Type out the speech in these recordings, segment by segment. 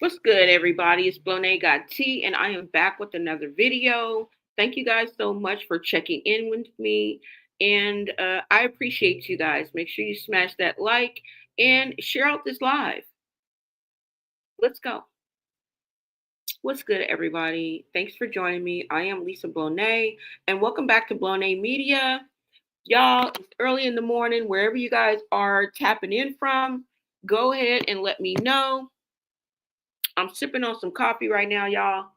What's good, everybody? It's Blone Got Tea, and I am back with another video. Thank you guys so much for checking in with me, and I appreciate you guys. Make sure you smash that like and share out this live. Let's go. What's good, everybody? Thanks for joining me. I am Lisa Blone, and welcome back to Blone Media. Y'all, it's early in the morning, wherever you guys are tapping in from, go ahead and let me know. I'm sipping on some coffee right now, y'all,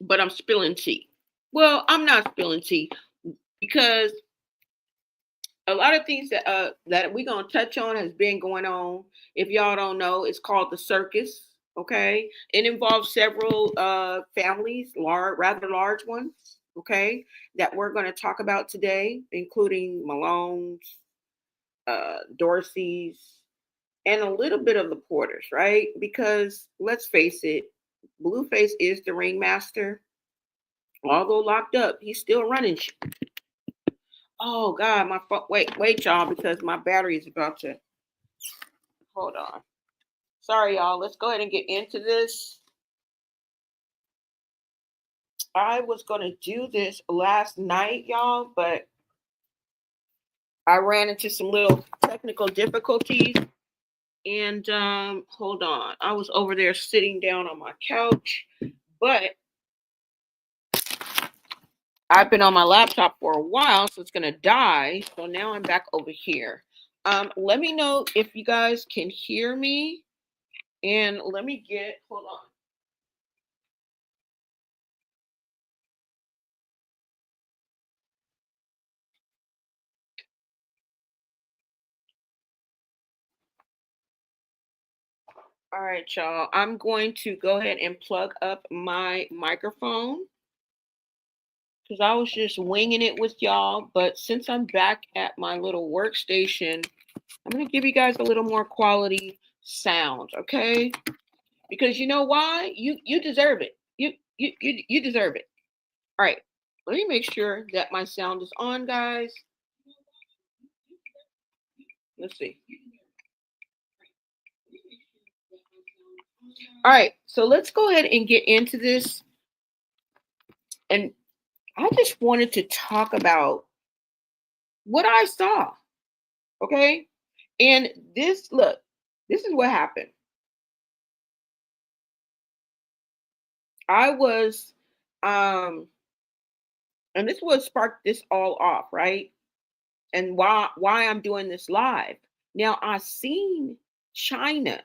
but I'm spilling tea. Well, I'm not spilling tea because a lot of things that we're gonna touch on has been going on. If y'all don't know, it's called the circus. Okay, it involves several families, rather large ones. Okay, that we're going to talk about today, including Malone's, Dorsey's, and a little bit of the Porters, right? Because let's face it, Blueface is the ringmaster. Although locked up, he's still running. Oh God, my phone. Wait, y'all, because my battery is about to. Hold on. Sorry, y'all. Let's go ahead and get into this. I was gonna do this last night, y'all, but I ran into some little technical difficulties. And hold on. I was over there sitting down on my couch, but I've been on my laptop for a while, so it's gonna die. So now I'm back over here. Let me know if you guys can hear me. And let me hold on. All right, y'all. I'm going to go ahead and plug up my microphone because I was just winging it with y'all. But since I'm back at my little workstation, I'm going to give you guys a little more quality sound, okay? Because you know why? You deserve it. You deserve it. All right. Let me make sure that my sound is on, guys. Let's see. All right, so let's go ahead and get into this. And I just wanted to talk about what I saw. Okay? And this is what happened. I was and this would spark this all off, right? And why I'm doing this live. Now I seen Chyna.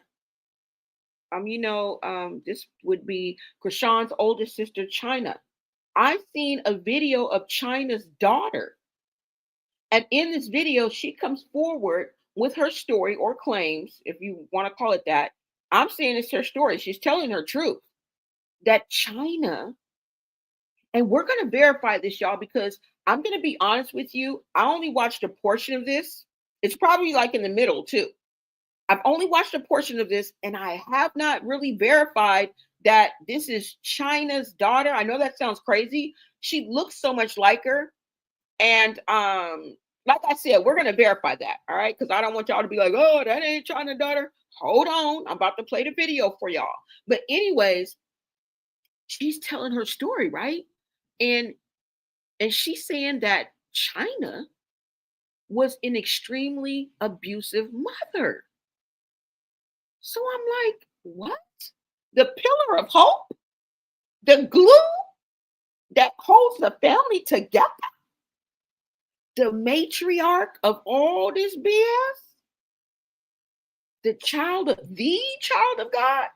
This would be Chrisean's oldest sister, Chyna. I seen a video of Chyna's daughter. And in this video, she comes forward with her story or claims, if you want to call it that. I'm saying it's her story. She's telling her truth. That Chyna, and we're going to verify this, y'all, because I'm going to be honest with you. I only watched a portion of this. It's probably like in the middle, too. I've only watched a portion of this, and I have not really verified that this is Chyna's daughter. I know that sounds crazy. She looks so much like her. And like I said, we're going to verify that, all right? Because I don't want y'all to be like, oh, that ain't Chyna's daughter. Hold on. I'm about to play the video for y'all. But anyways, she's telling her story, right? And she's saying that Chyna was an extremely abusive mother. So I'm like, what? The pillar of hope? The glue that holds the family together? The matriarch of all this BS? The child of God?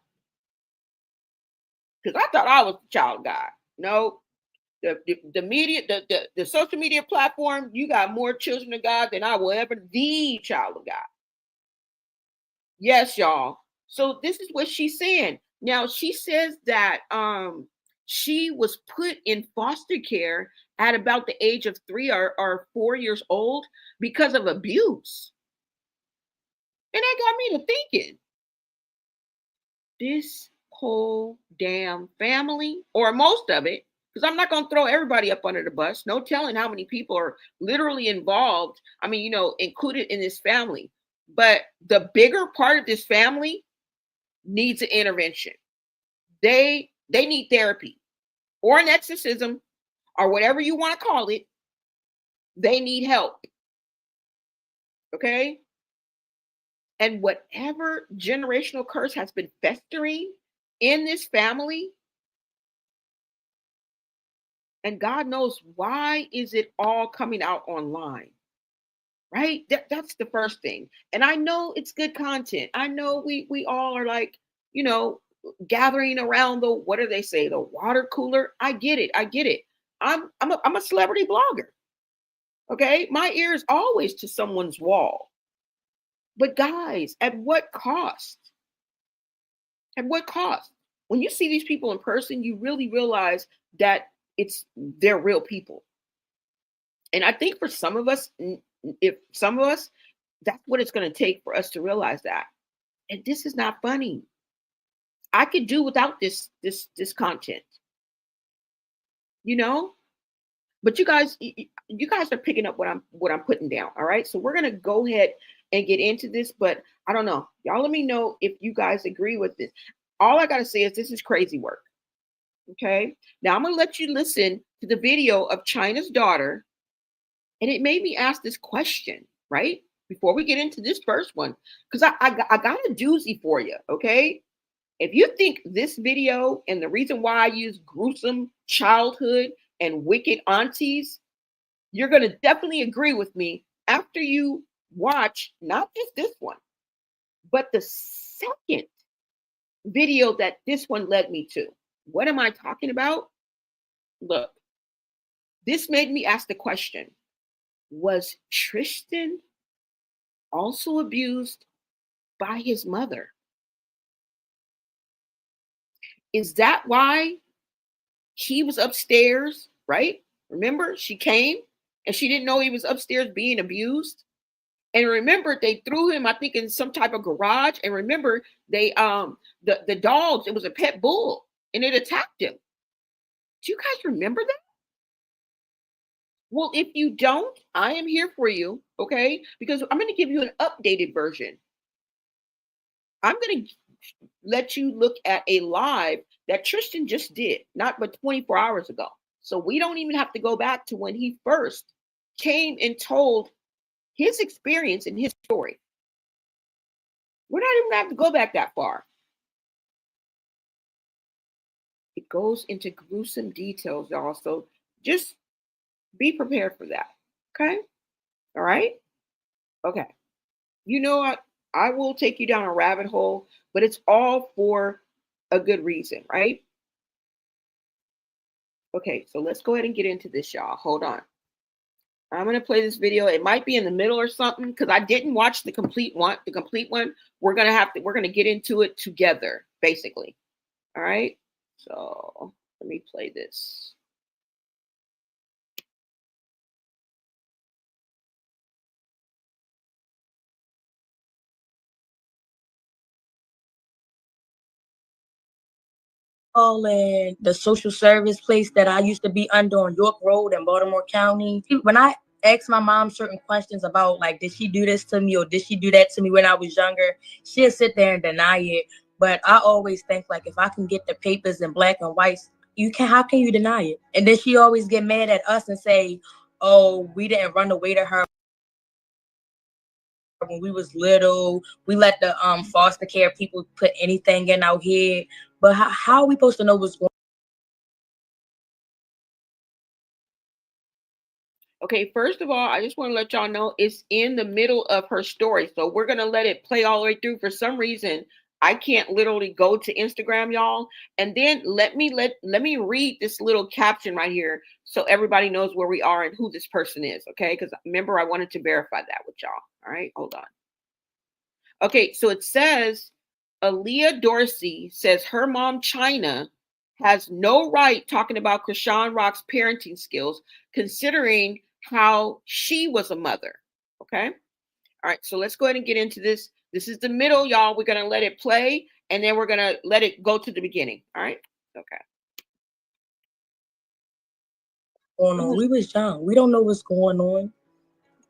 Because I thought I was the child of God. No, the media, the social media platform, you got more children of God than I will ever, the child of God. Yes, y'all. So this is what she's saying. Now she says that she was put in foster care at about the age of 3 or 4 years old because of abuse. And that got me to thinking, this whole damn family, or most of it, because I'm not going to throw everybody up under the bus. No telling how many people are literally involved. I mean, included in this family. But the bigger part of this family needs an intervention. They need therapy or an exorcism or whatever you want to call it. They need help. Okay? And whatever generational curse has been festering in this family, and God knows why is it all coming out online, right? That's the first thing. And I know it's good content. I know we all are like, you know, gathering around the, what do they say, the water cooler. I get it. I get it. I'm a celebrity blogger. Okay, my ear is always to someone's wall. But guys, at what cost? At what cost? When you see these people in person, you really realize that they're real people. And I think for some of us, if some of us, that's what it's going to take for us to realize that. And this is not funny. I could do without this content, you know. But you guys are picking up what I'm putting down. All right, so we're gonna go ahead and get into this. But I don't know, y'all. Let me know if you guys agree with this. All I gotta say is this is crazy work. Okay, now I'm gonna let you listen to the video of Chyna's daughter, and it made me ask this question, right? Before we get into this first one, because I got a doozy for you, okay? If you think this video and the reason why I use gruesome childhood and wicked aunties, you're going to definitely agree with me after you watch not just this one, but the second video that this one led me to. What am I talking about? Look, this made me ask the question, was Tristan also abused by his mother? Is that why he was upstairs, right? Remember, she came and she didn't know he was upstairs being abused. And remember, they threw him, I think, in some type of garage. And remember, they the dogs, it was a pet bull, and it attacked him. Do you guys remember that? Well, if you don't, I am here for you, okay? Because I'm going to give you an updated version. I'm going to let you look at a live that Tristan just did, not but 24 hours ago. So we don't even have to go back to when he first came and told his experience and his story. We're not even going to have to go back that far. It goes into gruesome details, y'all. So just be prepared for that. Okay? All right? Okay. You know what? I will take you down a rabbit hole, but it's all for a good reason, right? Okay, so let's go ahead and get into this, y'all. Hold on. I'm gonna play this video. It might be in the middle or something because I didn't watch the complete one. The complete one. We're gonna get into it together, basically. All right. So let me play this. In the social service place that I used to be under on York Road in Baltimore County. When I asked my mom certain questions about, like, did she do this to me or did she do that to me when I was younger, she'd sit there and deny it. But I always think, like, if I can get the papers in black and white, how can you deny it? And then she always get mad at us and say, oh, we didn't run away to her when we was little. We let the foster care people put anything in our head. But how are we supposed to know what's going on? Okay, first of all, I just want to let y'all know it's in the middle of her story. So we're going to let it play all the way through. For some reason, I can't literally go to Instagram, y'all. And then let me read this little caption right here so everybody knows where we are and who this person is, okay? Because remember, I wanted to verify that with y'all. All right, hold on. Okay, so it says Aaliyah Dorsey says her mom, Chyna, has no right talking about Chrisean Rock's parenting skills, considering how she was a mother. Okay. All right. So let's go ahead and get into this. This is the middle, y'all. We're going to let it play and then we're going to let it go to the beginning. All right. Okay. We was young. We don't know what's going on.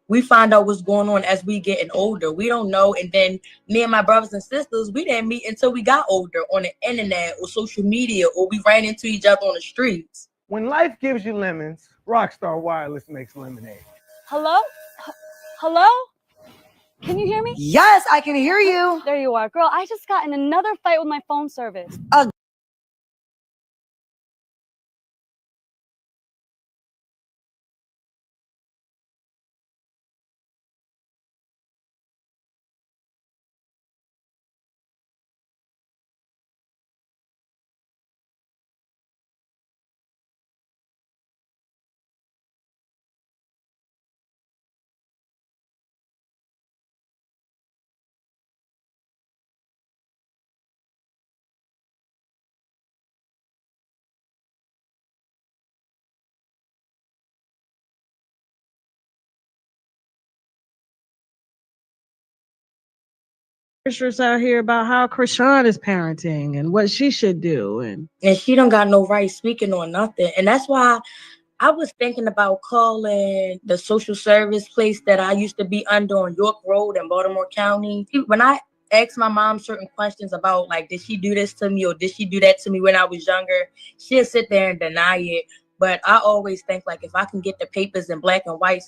We find out what's going on as we getting older. We don't know. And then me and my brothers and sisters, we didn't meet until we got older on the internet or social media, or we ran into each other on the streets. When life gives you lemons, Rockstar Wireless makes lemonade. Hello? Hello? Can you hear me? Yes, I can hear you. There you are. Girl, I just got in another fight with my phone service. Pictures out here about how Chrisean is parenting and what she should do. And she don't got no right speaking on nothing. And that's why I was thinking about calling the social service place that I used to be under on York Road in Baltimore County. When I asked my mom certain questions about, like, did she do this to me or did she do that to me when I was younger, she'll sit there and deny it. But I always think, like, if I can get the papers in black and white,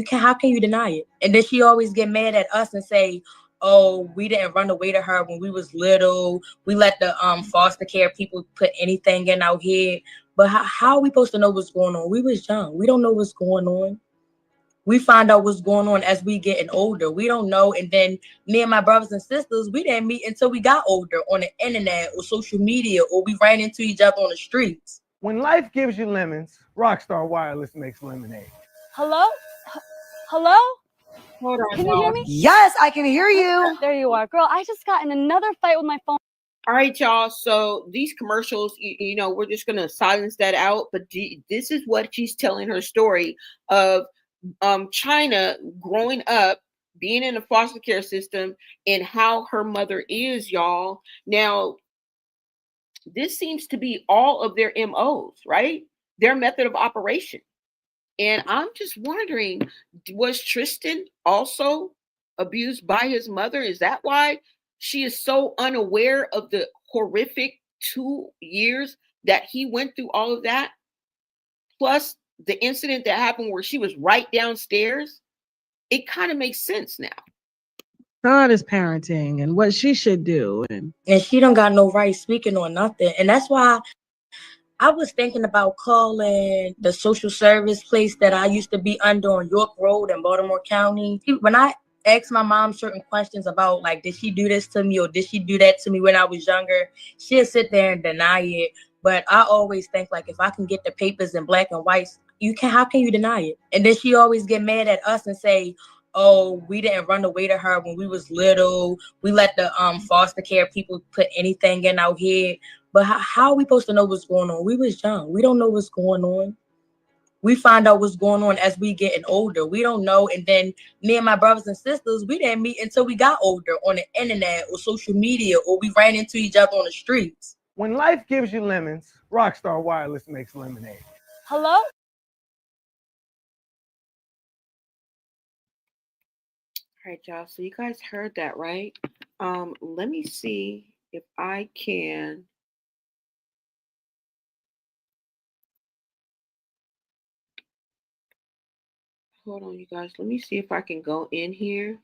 how can you deny it? And then she always get mad at us and say, oh, we didn't run away to her when we was little. We let the foster care people put anything in our head. But how are we supposed to know what's going on? We was young. We don't know what's going on. We find out what's going on as we getting older. We don't know. And then me and my brothers and sisters, we didn't meet until we got older on the internet or social media, or we ran into each other on the streets. When life gives you lemons, Rockstar Wireless makes lemonade. Hello? Hello? Hold on, Can you hear me? Yes, I can hear you. There you are. Girl, I just got in another fight with my phone. All right, y'all. So these commercials, you know, we're just gonna silence that out. But this is what she's telling her story of Chyna growing up, being in a foster care system, and how her mother is, y'all. Now, this seems to be all of their MOs, right? Their method of operation. And I'm just wondering, was Tristan also abused by his mother? Is that why she is so unaware of the horrific 2 years that he went through all of that? Plus the incident that happened where she was right downstairs. It kind of makes sense now. God is parenting and what she should do. And she don't got no right speaking on nothing. And that's why I was thinking about calling the social service place that I used to be under on York Road in Baltimore County. When I asked my mom certain questions about, like, did she do this to me or did she do that to me when I was younger, she'll sit there and deny it. But I always think, like, if I can get the papers in black and white, how can you deny it? And then she always get mad at us and say, oh, we didn't run away to her when we was little. We let the foster care people put anything in our head. But how are we supposed to know what's going on? We was young. We don't know what's going on. We find out what's going on as we getting older. We don't know. And then me and my brothers and sisters, we didn't meet until we got older on the internet or social media, or we ran into each other on the streets. When life gives you lemons, Rockstar Wireless makes lemonade. Hello? All right, y'all. So you guys heard that, right? Let me see if I can. Hold on, you guys. Let me see if I can go in here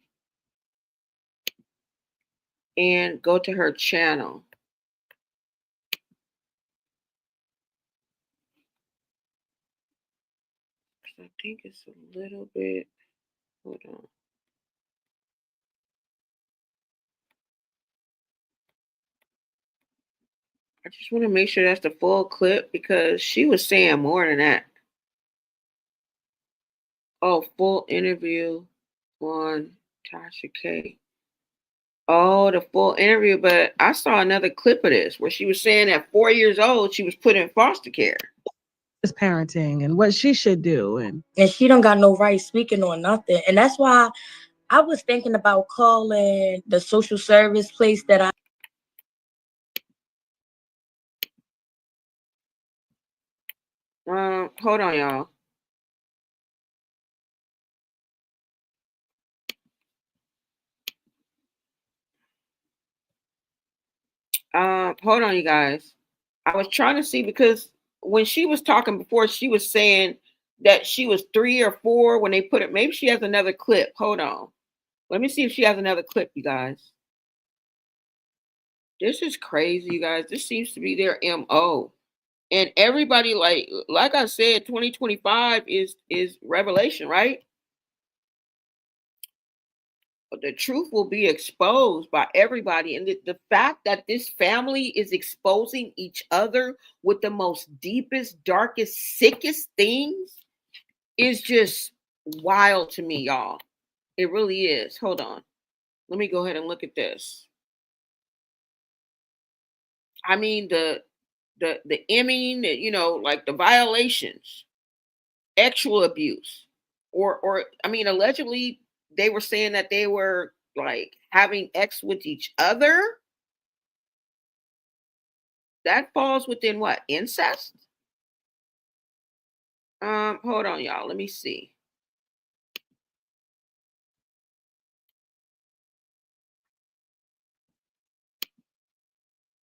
and go to her channel. I think it's a little bit. Hold on. I just want to make sure that's the full clip because she was saying more than that. Oh, full interview on Tasha K. Oh, the full interview, but I saw another clip of this where she was saying at 4 years old she was put in foster care. is parenting and what she should do. And she don't got no right speaking on nothing. And that's why I was thinking about calling the social service place that I. Hold on, y'all. Hold on, you guys. I was trying to see because when she was talking before, she was saying that she was 3 or 4 when they put it. Maybe she has another clip. Hold on. Let me see if she has another clip, you guys. This is crazy, you guys. This seems to be their MO. And everybody, like I said, 2025 is revelation, right? But the truth will be exposed by everybody. And the fact that this family is exposing each other with the most deepest, darkest, sickest things is just wild to me, y'all. It really is. Hold on. Let me go ahead and look at this. I mean, the imming, like the violations, sexual abuse, or I mean, allegedly they were saying that they were like having X with each other. That falls within what? Incest? Hold on, y'all. Let me see.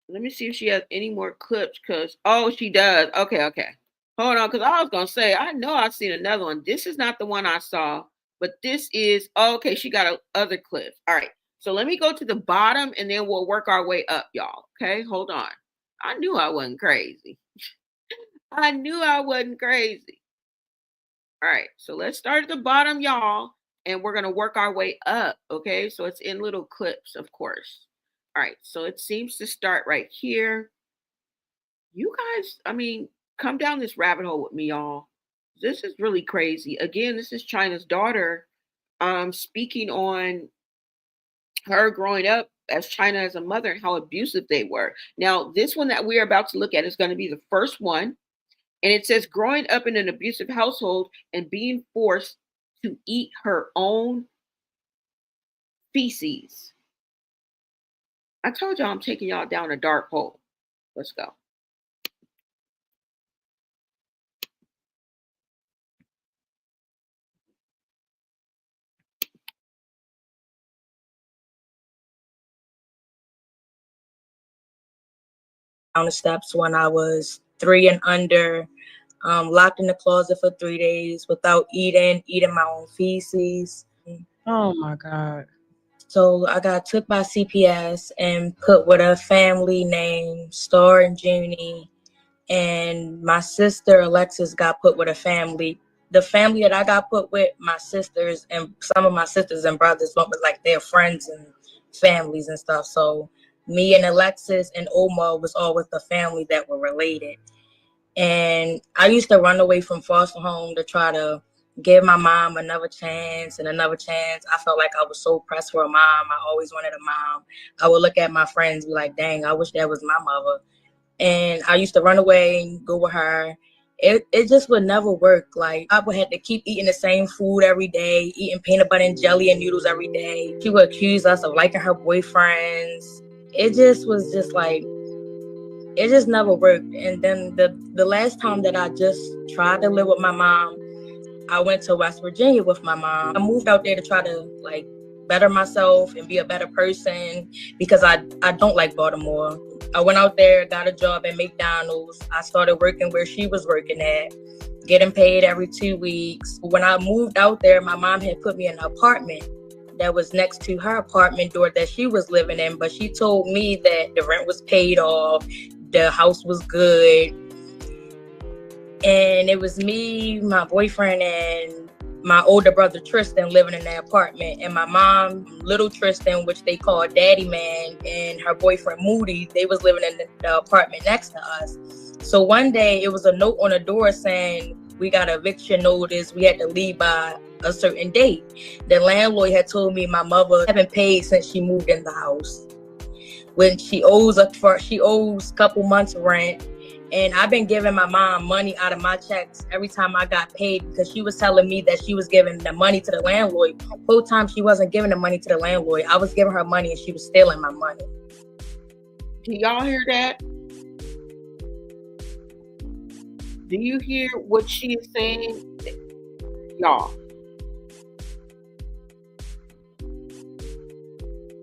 Let me see if she has any more clips, because she does. Okay. Hold on, because I was gonna say, I know I've seen another one. This is not the one I saw, but this is okay. She got other clips. All right. So let me go to the bottom and then we'll work our way up, y'all. Okay, hold on. I knew I wasn't crazy. I knew I wasn't crazy. All right, so let's start at the bottom, y'all, and we're gonna work our way up. Okay, so it's in little clips, of course. All right, so it seems to start right here. You guys, I mean, come down this rabbit hole with me, y'all. This is really crazy. Again, this is Chyna's daughter speaking on her growing up as Chyna as a mother and how abusive they were. Now, this one that we're about to look at is going to be the first one. And it says growing up in an abusive household and being forced to eat her own feces. I told y'all I'm taking y'all down a dark hole. Let's go. Down the steps when I was 3 and under, locked in the closet for 3 days without eating my own feces. Oh my God. So I got took by CPS and put with a family named Star and Junie. And my sister Alexis got put with a family. The family that I got put with, my sisters and some of my sisters and brothers went with like their friends and families and stuff. So me and Alexis and Omar was all with the family that were related. And I used to run away from foster home to try to give my mom another chance and another chance. I felt like I was so pressed for a mom. I always wanted a mom. I would look at my friends and be like, dang, I wish that was my mother. And I used to run away and go with her. It just would never work. Like, I would have to keep eating the same food every day, eating peanut butter and jelly and noodles every day. She would accuse us of liking her boyfriends. It just was just like, it just never worked. And then the last time that I just tried to live with my mom, I went to West Virginia with my mom. I moved out there to try to like better myself and be a better person because I don't like Baltimore. I went out there, got a job at McDonald's. I started working where she was working at, getting paid every 2 weeks. When I moved out there, my mom had put me in an apartment that was next to her apartment door that she was living in, but she told me that the rent was paid off, the house was good. And it was me, my boyfriend, and my older brother Tristan living in that apartment. And my mom, little Tristan, which they call Daddy Man, and her boyfriend Moody, they was living in the apartment next to us. So one day it was a note on the door saying, we got an eviction notice, we had to leave by a certain date. The landlord had told me my mother hadn't paid since she moved in the house. When she owes a couple months rent. And I've been giving my mom money out of my checks every time I got paid because she was telling me that she was giving the money to the landlord. The whole time she wasn't giving the money to the landlord. I was giving her money and she was stealing my money. Do y'all hear that? Do you hear what she is saying? Y'all.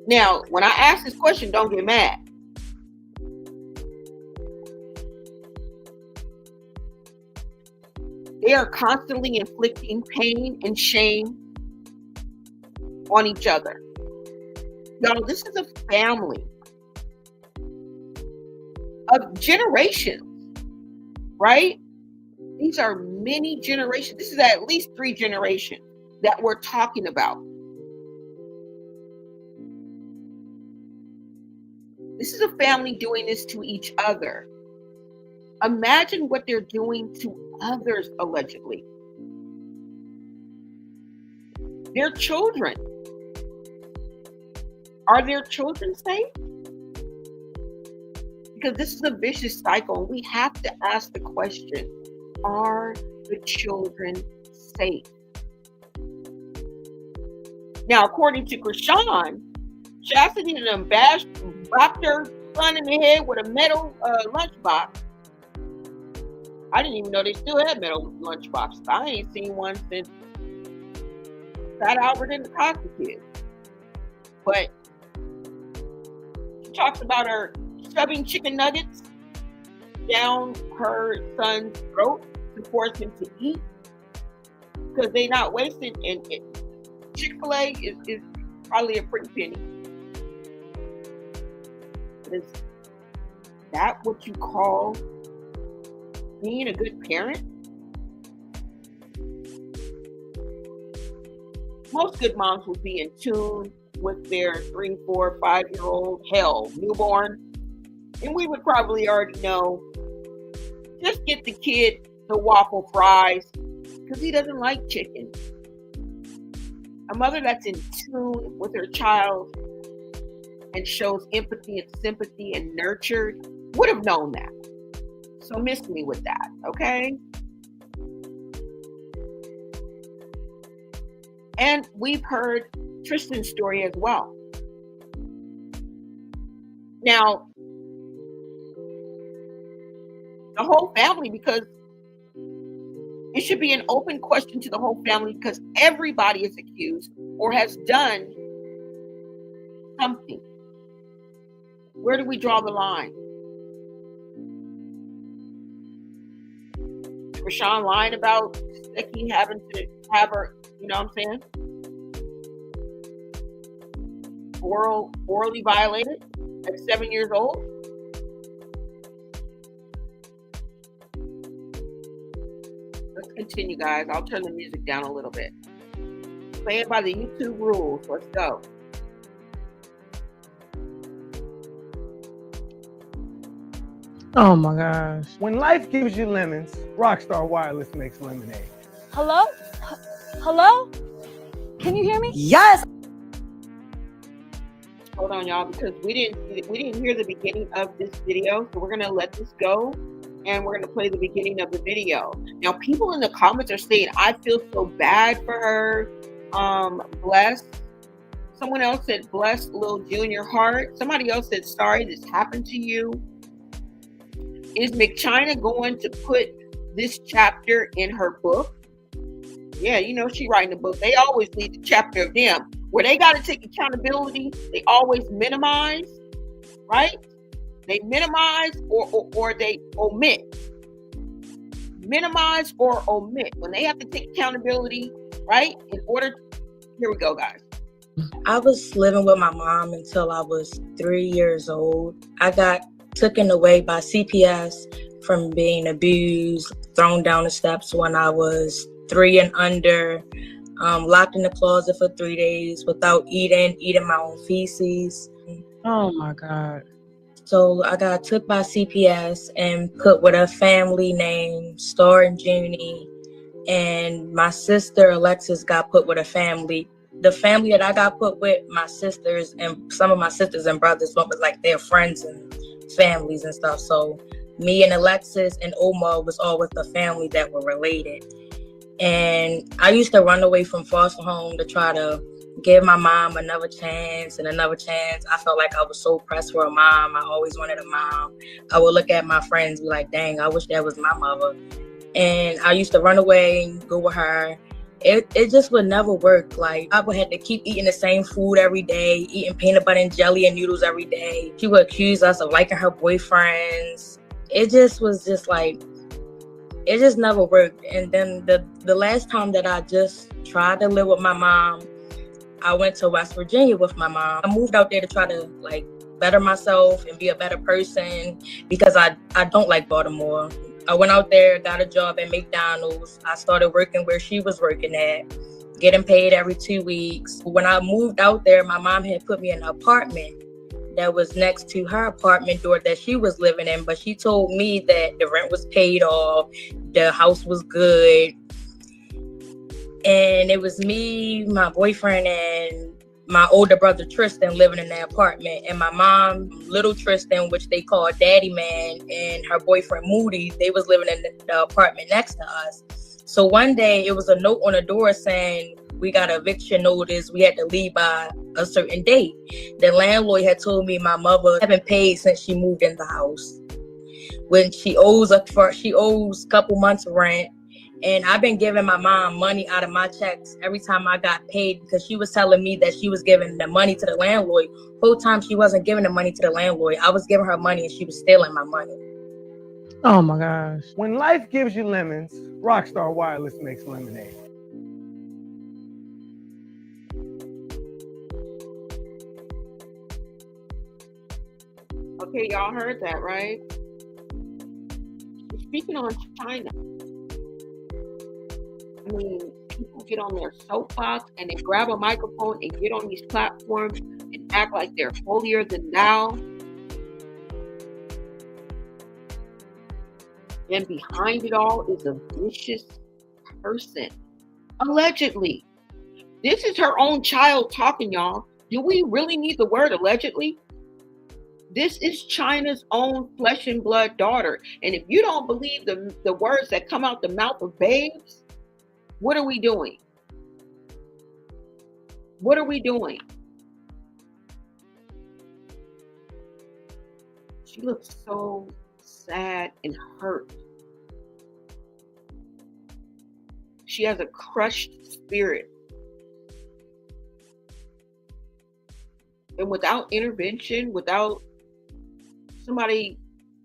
Now, when I ask this question, don't get mad. They are constantly inflicting pain and shame on each other. Y'all, this is a family of generations, right? These are many generations. This is at least 3 generations that we're talking about. This is a family doing this to each other. Imagine what they're doing to others, allegedly. Their children. Are their children safe? Because this is a vicious cycle, and we have to ask the question, are the children safe? Now, according to Chrisean, Chastity and bopped her son in the head with a metal lunchbox. I didn't even know they still had metal lunchboxes. I ain't seen one since Fat Albert and the Cosby Kids. But she talks about her shoving chicken nuggets down her son's throat to force him to eat because they're not wasted. And Chick-fil-A is probably a pretty penny. Is that what you call being a good parent? Most good moms will be in tune with their 3, 4, 5-year-old, hell, newborn. And we would probably already know, just get the kid the waffle fries because he doesn't like chicken. A mother that's in tune with her child and shows empathy and sympathy and nurtured would have known that. So miss me with that, okay? And we've heard Tristan's story as well. Now, the whole family, because it should be an open question to the whole family because everybody is accused or has done something. Where do we draw the line? Chrisean lying about Sticky having to have her, you know what I'm saying? Orally violated at 7 years old. Let's continue, guys. I'll turn the music down a little bit. Playing by the YouTube rules. Let's go. Oh my gosh. When life gives you lemons, Rockstar Wireless makes lemonade. Hello? Hello? Can you hear me? Yes. Hold on, y'all, because we didn't hear the beginning of this video, so we're gonna let this go, and we're gonna play the beginning of the video. Now, people in the comments are saying, "I feel so bad for her." Bless. Someone else said, "Bless Lil Junior heart." Somebody else said, "Sorry this happened to you." Is Chyna going to put this chapter in her book? Yeah, you know, she writing a book. They always leave the chapter of them. Where they got to take accountability, they always minimize, right? They minimize or they omit. Minimize or omit. When they have to take accountability, right? Here we go, guys. I was living with my mom until I was 3 years old. I got taken away by CPS from being abused, thrown down the steps when I was 3 and under, locked in the closet for 3 days without eating my own feces. Oh my God. So I got took by CPS and put with a family named Star and Junie, and my sister Alexis got put with a family. The family that I got put with, my sisters and some of my sisters and brothers went with like their friends and families and stuff. So me and Alexis and Omar was all with the family that were related. And I used to run away from foster home to try to give my mom another chance and another chance. I felt like I was so pressed for a mom. I always wanted a mom. I would look at my friends and be like, dang, I wish that was my mother. And I used to run away and go with her. It just would never work. Like, I would have to keep eating the same food every day, eating peanut butter and jelly and noodles every day. She would accuse us of liking her boyfriends. It just was just like, it just never worked. And then the last time that I just tried to live with my mom, I went to West Virginia with my mom. I moved out there to try to like better myself and be a better person because I don't like Baltimore. I went out there, got a job at McDonald's. I started working where she was working at, getting paid every 2 weeks. When I moved out there, my mom had put me in an apartment that was next to her apartment door that she was living in, but she told me that the rent was paid off, the house was good, and it was me, my boyfriend, and my older brother Tristan living in that apartment, and my mom, little Tristan, which they call Daddy Man, and her boyfriend Moody, they was living in the apartment next to us. So one day it was a note on the door saying we got an eviction notice, we had to leave by a certain date. The landlord had told me my mother hadn't paid since she moved in the house. When she owes a couple months rent. And I've been giving my mom money out of my checks every time I got paid because she was telling me that she was giving the money to the landlord. Whole time she wasn't giving the money to the landlord. I was giving her money and she was stealing my money. Oh my gosh. When life gives you lemons, Rockstar Wireless makes lemonade. Okay, y'all heard that, right? Speaking on Chyna, I mean, people get on their soapbox and they grab a microphone and get on these platforms and act like they're holier than thou. And behind it all is a vicious person. Allegedly. This is her own child talking, y'all. Do we really need the word allegedly? This is Chyna's own flesh and blood daughter. And if you don't believe the words that come out the mouth of babes, what are we doing? What are we doing? She looks so sad and hurt. She has a crushed spirit. And without intervention, without somebody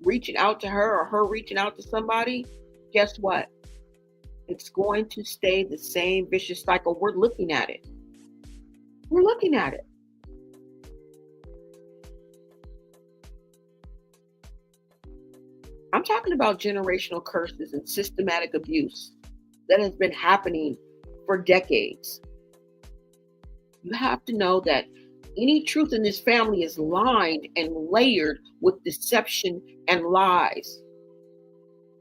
reaching out to her or her reaching out to somebody, guess what? It's going to stay the same vicious cycle. We're looking at it. We're looking at it. I'm talking about generational curses and systematic abuse that has been happening for decades. You have to know that any truth in this family is lined and layered with deception and lies.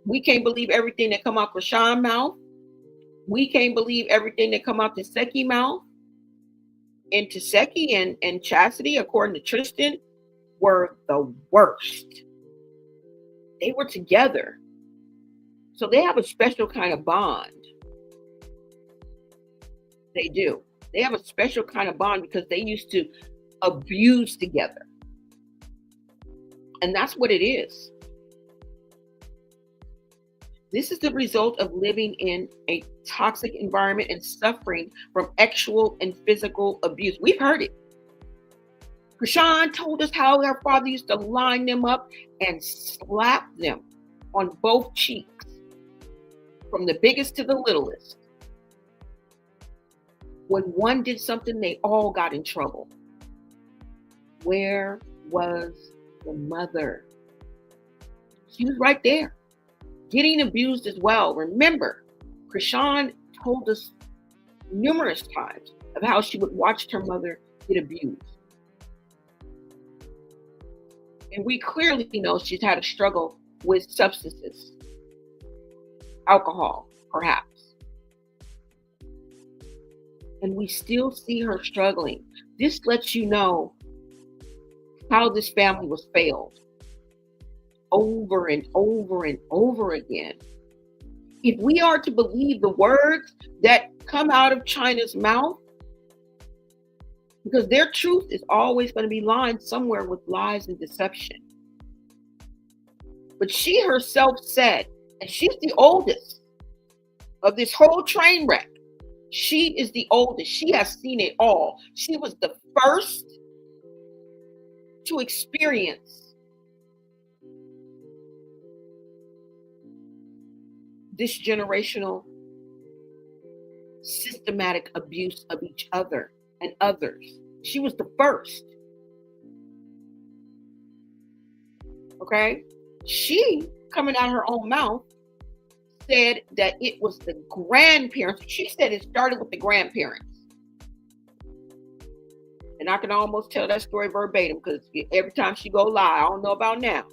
We can't believe everything that come out Chrisean's mouth. We can't believe everything that come out Teseki's mouth. And Teseki and Chastity, according to Tristan, were the worst. They were together. So they have a special kind of bond. They do. They have a special kind of bond because they used to abuse together. And that's what it is. This is the result of living in a toxic environment and suffering from sexual and physical abuse. We've heard it. Chrisean told us how her father used to line them up and slap them on both cheeks, from the biggest to the littlest. When one did something, they all got in trouble. Where was the mother? She was right there, getting abused as well. Remember, Chrisean told us numerous times of how she would watch her mother get abused. And we clearly know she's had a struggle with substances, alcohol, perhaps. And we still see her struggling. This lets you know how this family was failed over and over and over again. If we are to believe the words that come out of Chyna's mouth, because their truth is always going to be lined somewhere with lies and deception. But she herself said, and she's the oldest of this whole train wreck. She is the oldest. She has seen it all. She was the first to experience this generational systematic abuse of each other and others. She was the first. Okay? She, coming out of her own mouth, said that it was the grandparents. She said it started with the grandparents. And I can almost tell that story verbatim because every time she go live, I don't know about now,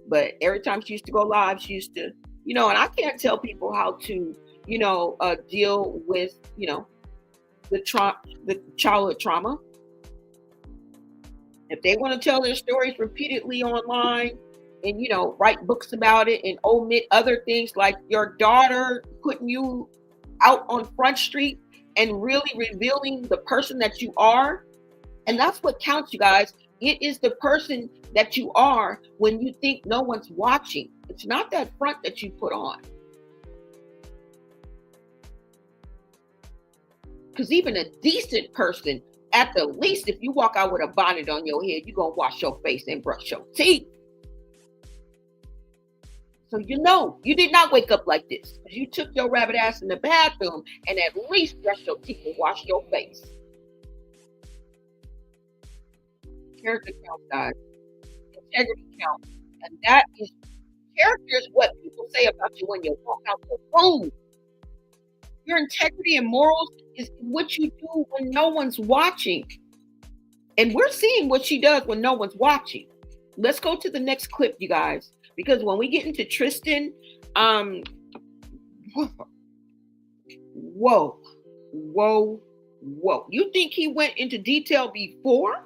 but every time she used to go live, she used to, and I can't tell people how to, deal with, the childhood trauma. If they want to tell their stories repeatedly online and, write books about it and omit other things like your daughter putting you out on Front Street and really revealing the person that you are. And that's what counts, you guys. It is the person that you are when you think no one's watching. It's not that front that you put on. Because even a decent person, at the least, if you walk out with a bonnet on your head, you're going to wash your face and brush your teeth. So you did not wake up like this. You took your rabbit ass in the bathroom and at least brush your teeth and wash your face. Character counts, guys. Integrity counts. And that is, character is what people say about you when you walk out the room. Your integrity and morals is what you do when no one's watching. And we're seeing what she does when no one's watching. Let's go to the next clip, you guys. Because when we get into Tristan, whoa. You think he went into detail before?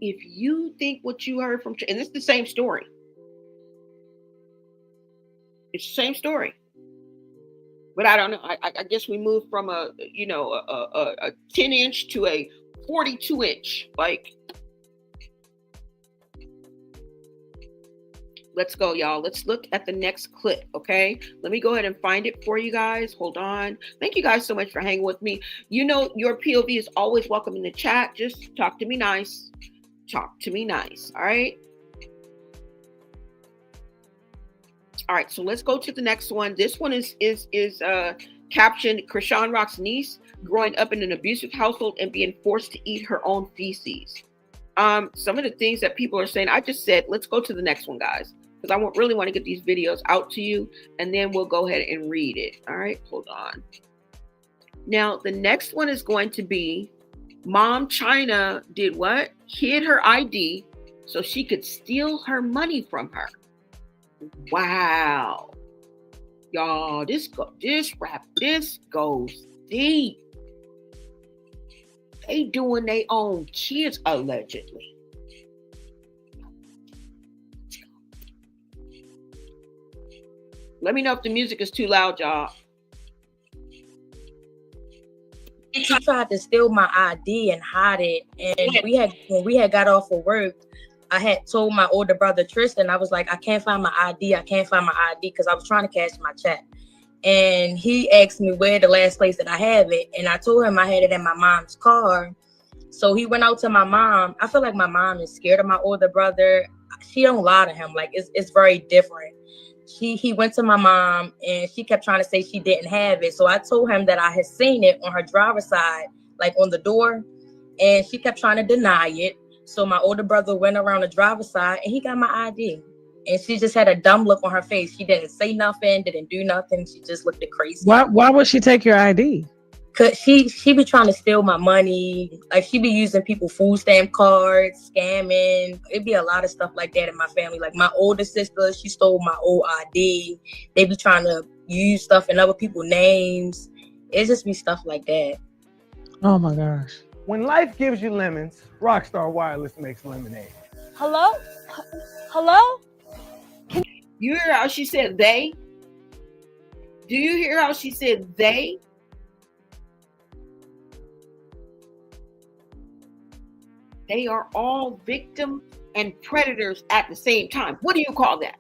If you think what you heard from, and it's the same story. It's the same story. But I don't know. I guess we moved from a 10-inch to a 42-inch. Like, let's go, y'all. Let's look at the next clip, okay? Let me go ahead and find it for you guys. Hold on. Thank you guys so much for hanging with me. Your POV is always welcome in the chat. Just talk to me nice. Talk to me nice, all right? All right, so let's go to the next one. This one is captioned Chrisean Rock's niece growing up in an abusive household and being forced to eat her own feces. Some of the things that people are saying, I just said, let's go to the next one, guys, because I really want to get these videos out to you, and then we'll go ahead and read it. All right, hold on. Now, the next one is going to be Mom Chyna did what? Hid her ID so she could steal her money from her. Wow. Y'all, this goes deep. They doing their own kids, allegedly. Let me know if the music is too loud, y'all. She tried to steal my ID and hide it. And when we had got off of work, I had told my older brother Tristan, I was like, I can't find my ID. I can't find my ID because I was trying to cash my check. And he asked me where the last place that I have it. And I told him I had it in my mom's car. So he went out to my mom. I feel like my mom is scared of my older brother. She don't lie to him. Like, it's very different. He went to my mom and she kept trying to say she didn't have it. So I told him that I had seen it on her driver's side, like on the door. And she kept trying to deny it. So my older brother went around the driver's side and he got my ID. And she just had a dumb look on her face. She didn't say nothing, didn't do nothing. She just looked crazy. Why would she take your ID? Cause she be trying to steal my money. Like, she be using people's food stamp cards, scamming. It'd be a lot of stuff like that in my family. Like, my older sister, she stole my old ID. They be trying to use stuff in other people's names. It just be stuff like that. Oh my gosh. When life gives you lemons, Rockstar Wireless makes lemonade. Hello? Hello? You hear how she said they? Do you hear how she said they? They are all victims and predators at the same time. What do you call that?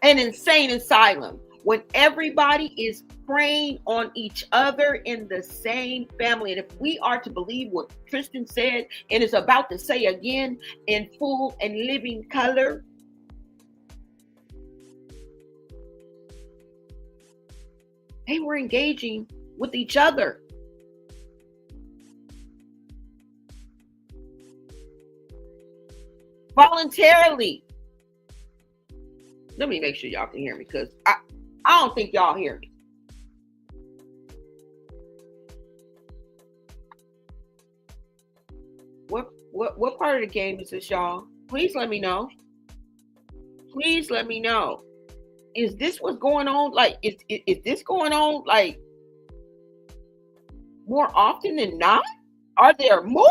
An insane asylum. When everybody is preying on each other in the same family. And if we are to believe what Tristan said and is about to say again in full and living color, They were engaging with each other. Voluntarily. Let me make sure y'all can hear me, because I don't think y'all hear me. What part of the game is this, y'all? Please let me know. Please let me know. Is this what's going on? Like, is this going on like more often than not? Are there more?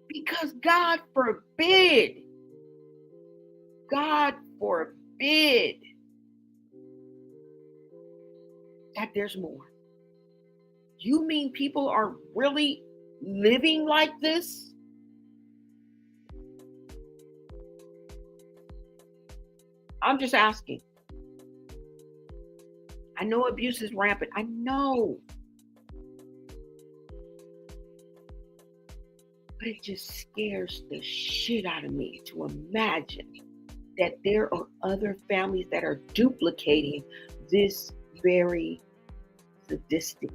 Because God forbid that there's more. You mean people are really living like this? I'm just asking. I know abuse is rampant. I know. But it just scares the shit out of me to imagine that there are other families that are duplicating this very sadistic.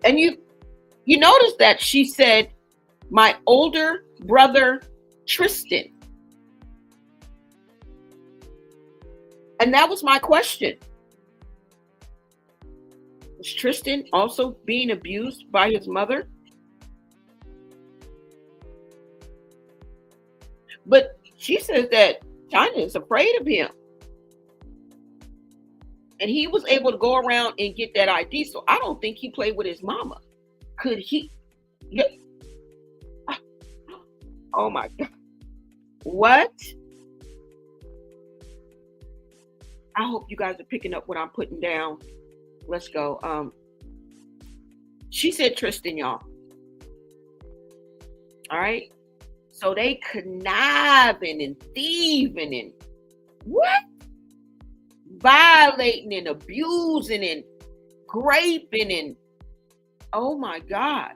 And you notice that she said, my older brother, Tristan. And that was my question. Was Tristan also being abused by his mother? But she says that Chyna is afraid of him. And he was able to go around and get that ID. So I don't think he played with his mama. Could he? Yeah. Oh my God. What? I hope you guys are picking up what I'm putting down. Let's go. She said Tristan, y'all. All right. So they conniving and thieving and what? Violating and abusing and raping and oh my God.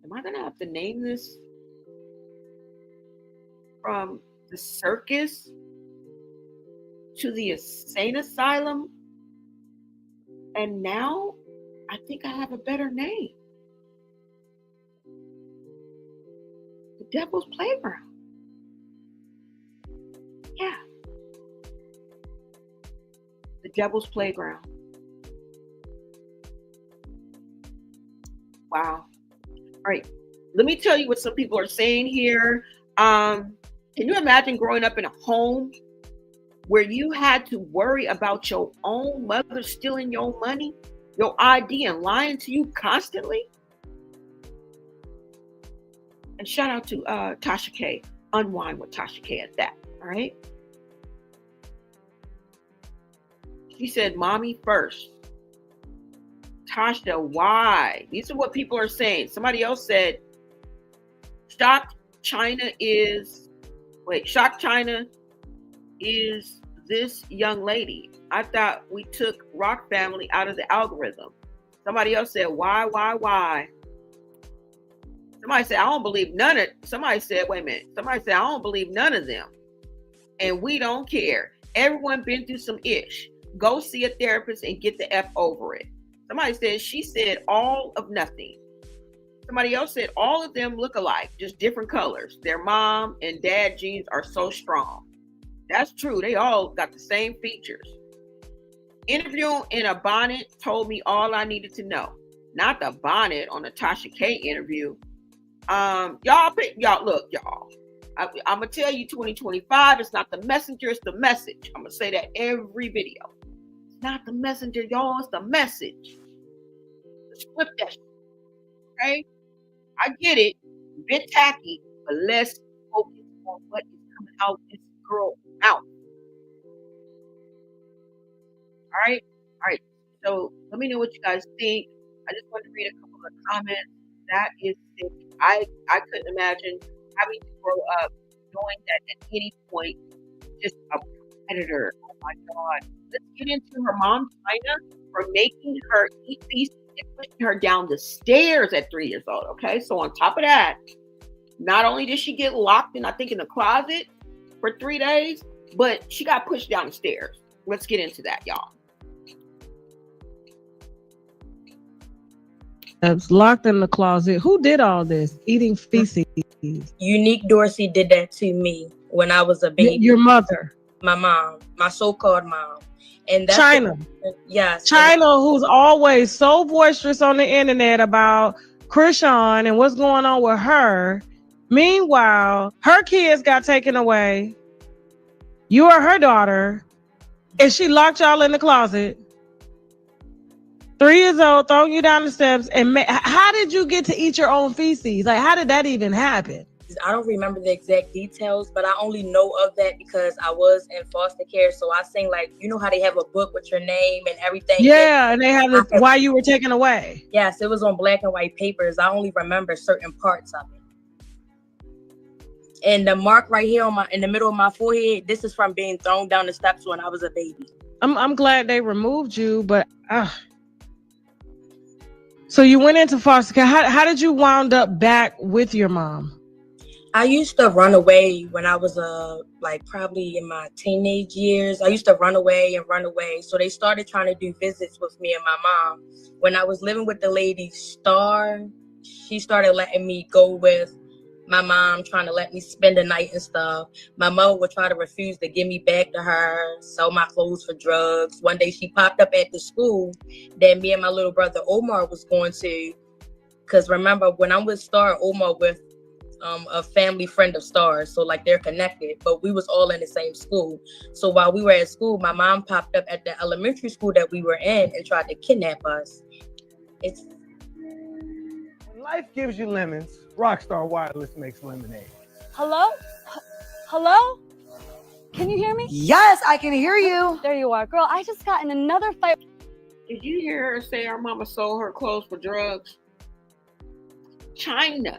Am I gonna have to name this? From the circus to the insane asylum, and now I think I have a better name. The Devil's Playground. Yeah. The Devil's Playground. Wow. All right. Let me tell you what some people are saying here. Can you imagine growing up in a home where you had to worry about your own mother stealing your money, your ID, and lying to you constantly? And shout out to Tasha K. Unwind with Tasha K at that. All right. She said, mommy first. Tasha, why? These are what people are saying. Somebody else said, shocked Chyna is this young lady. I thought we took Rock Family out of the algorithm. Somebody else said, why? Somebody said, I don't believe none of, somebody said, wait a minute. Somebody said, I don't believe none of them. And we don't care. Everyone been through some ish. Go see a therapist and get the F over it. Somebody said, she said all of nothing. Somebody else said, all of them look alike, just different colors. Their mom and dad genes are so strong. That's true. They all got the same features. Interview in a bonnet told me all I needed to know. Not the bonnet on the Tasha K interview. Y'all look, y'all. I'm gonna tell you 2025, it's not the messenger, it's the message. I'm gonna say that every video. It's not the messenger, y'all, it's the message. Let's flip that shit. Okay? I get it, a bit tacky, but let's focus on what is coming out this girl's mouth. All right? All right. So let me know what you guys think. I just want to read a couple of comments. That is sick. I couldn't imagine having to grow up knowing that at any point, just a predator. Oh my God. Let's get into her mom, Chyna, for making her eat these pushing her down the stairs at 3 years old. Okay, so on top of that, not only did she get locked in, I think, in the closet for 3 days, but she got pushed down the stairs. Let's get into that, y'all. That's locked in the closet. Who did all this? Eating feces. Unique Dorsey did that to me when I was a baby. Your mother. My mom, my so-called mom. And that's Chyna. Yes. Chyna, who's always so boisterous on the internet about Chrisean and what's going on with her. Meanwhile, her kids got taken away. You are her daughter. And she locked y'all in the closet. 3 years old, throwing you down the steps. And how did you get to eat your own feces? Like, how did that even happen? I don't remember the exact details, but I only know of that because I was in foster care. So I sing, like, you know how they have a book with your name and everything? Yeah, and they have it why you were taken away. Yes, it was on black and white papers. I only remember certain parts of it. And the mark right here in the middle of my forehead, this is from being thrown down the steps when I was a baby. I'm glad they removed you, but so you went into foster care. How did you wound up back with your mom? I used to run away when I was like probably in my teenage years. I used to run away. So they started trying to do visits with me and my mom. When I was living with the lady Star, she started letting me go with my mom, trying to let me spend the night and stuff. My mother would try to refuse to give me back to her, sell my clothes for drugs. One day she popped up at the school that me and my little brother Omar was going to. Because remember, when I'm with Star, Omar with a family friend of Star's, so like they're connected, but we was all in the same school. So while we were at school, my mom popped up at the elementary school that we were in and tried to kidnap us. When life gives you lemons, Rockstar Wireless makes lemonade. Hello? Hello? Can you hear me? Yes, I can hear you. There you are. Girl, I just got in another fight. Did you hear her say our mama sold her clothes for drugs? Chyna,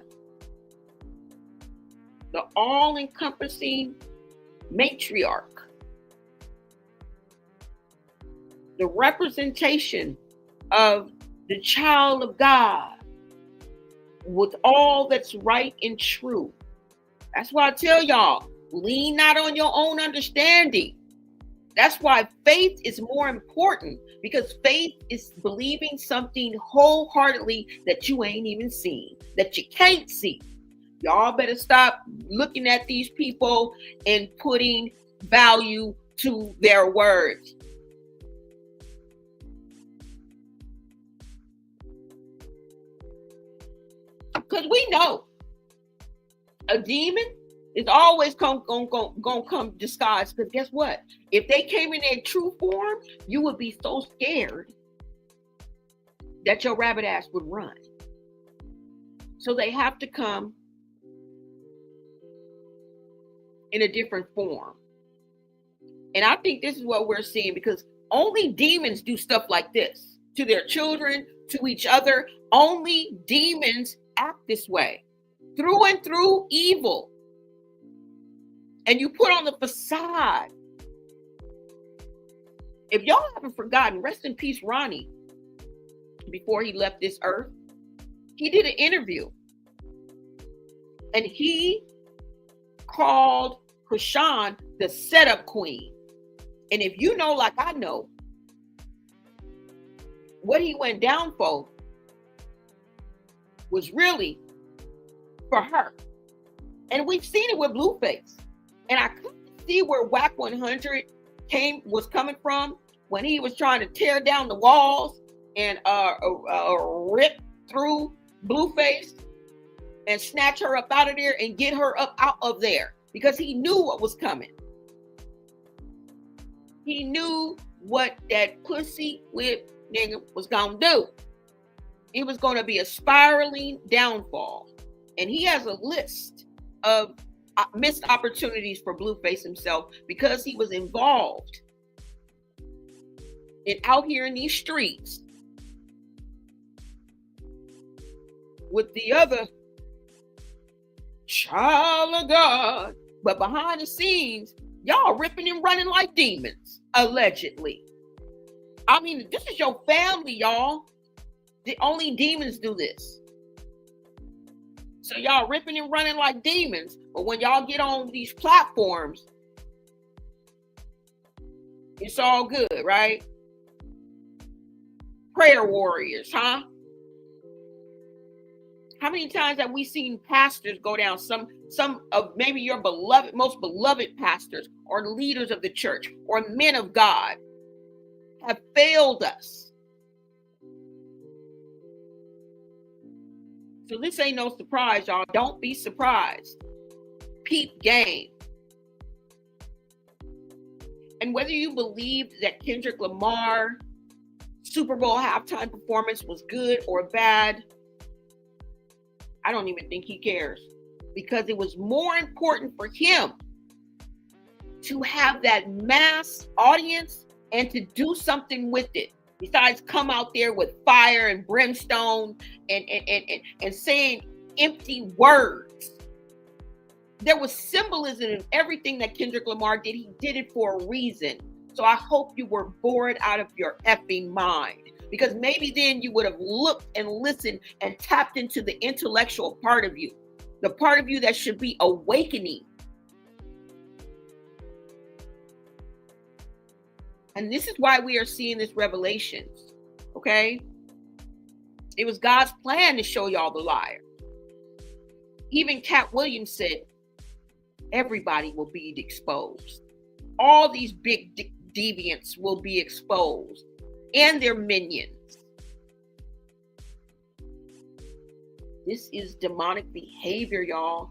the all-encompassing matriarch, the representation of the child of God with all that's right and true. That's why I tell y'all, lean not on your own understanding. That's why faith is more important, because faith is believing something wholeheartedly that you ain't even seen, that you can't see. Y'all better stop looking at these people and putting value to their words. Because we know a demon is always gonna come disguised. Because guess what? If they came in their true form, you would be so scared that your rabbit ass would run. So they have to come in a different form. And I think this is what we're seeing, because only demons do stuff like this to their children, to each other. Only demons act this way, through and through evil. And you put on the facade. If y'all haven't forgotten, rest in peace, Ronnie, before he left this earth, he did an interview. And he called Chrisean the setup queen. And if you know, like I know, what he went down for was really for her. And we've seen it with Blueface. And I couldn't see where Whack 100 was coming from when he was trying to tear down the walls and rip through Blueface and snatch her up out of there and get her up out of there, because he knew what was coming. He knew what that pussy whip nigga was gonna do. It was gonna be a spiraling downfall. And he has a list of missed opportunities for Blueface himself, because he was involved in out here in these streets with the other child of God. But behind the scenes, y'all ripping and running like demons, allegedly. I mean, this is your family, y'all. Only demons do this. So y'all ripping and running like demons, but when y'all get on these platforms, it's all good, right? Prayer warriors, huh? How many times have we seen pastors go down? Some of maybe your beloved, most beloved pastors or leaders of the church or men of God have failed us. So this ain't no surprise, y'all. Don't be surprised. Peep game. And whether you believe that Kendrick Lamar Super Bowl halftime performance was good or bad, I don't even think he cares, because it was more important for him to have that mass audience and to do something with it besides come out there with fire and brimstone and saying empty words. There was symbolism in everything that Kendrick Lamar did. He did it for a reason. So I hope you were bored out of your effing mind, because maybe then you would have looked and listened and tapped into the intellectual part of you, the part of you that should be awakening. And this is why we are seeing this revelations, okay? It was God's plan to show y'all the liar. Even Cat Williams said, everybody will be exposed. All these big deviants will be exposed, and their minions. This is demonic behavior, y'all.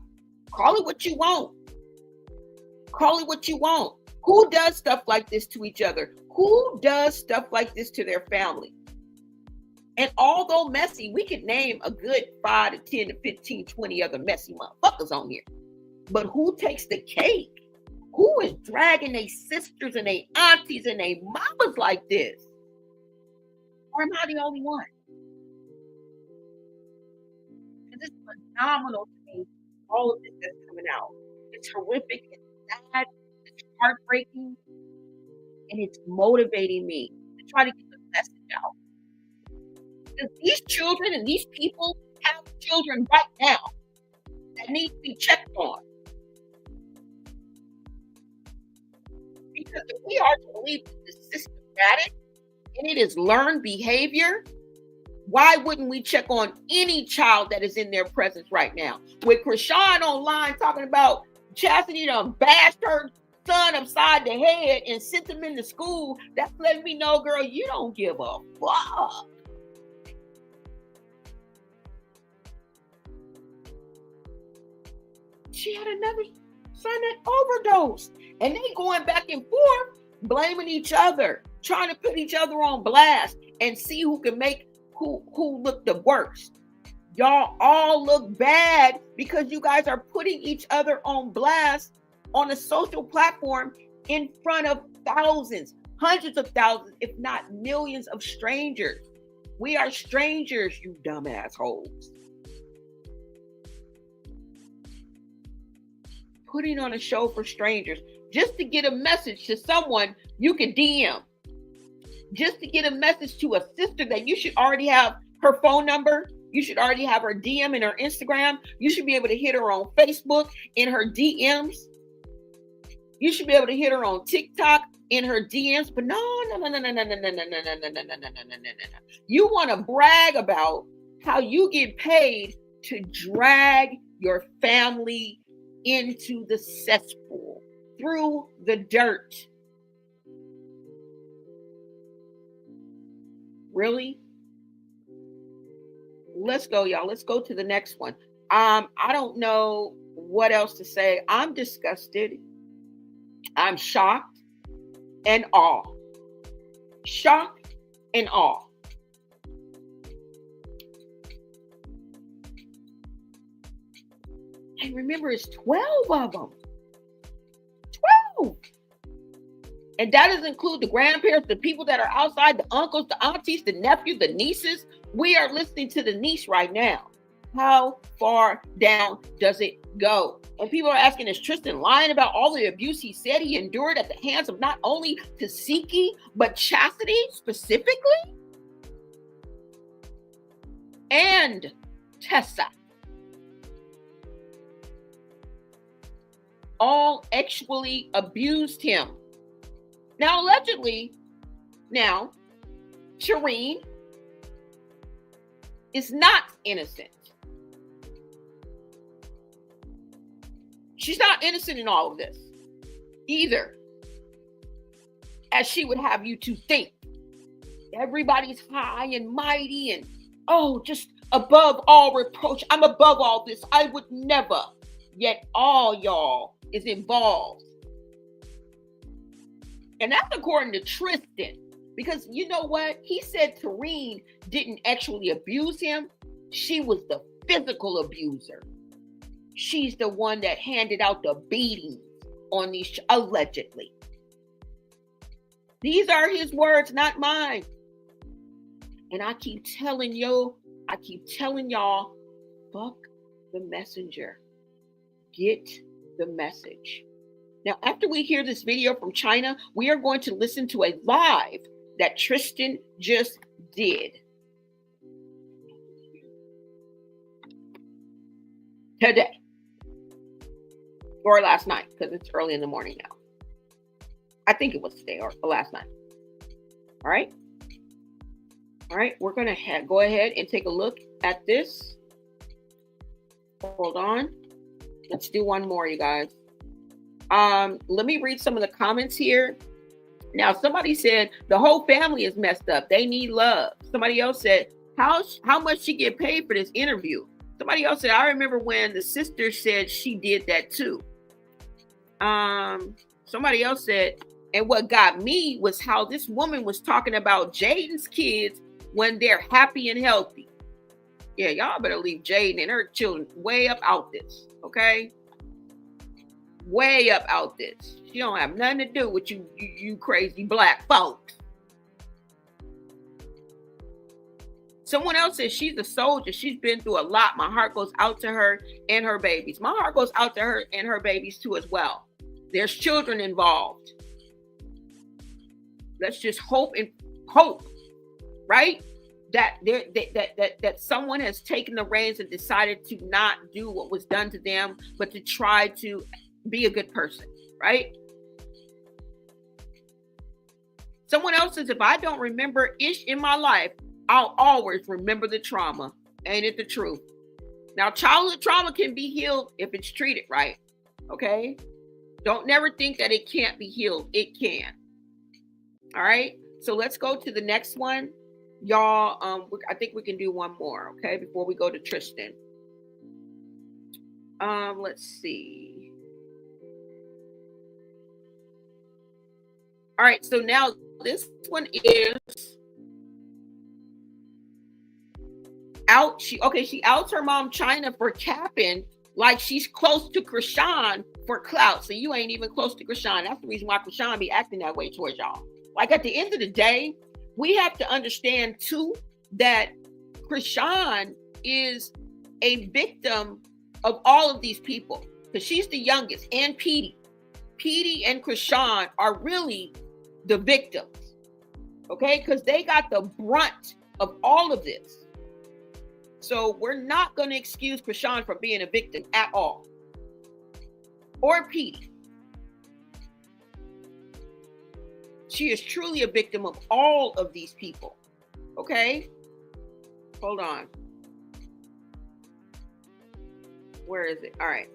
Call it what you want. Call it what you want. Who does stuff like this to each other? Who does stuff like this to their family? And although messy, we could name a good 5 to 10 to 15, 20 other messy motherfuckers on here. But who takes the cake? Who is dragging their sisters and their aunties and their mamas like this? Or am I the only one? This is phenomenal to me, all of this that's coming out. It's horrific, it's sad, it's heartbreaking, and it's motivating me to try to get the message out. Because these children and these people have children right now that need to be checked on. Because if we are to believe that this is systematic and it is learned behavior, why wouldn't we check on any child that is in their presence right now? With Chrisean online talking about Chastity done bashed her son upside the head and sent him into school, that's letting me know, girl, you don't give a fuck. She had another son that overdosed, and they going back and forth, blaming each other, trying to put each other on blast and see who can make who look the worst. Y'all all look bad because you guys are putting each other on blast on a social platform in front of thousands, hundreds of thousands, if not millions of strangers. We are strangers, you dumb assholes. Putting on a show for strangers just to get a message to someone you can DM, just to get a message to a sister that you should already have her phone number, you should already have her DM in her Instagram, you should be able to hit her on Facebook in her DMs, you should be able to hit her on TikTok in her DMs. But no. You want to brag about how you get paid to drag your family into the cesspool, through the dirt. Really? Let's go, y'all. Let's go to the next one. I don't know what else to say. I'm disgusted. I'm shocked and awe. Shocked and awe. And remember, it's 12 of them. 12. And that doesn't include the grandparents, the people that are outside, the uncles, the aunties, the nephews, the nieces. We are listening to the niece right now. How far down does it go? And people are asking, is Tristan lying about all the abuse he said he endured at the hands of not only Tasiki, but Chastity specifically? and Tessa all actually abused him. Now, allegedly, Shireen is not innocent. She's not innocent in all of this either, as she would have you to think. Everybody's high and mighty and, oh, just above all reproach. I'm above all this. I would never. Yet all y'all is involved. And that's according to Tristan. Because you know what? He said Tareen didn't actually abuse him. She was the physical abuser. She's the one that handed out the beatings on these, allegedly. These are his words, not mine. And I keep telling y'all, fuck the messenger. Get the message. Now, after we hear this video from Chyna, we are going to listen to a live that Tristan just did today. Or last night, because it's early in the morning now. I think it was today or last night. All right. All right. We're going to go ahead and take a look at this. Hold on. Let's do one more, you guys. Let me read some of the comments here. Now, somebody said the whole family is messed up. They need love. Somebody else said, how much she get paid for this interview? Somebody else said, I remember when the sister said she did that too. Somebody else said, and what got me was how this woman was talking about Jaden's kids when they're happy and healthy. Yeah, y'all better leave Jaden and her children way up out this, okay? Way up out this. She don't have nothing to do with you crazy black folks. Someone else says she's a soldier. She's been through a lot. My heart goes out to her and her babies. My heart goes out to her and her babies too as well. There's children involved. Let's just hope, right? That someone has taken the reins and decided to not do what was done to them, but to try to be a good person, right? Someone else says, if I don't remember ish in my life, I'll always remember the trauma. Ain't it the truth? Now, childhood trauma can be healed if it's treated right, okay? Don't never think that it can't be healed. It can. All right? So let's go to the next one. Y'all, I think we can do one more, okay, before we go to Tristan. Let's see. All right, so now this one is out. She outs her mom Chyna for capping like she's close to Chrisean for clout. So you ain't even close to Chrisean. That's the reason why Chrisean be acting that way towards y'all. Like at the end of the day, we have to understand too that Chrisean is a victim of all of these people because she's the youngest, and Petey and Chrisean are really the victims, okay? Because they got the brunt of all of this. So we're not going to excuse Chrisean for being a victim at all, or Petey. She is truly a victim of all of these people. Okay? Hold on. Where is it? All right.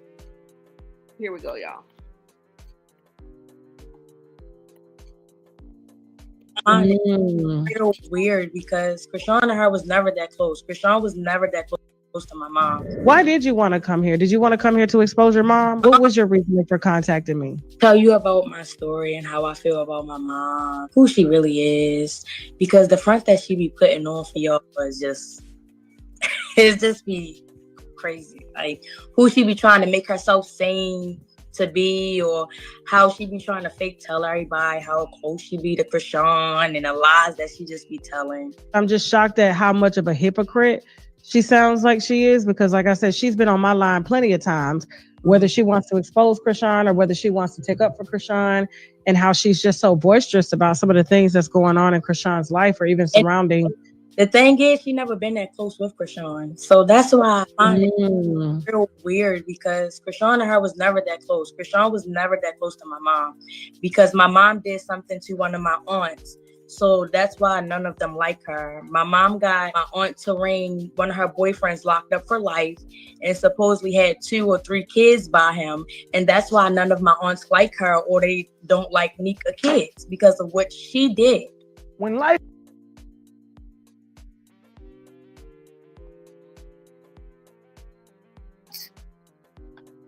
Here we go, y'all. Real weird because Chrisean and her was never that close. Chrisean was never that close to my mom. Why did you want to come here? Did you want to come here to expose your mom? What was your reason for contacting me? Tell you about my story and how I feel about my mom, who she really is, because the front that she be putting on for y'all was just, it's just be crazy. Like who she be trying to make herself seem to be, or how she be trying to fake tell everybody how close she be to Chrisean and the lies that she just be telling. I'm just shocked at how much of a hypocrite she sounds like she is, because like I said, she's been on my line plenty of times, whether she wants to expose Chrisean or whether she wants to take up for Chrisean, and how she's just so boisterous about some of the things that's going on in Chrisean's life or even surrounding The thing is, she never been that close with Chrisean. So that's why I find it real weird, because Chrisean and her was never that close. Chrisean was never that close to my mom, because my mom did something to one of my aunts. So that's why none of them like her. My mom got my aunt Tareen, one of her boyfriends, locked up for life and supposedly had 2 or 3 kids by him. And that's why none of my aunts like her, or they don't like Nika kids, because of what she did. When life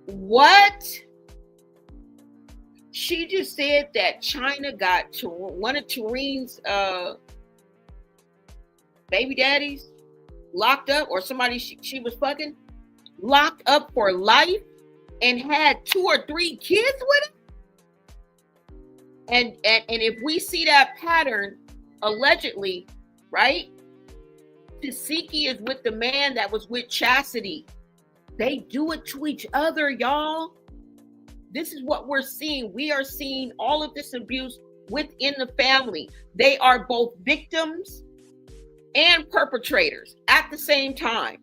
What? She just said that Chyna got one of Tareen's baby daddies locked up, or somebody she was fucking locked up for life, and had 2 or 3 kids with him. And if we see that pattern, allegedly, right? Tasiki is with the man that was with Chastity. They do it to each other, y'all. This is what we're seeing. We are seeing all of this abuse within the family. They are both victims and perpetrators at the same time.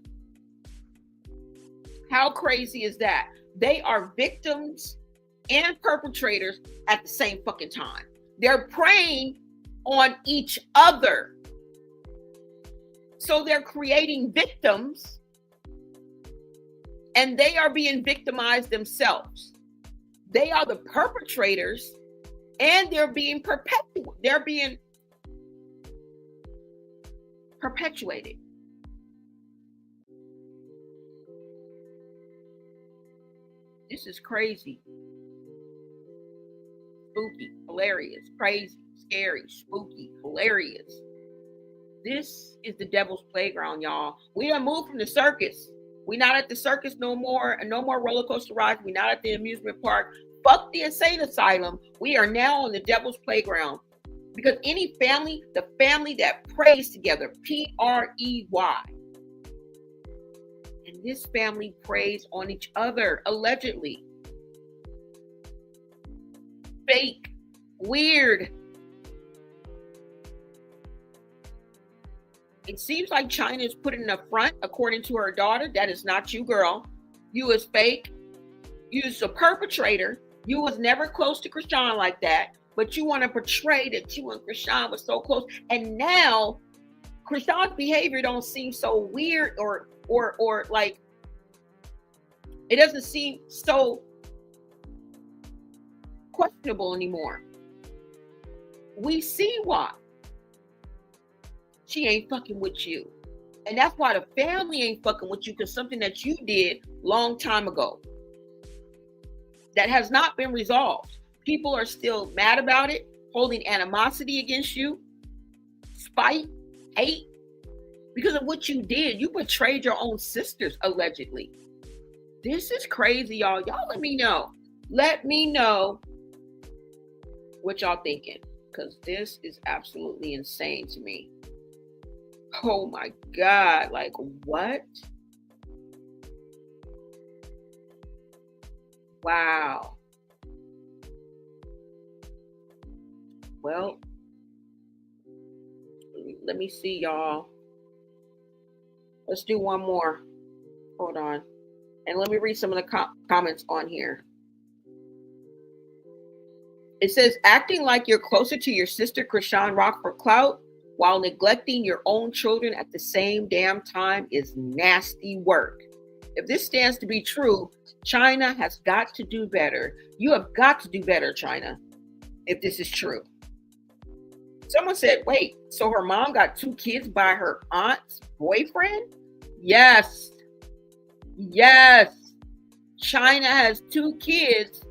How crazy is that? They are victims and perpetrators at the same fucking time. They're preying on each other. So they're creating victims, and they are being victimized themselves. They are the perpetrators, and they're being perpetuated. This is crazy. Spooky, hilarious, crazy, scary, spooky, hilarious. This is the devil's playground, y'all. We done moved from the circus. We're not at the circus no more, and no more roller coaster rides. We're not at the amusement park. Fuck the insane asylum. We are now on the devil's playground. Because any family, the family that prays together, P-R-E-Y. And this family preys on each other, allegedly. Fake, weird. It seems like Chyna is putting a front, according to her daughter. That is not you, girl. You is fake. You is a perpetrator. You was never close to Chrisean like that. But you want to portray that you and Chrisean was so close. And now, Chrisean's behavior don't seem so weird or like, it doesn't seem so questionable anymore. We see why. She ain't fucking with you. And that's why the family ain't fucking with you, because something that you did long time ago that has not been resolved. People are still mad about it, holding animosity against you, spite, hate, because of what you did. You betrayed your own sisters, allegedly. This is crazy, y'all. Y'all let me know. Let me know what y'all thinking, because this is absolutely insane to me. Oh my God, like what? Wow. Well, let me see, y'all. Let's do one more. Hold on. And let me read some of the comments on here. It says, acting like you're closer to your sister Chrisean Rock for clout while neglecting your own children at the same damn time is nasty work. If this stands to be true, Chyna has got to do better. You have got to do better, Chyna, if this is true. Someone said, wait, so her mom got 2 kids by her aunt's boyfriend? Yes. Yes. Chyna has 2 kids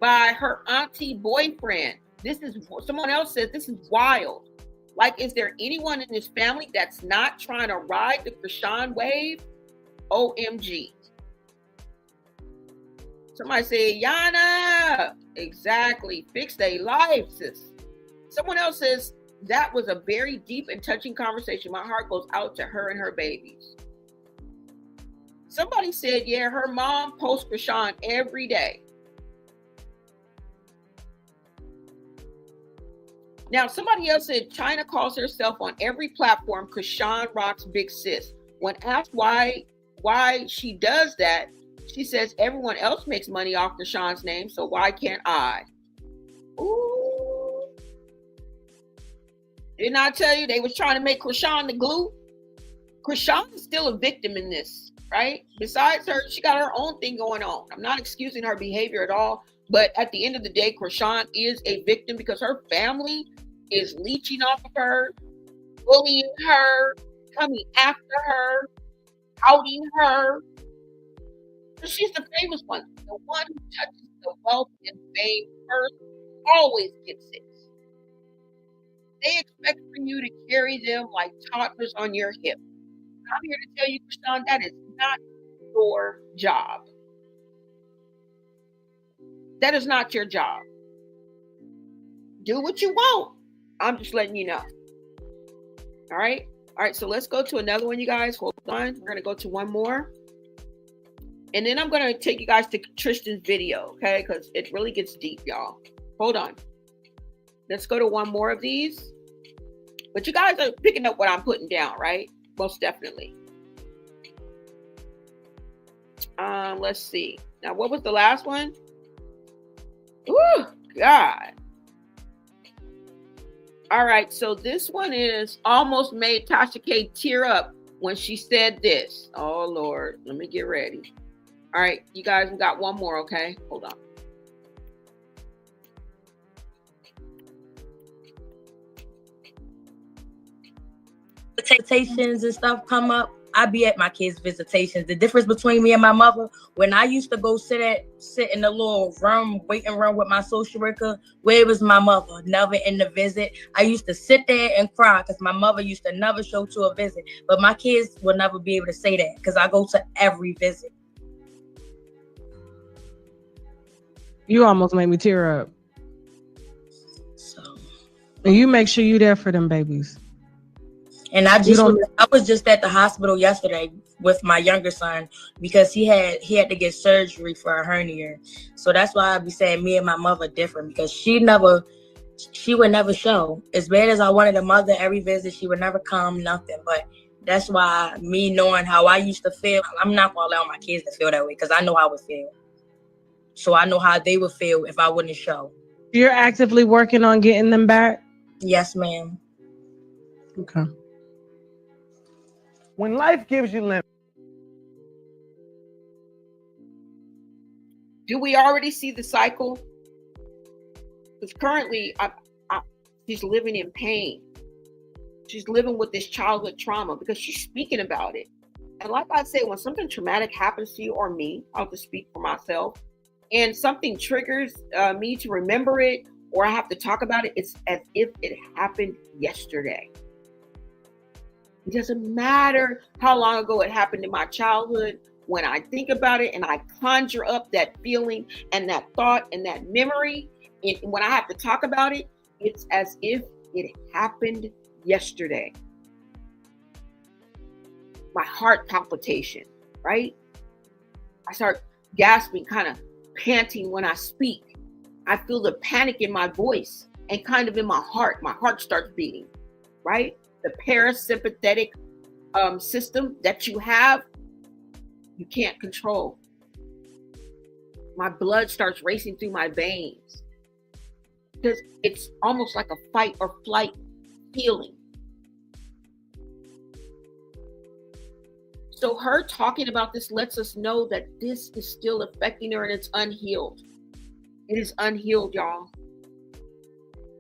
by her auntie boyfriend. This is, someone else says, this is wild. Like, is there anyone in this family that's not trying to ride the Chrisean wave? OMG. Somebody say, Yana. Exactly. Fix their life, sis. Someone else says, that was a very deep and touching conversation. My heart goes out to her and her babies. Somebody said, yeah, her mom posts Chrisean every day. Now, somebody else said Chyna calls herself on every platform Chrisean rocks big sis. When asked why she does that, she says everyone else makes money off Chrisean's name, so why can't I? Ooh. Didn't I tell you they was trying to make Chrisean the glue? Chrisean is still a victim in this, right? Besides her, she got her own thing going on. I'm not excusing her behavior at all, but at the end of the day, Chrisean is a victim because her family is leeching off of her, bullying her, coming after her, outing her. She's the famous one. The one who touches the wealth and fame first always gets it. They expect for you to carry them like toddlers on your hip. I'm here to tell you, Tristan, that is not your job. That is not your job. Do what you want. I'm just letting you know. All right. All right. So let's go to another one, you guys. Hold on. We're going to go to one more. And then I'm going to take you guys to Tristan's video, okay? Because it really gets deep, y'all. Hold on. Let's go to one more of these. But you guys are picking up what I'm putting down, right? Most definitely. Let's see. Now, what was the last one? Ooh, God. All right, so this one is almost made Tasha K tear up when she said this. Oh, Lord. Let me get ready. All right, you guys, we got one more, okay? Hold on. Visitations and stuff come up, I be at my kids' visitations. The difference between me and my mother, when I used to go sit in the little room, waiting room with my social worker, where was my mother? Never in the visit. I used to sit there and cry because my mother used to never show to a visit. But my kids will never be able to say that because I go to every visit. You almost made me tear up. So, and you make sure you there for them babies. And I was just at the hospital yesterday with my younger son because he had to get surgery for a hernia. So that's why I be saying me and my mother different, because she would never show. As bad as I wanted a mother every visit, she would never come, nothing. But that's why, me knowing how I used to feel, I'm not gonna allow my kids to feel that way because I know how I would feel. So I know how they would feel if I wouldn't show. You're actively working on getting them back? Yes, ma'am. Okay. When life gives you limits. Do we already see the cycle? Because currently, she's living in pain. She's living with this childhood trauma because she's speaking about it. And like I said, when something traumatic happens to you or me, I'll just speak for myself, and something triggers me to remember it, or I have to talk about it, it's as if it happened yesterday. It doesn't matter how long ago it happened in my childhood. When I think about it and I conjure up that feeling and that thought and that memory, and when I have to talk about it, it's as if it happened yesterday. My heart palpitation, right? I start gasping, kind of panting when I speak. I feel the panic in my voice and kind of in my heart. My heart starts beating, right? The parasympathetic system that you have, you can't control. My blood starts racing through my veins because it's almost like a fight or flight feeling. So her talking about this lets us know that this is still affecting her and it's unhealed. It is unhealed, y'all.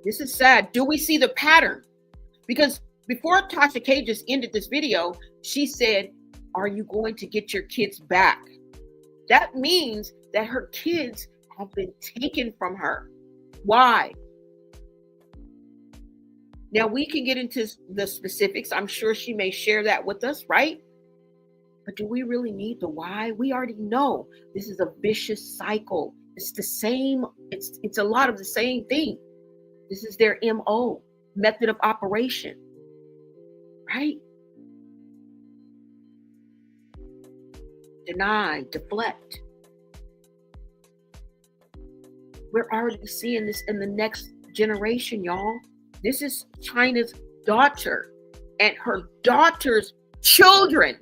This is sad. Do we see the pattern? Because before Tasha K just ended this video, she said, are you going to get your kids back? That means that her kids have been taken from her. Why? Now we can get into the specifics. I'm sure she may share that with us, right? But do we really need the why? We already know this is a vicious cycle. It's the same, it's a lot of the same thing. This is their MO, method of operation. Right? Deny, deflect. We're already seeing this in the next generation, y'all. This is Chyna's daughter and her daughter's children.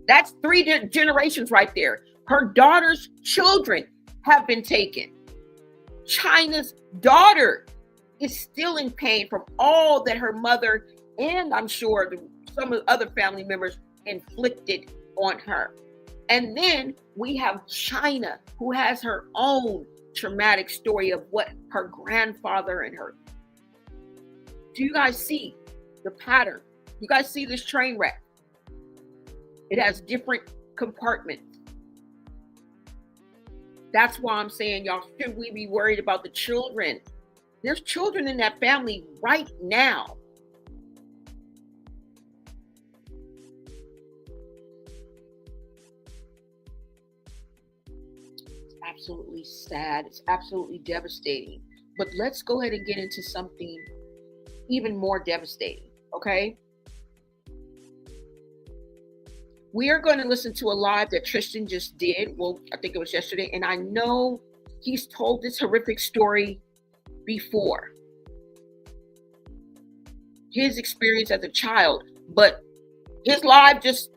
That's 3 generations right there. Her daughter's children have been taken. Chyna's daughter is still in pain from all that her mother and I'm sure some of the other family members inflicted on her. And then we have Chyna, who has her own traumatic story of what her grandfather and her. Do you guys see the pattern? You guys see this train wreck? It has different compartments. That's why I'm saying, y'all, should we be worried about the children? There's children in that family right now. It's absolutely sad. It's absolutely devastating. But let's go ahead and get into something even more devastating, okay? We are going to listen to a live that Tristan just did. Well, I think it was yesterday. And I know he's told this horrific story before. His experience as a child. But his live just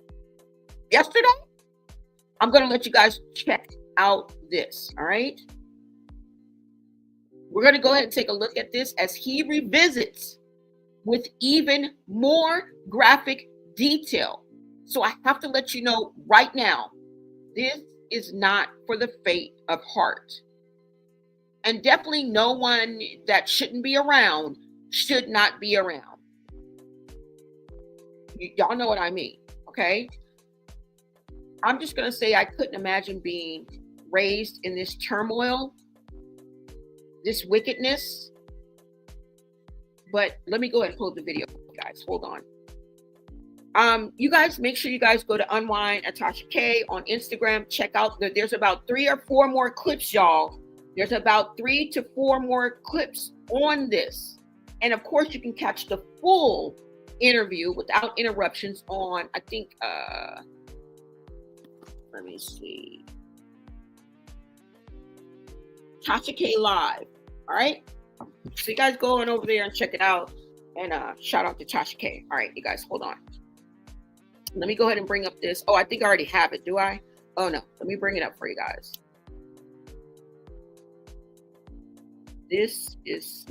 yesterday, I'm going to let you guys check out this, all right? We're going to go ahead and take a look at this as he revisits with even more graphic detail. So I have to let you know right now, this is not for the faint of heart. And definitely no one that shouldn't be around should not be around. Y'all know what I mean, okay? I'm just going to say I couldn't imagine being raised in this turmoil, this wickedness. But let me go ahead and pull the video, guys. Hold on. You guys, make sure you guys go to Unwind Natasha K on Instagram. Check out, there's about 3 or 4 more clips, y'all. There's about 3 to 4 more clips on this. And of course, you can catch the full interview without interruptions on, I think, let me see. Tasha K Live. All right. So you guys go on over there and check it out. And shout out to Tasha K. All right, you guys, hold on. Let me go ahead and bring up this. Oh, I think I already have it. Do I? Oh, no. Let me bring it up for you guys. This is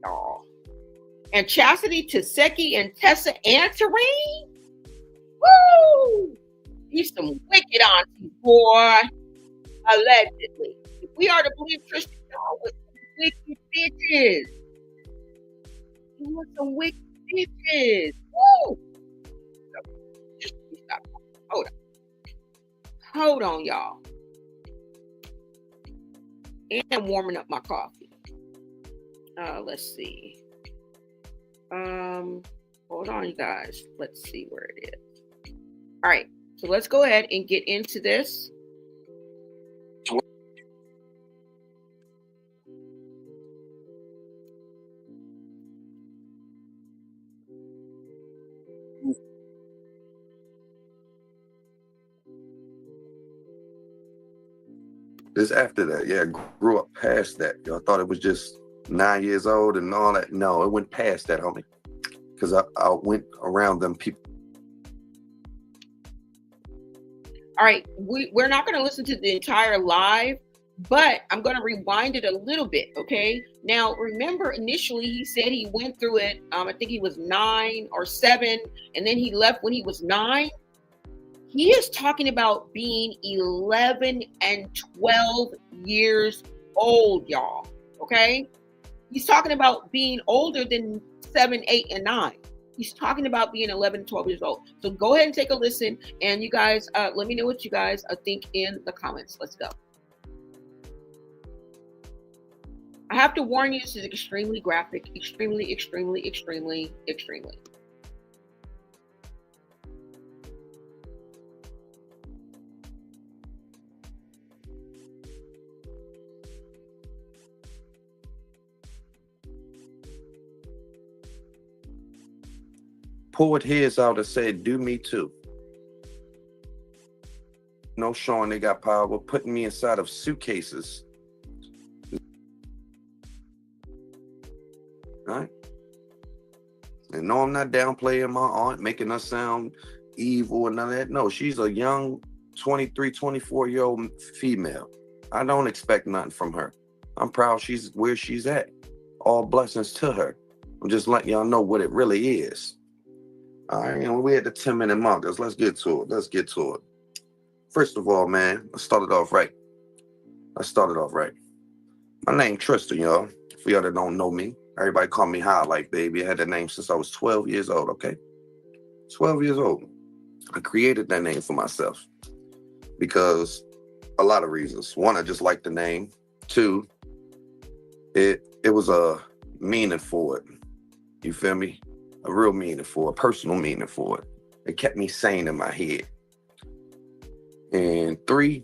y'all. And Chastity, Taseki, and Tessa Antarine. Woo! He's some wicked aunties, boy. Allegedly. If we are to believe Tristan, y'all with some wicked bitches. He was some wicked bitches. Woo! Stop. Hold on, y'all. And I'm warming up my coffee. Let's see. Hold on, you guys. Let's see where it is. All right. So let's go ahead and get into this. This after that, yeah, grew up past that. Y'all thought it was just 9 years old and all that. No, it went past that, homie. Because I went around them people. All right, we're not going to listen to the entire live, but I'm going to rewind it a little bit, okay? Now, remember, initially he said he went through it, I think he was 9 or 7, and then he left when he was 9. He is talking about being 11 and 12 years old, y'all, okay? He's talking about being older than 7, 8, and 9. He's talking about being 11 and 12 years old. So go ahead and take a listen, and you guys, let me know what you guys think in the comments. Let's go. I have to warn you, this is extremely graphic, extremely, extremely, extremely, extremely. Pulled his out and said, do me too. No showing they got power, but putting me inside of suitcases. All right? And no, I'm not downplaying my aunt, making her sound evil and none of that. No, she's a young 23, 24-year-old female. I don't expect nothing from her. I'm proud she's where she's at. All blessings to her. I'm just letting y'all know what it really is. All right, we're at the 10-minute mark. Let's get to it. First of all, man, I started off right. My name Tristan, y'all. For y'all that don't know me, everybody call me Highlight Baby. I had that name since I was 12 years old, okay? 12 years old. I created that name for myself because a lot of reasons. One, I just like the name. Two, it was a meaning for it. You feel me? A real meaning for it, personal meaning for it. It kept me sane in my head. And three,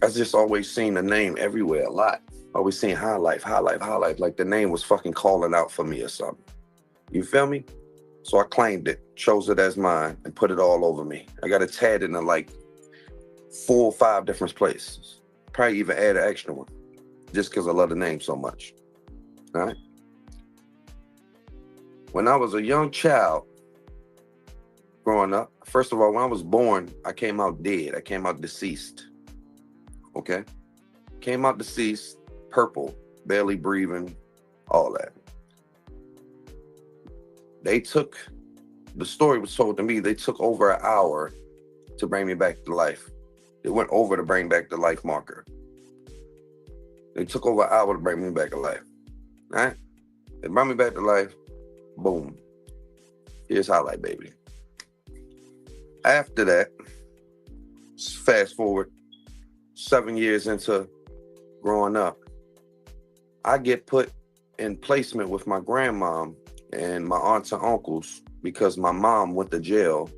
I just always seen the name everywhere a lot. Always seen High Life, like the name was fucking calling out for me or something. You feel me? So I claimed it, chose it as mine, and put it all over me. I got it tatted in like 4 or 5 different places. Probably even add an extra one, just because I love the name so much. All right? When I was a young child, growing up, first of all, when I was born, I came out dead. I came out deceased. Okay? Came out deceased, purple, barely breathing, all that. The story was told to me, they took over an hour to bring me back to life. It went over to bring back the life marker. They took over an hour to bring me back to life. All right? They brought me back to life. Boom. Here's Highlight Baby. After that, fast forward 7 years into growing up, I get put in placement with my grandmom and my aunts and uncles because my mom went to jail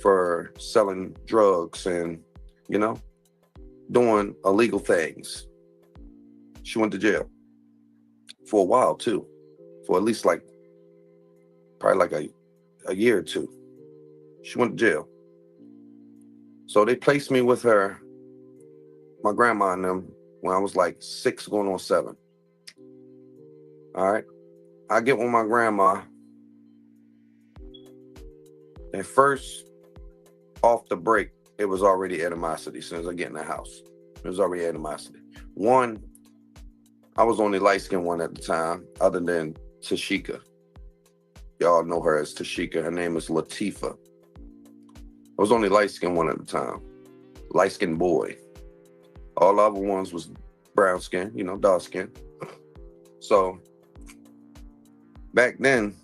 for selling drugs and, doing illegal things. She went to jail for a while too, for at least probably a year or two. She went to jail. So they placed me with her, my grandma and them, when I was like 6 going on 7. All right. I get with my grandma. And first, off the break, it was already animosity. As soon as I get in the house, it was already animosity. One, I was only light-skinned one at the time, other than Tashika. Y'all know her as Tashika. Her name is Latifa. I was only light-skinned one at the time. Light-skinned boy. All the other ones was brown skin, dark skin. So back then,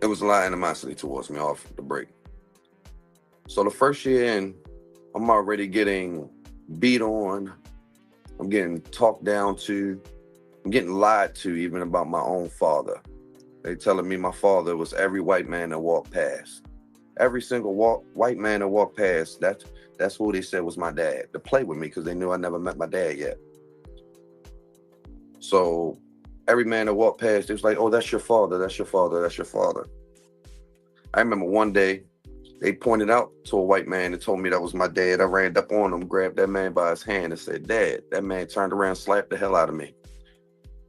it was a lot of animosity towards me off the break. So the first year in, I'm already getting beat on. I'm getting talked down to. I'm getting lied to even about my own father. They telling me my father was every white man that walked past. Every single white man that walked past, that's who they said was my dad, to play with me because they knew I never met my dad yet. So every man that walked past, it was like, oh, that's your father, that's your father, that's your father. I remember one day, they pointed out to a white man and told me that was my dad. I ran up on him, grabbed that man by his hand and said, Dad. That man turned around and slapped the hell out of me.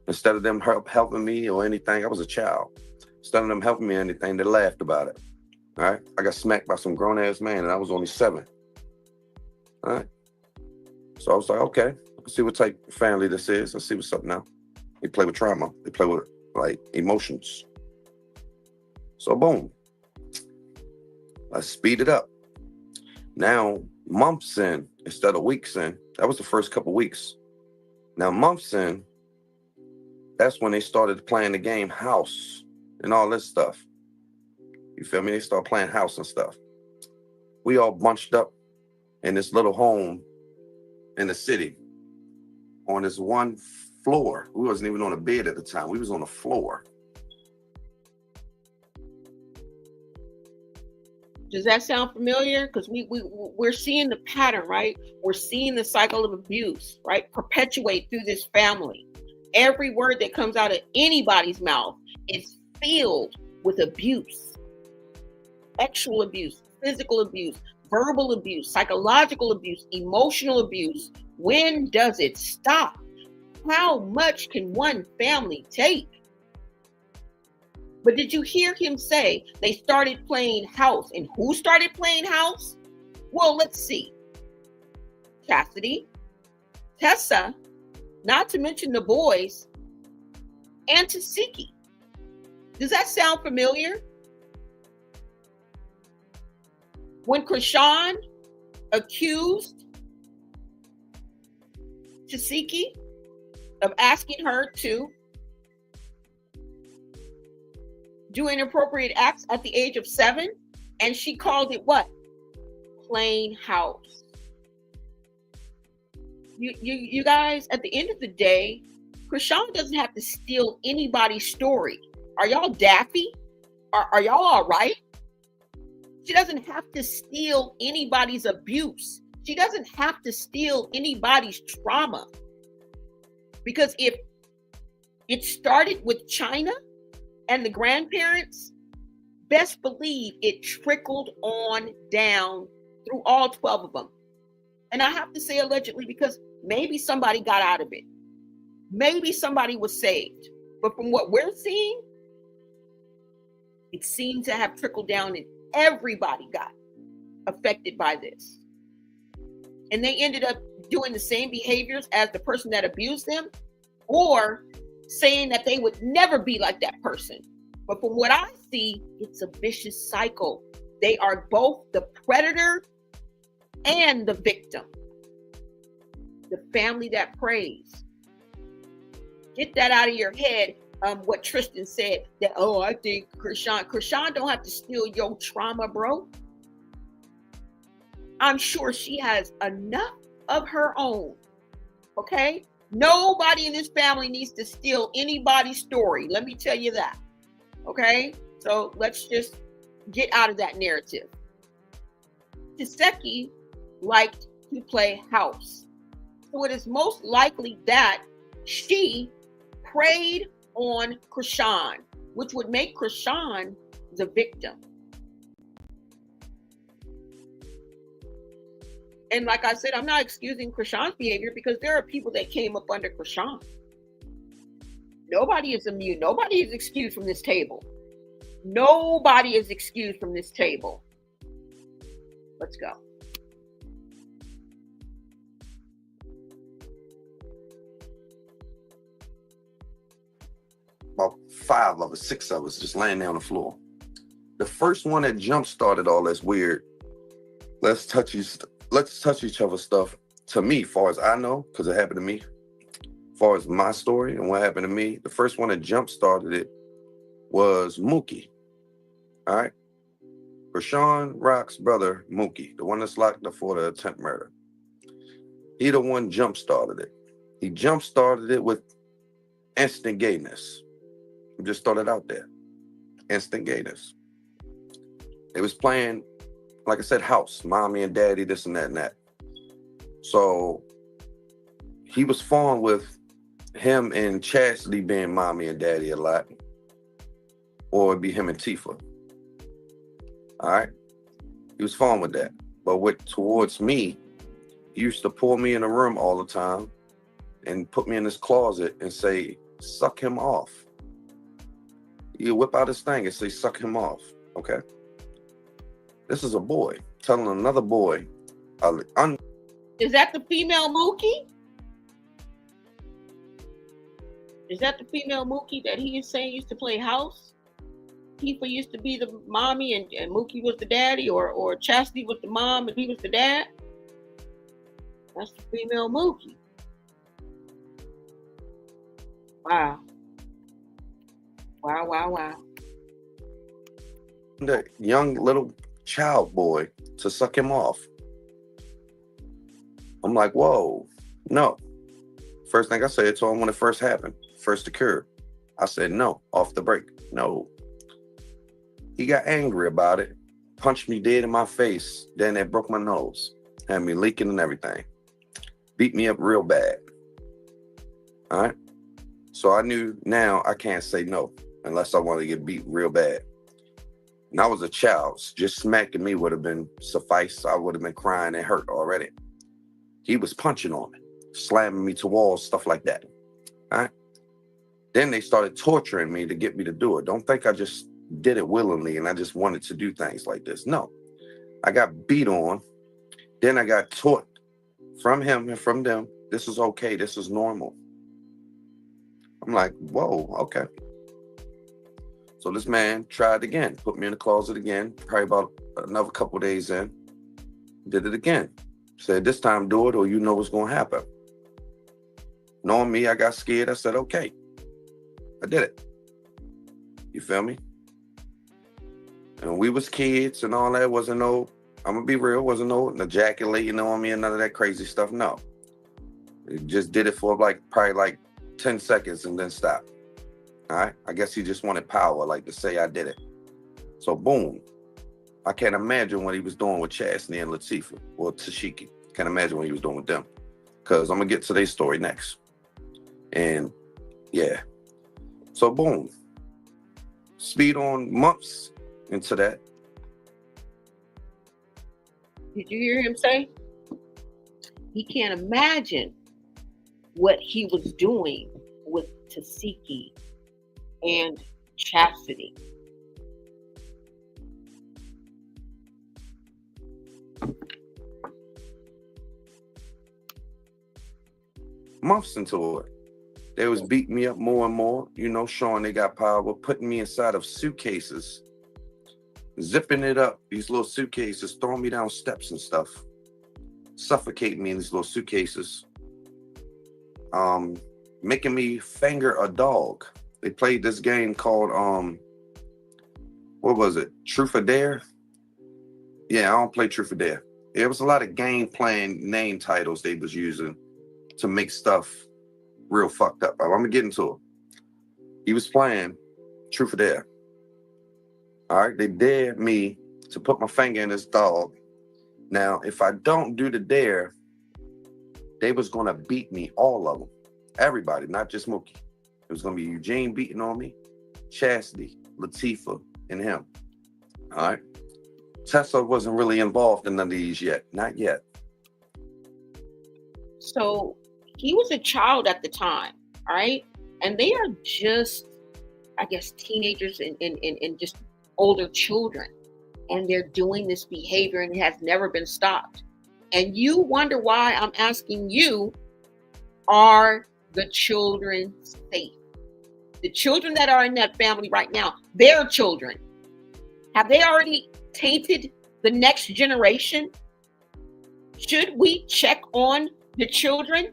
Instead of them helping me or anything, I was a child. Instead of them helping me or anything, they laughed about it. All right? I got smacked by some grown-ass man and I was only 7. All right? So I was like, okay, let's see what type of family this is. Let's see what's up now. They play with trauma. They play with, emotions. So boom. I speed it up. Now, months in, instead of weeks in, that was the first couple weeks. Now, months in, that's when they started playing the game house and all this stuff. You feel me? They started playing house and stuff. We all bunched up in this little home in the city on this one floor. We wasn't even on a bed at the time. We was on the floor. Does that sound familiar? Because we're seeing the pattern, right? We're seeing the cycle of abuse, right? Perpetuate through this family. Every word that comes out of anybody's mouth is filled with abuse. Sexual abuse, physical abuse, verbal abuse, psychological abuse, emotional abuse. When does it stop? How much can one family take? But did you hear him say they started playing house? And who started playing house? Well, let's see. Chastity, Tessa, not to mention the boys, and Tasiki. Does that sound familiar? When Chrisean accused Tasiki of asking her to do inappropriate acts at the age of 7, and she called it what? Playing house. You guys, at the end of the day, Chrisean doesn't have to steal anybody's story. Are y'all daffy? Are y'all all right? She doesn't have to steal anybody's abuse. She doesn't have to steal anybody's trauma. Because if it started with Chyna and the grandparents, best believe it trickled on down through all 12 of them. And I have to say allegedly because maybe somebody got out of it. Maybe somebody was saved. But from what we're seeing, it seemed to have trickled down and everybody got affected by this. And they ended up doing the same behaviors as the person that abused them, or saying that they would never be like that person. But from what I see, it's a vicious cycle. They are both the predator and the victim. The family that prays. Get that out of your head. What Tristan said, that, oh, I think Chrisean don't have to steal your trauma, bro. I'm sure she has enough of her own. Okay? Nobody in this family needs to steal anybody's story. Let me tell you that. Okay? So let's just get out of that narrative. Taseki liked to play house. So it is most likely that she preyed on Chrisean, which would make Chrisean the victim. And like I said, I'm not excusing Chrisean's behavior because there are people that came up under Chrisean. Nobody is immune. Nobody is excused from this table. Nobody is excused from this table. Let's go. About 5 of us, 6 of us just laying there on the floor. The first one that jump started all this weird, let's touch each other's stuff, to me, far as I know, because it happened to me, far as my story and what happened to me, the first one that jump started it was Mookie. All right. Chrisean Rock's brother, Mookie, the one that's locked up for the attempt murder. He the one jump started it. He jump started it with instant gayness. He just started out there. Instant gayness. They was playing, like I said, house, mommy and daddy, this and that and that. So he was fond with him and Chastity being mommy and daddy a lot. Or it'd be him and Tifa. All right. He was fond with that. But towards me, he used to pull me in the room all the time and put me in his closet and say, suck him off. You whip out his thing and say, suck him off. Okay. This is a boy telling another boy. Is that the female Mookie? Is that the female Mookie that he is saying used to play house? Tifa used to be the mommy and Mookie was the daddy, or Chastity was the mom and he was the dad? That's the female Mookie. Wow. Wow. The young little child boy to suck him off. I'm like, whoa, no. First thing I said to him when it first happened, first occurred, I said, no, off the break, no. He got angry about it, punched me dead in my face, then it broke my nose, had me leaking and everything. Beat me up real bad. All right? So I knew now I can't say no unless I want to get beat real bad. And I was a child. Just smacking me would have been suffice. I would have been crying and hurt already. He was punching on me, slamming me to walls, stuff like that. All right? Then they started torturing me to get me to do it. Don't think I just did it willingly and I just wanted to do things like this. No, I got beat on. Then I got taught from him and from them, this is okay, this is normal. I'm like, whoa, okay. So this man tried again, put me in the closet again, probably about another couple of days in, did it again. Said, this time do it or you know what's gonna happen. Knowing me, I got scared, I said, okay. I did it. You feel me? And we was kids and all that, wasn't no, I'm gonna be real, wasn't no ejaculating on me and none of that crazy stuff, no. It just did it for probably like 10 seconds and then stop. All right, I guess he just wanted power, like to say I did it. So boom. I can't imagine what he was doing with Chastity and Latifah or Tashiki. Can't imagine what he was doing with them. Because I'm gonna get to their story next. And yeah. So boom. Speed on months into that. Did you hear him say? He can't imagine what he was doing with Tasiki and Chastity. Months into it. They was beating me up more and more, you know, showing they got power, putting me inside of suitcases, zipping it up, these little suitcases, throwing me down steps and stuff, suffocating me in these little suitcases, making me finger a dog. They played this game called, what was it? Truth or Dare? Yeah, I don't play Truth or Dare. There was a lot of game playing name titles they was using to make stuff real fucked up. I'm gonna get into it. He was playing Truth or Dare. All right, they dared me to put my finger in this dog. Now, if I don't do the dare, they was gonna beat me, all of them. Everybody, not just Mookie. It was gonna be Eugene beating on me, Chastity, Latifah, and him. All right. Tessa wasn't really involved in none of these yet. Not yet. So he was a child at the time, all right? And they are just, I guess, teenagers and just older children. And they're doing this behavior and it has never been stopped. And you wonder why I'm asking you, are the children safe? The children that are in that family right now, their children, have they already tainted the next generation? Should we check on the children?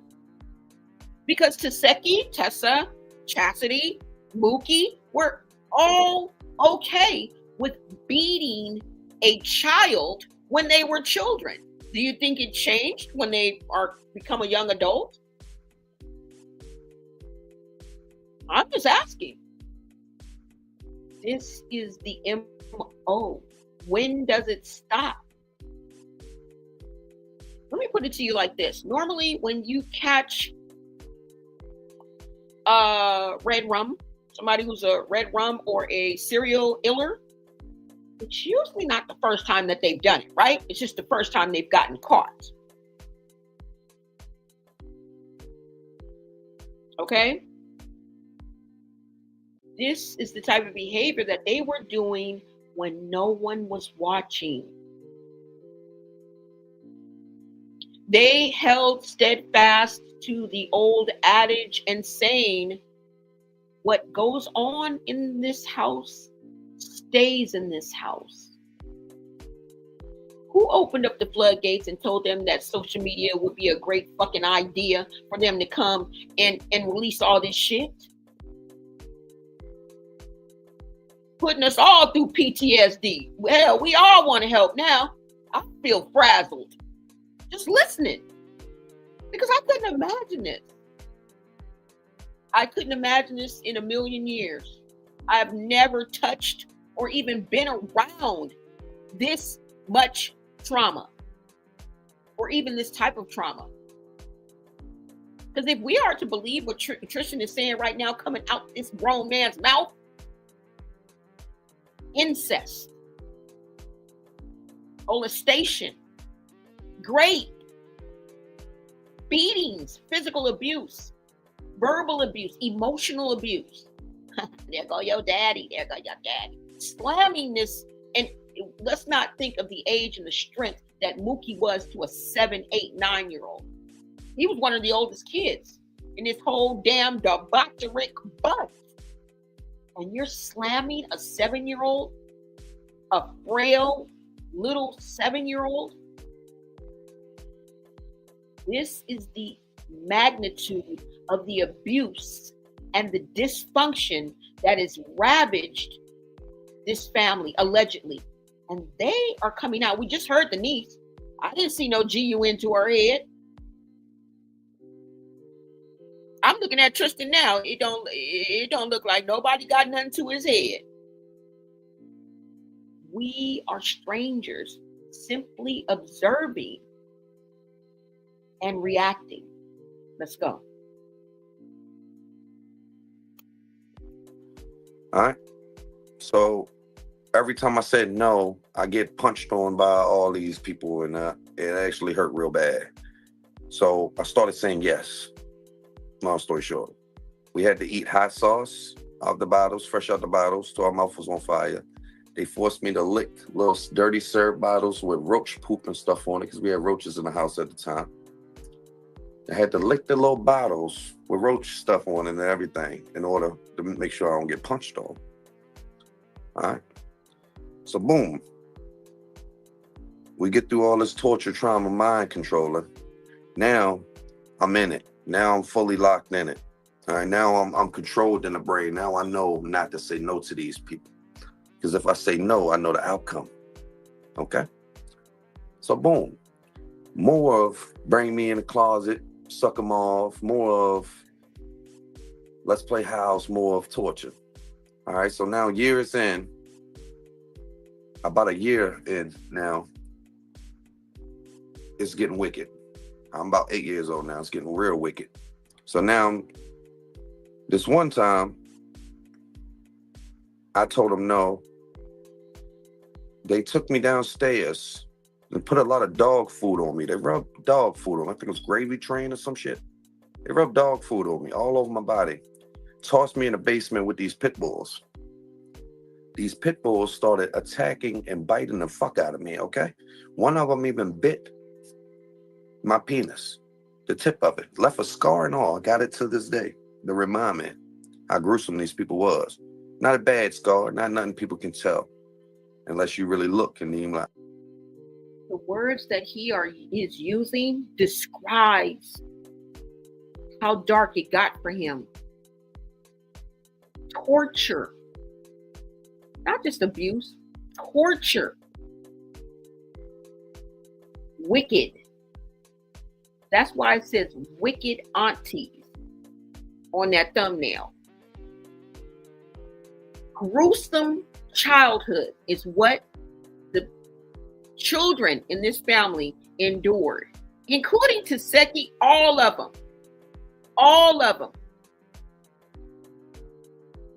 Because Taseki, Tessa, Chastity, Mookie were all okay with beating a child when they were children. Do you think it changed when they become a young adult? I'm just asking. This is the MO. When does it stop? Let me put it to you like this. Normally, when you catch red rum, somebody who's a red rum or a serial iller, it's usually not the first time that they've done it, right? It's just the first time they've gotten caught. Okay? This is the type of behavior that they were doing when no one was watching. They held steadfast to the old adage and saying, what goes on in this house stays in this house. Who opened up the floodgates and told them that social media would be a great fucking idea for them to come and release all this shit? Putting us all through PTSD. Well, we all want to help now. I feel frazzled just listening because I couldn't imagine this. I couldn't imagine this in a million years. I have never touched or even been around this much trauma or even this type of trauma. Because if we are to believe what Tristan is saying right now coming out this grown man's mouth, incest, molestation, rape, beatings, physical abuse, verbal abuse, emotional abuse. There go your daddy, there go your daddy. Slamming this, and let's not think of the age and the strength that Mookie was to a 7, 8, 9-year-old. He was one of the oldest kids in this whole damn debaucheric bunch. And you're slamming a 7-year-old, a frail little 7-year-old. This is the magnitude of the abuse and the dysfunction that has ravaged this family, allegedly. And they are coming out. We just heard the niece. I didn't see no GUN to her head. I'm looking at Tristan now. It don't look like nobody got nothing to his head. We are strangers, simply observing and reacting. Let's go. All right. So every time I said no, I get punched on by all these people, and it actually hurt real bad. So I started saying yes. Long story short, we had to eat hot sauce out the bottles, fresh out the bottles, till our mouth was on fire. They forced me to lick little dirty syrup bottles with roach poop and stuff on it, because we had roaches in the house at the time. I had to lick the little bottles with roach stuff on it and everything in order to make sure I don't get punched on. All right. So boom. We get through all this torture, trauma, mind controlling. Now I'm in it. Now I'm fully locked in it. All right. Now I'm controlled in the brain. Now I know not to say no to these people. Because if I say no, I know the outcome. Okay. So boom. More of bring me in the closet, suck them off. More of let's play house. More of torture. All right. So now years in, about a year in now, it's getting wicked. I'm about 8 years old now. It's getting real wicked. So now, this one time, I told them no. They took me downstairs and put a lot of dog food on me. They rubbed dog food on me. I think it was gravy train or some shit. They rubbed dog food on me all over my body. Tossed me in the basement with these pit bulls. These pit bulls started attacking and biting the fuck out of me, okay? One of them even bit my penis, the tip of it. Left a scar and all. I got it to this day to remind me how gruesome these people was. Not a bad scar, not nothing people can tell. Unless you really look and then like. The words that is using describes how dark it got for him. Torture. Not just abuse, torture. Wicked. That's why it says wicked aunties on that thumbnail. Gruesome childhood is what the children in this family endured, including Taseki, all of them. All of them.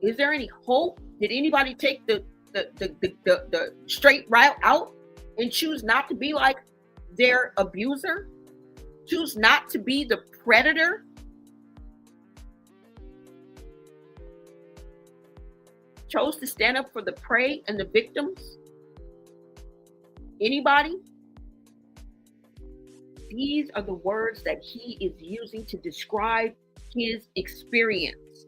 Is there any hope? Did anybody take the straight route out and choose not to be like their abuser? Choose not to be the predator? Chose to stand up for the prey and the victims? Anybody? These are the words that he is using to describe his experience.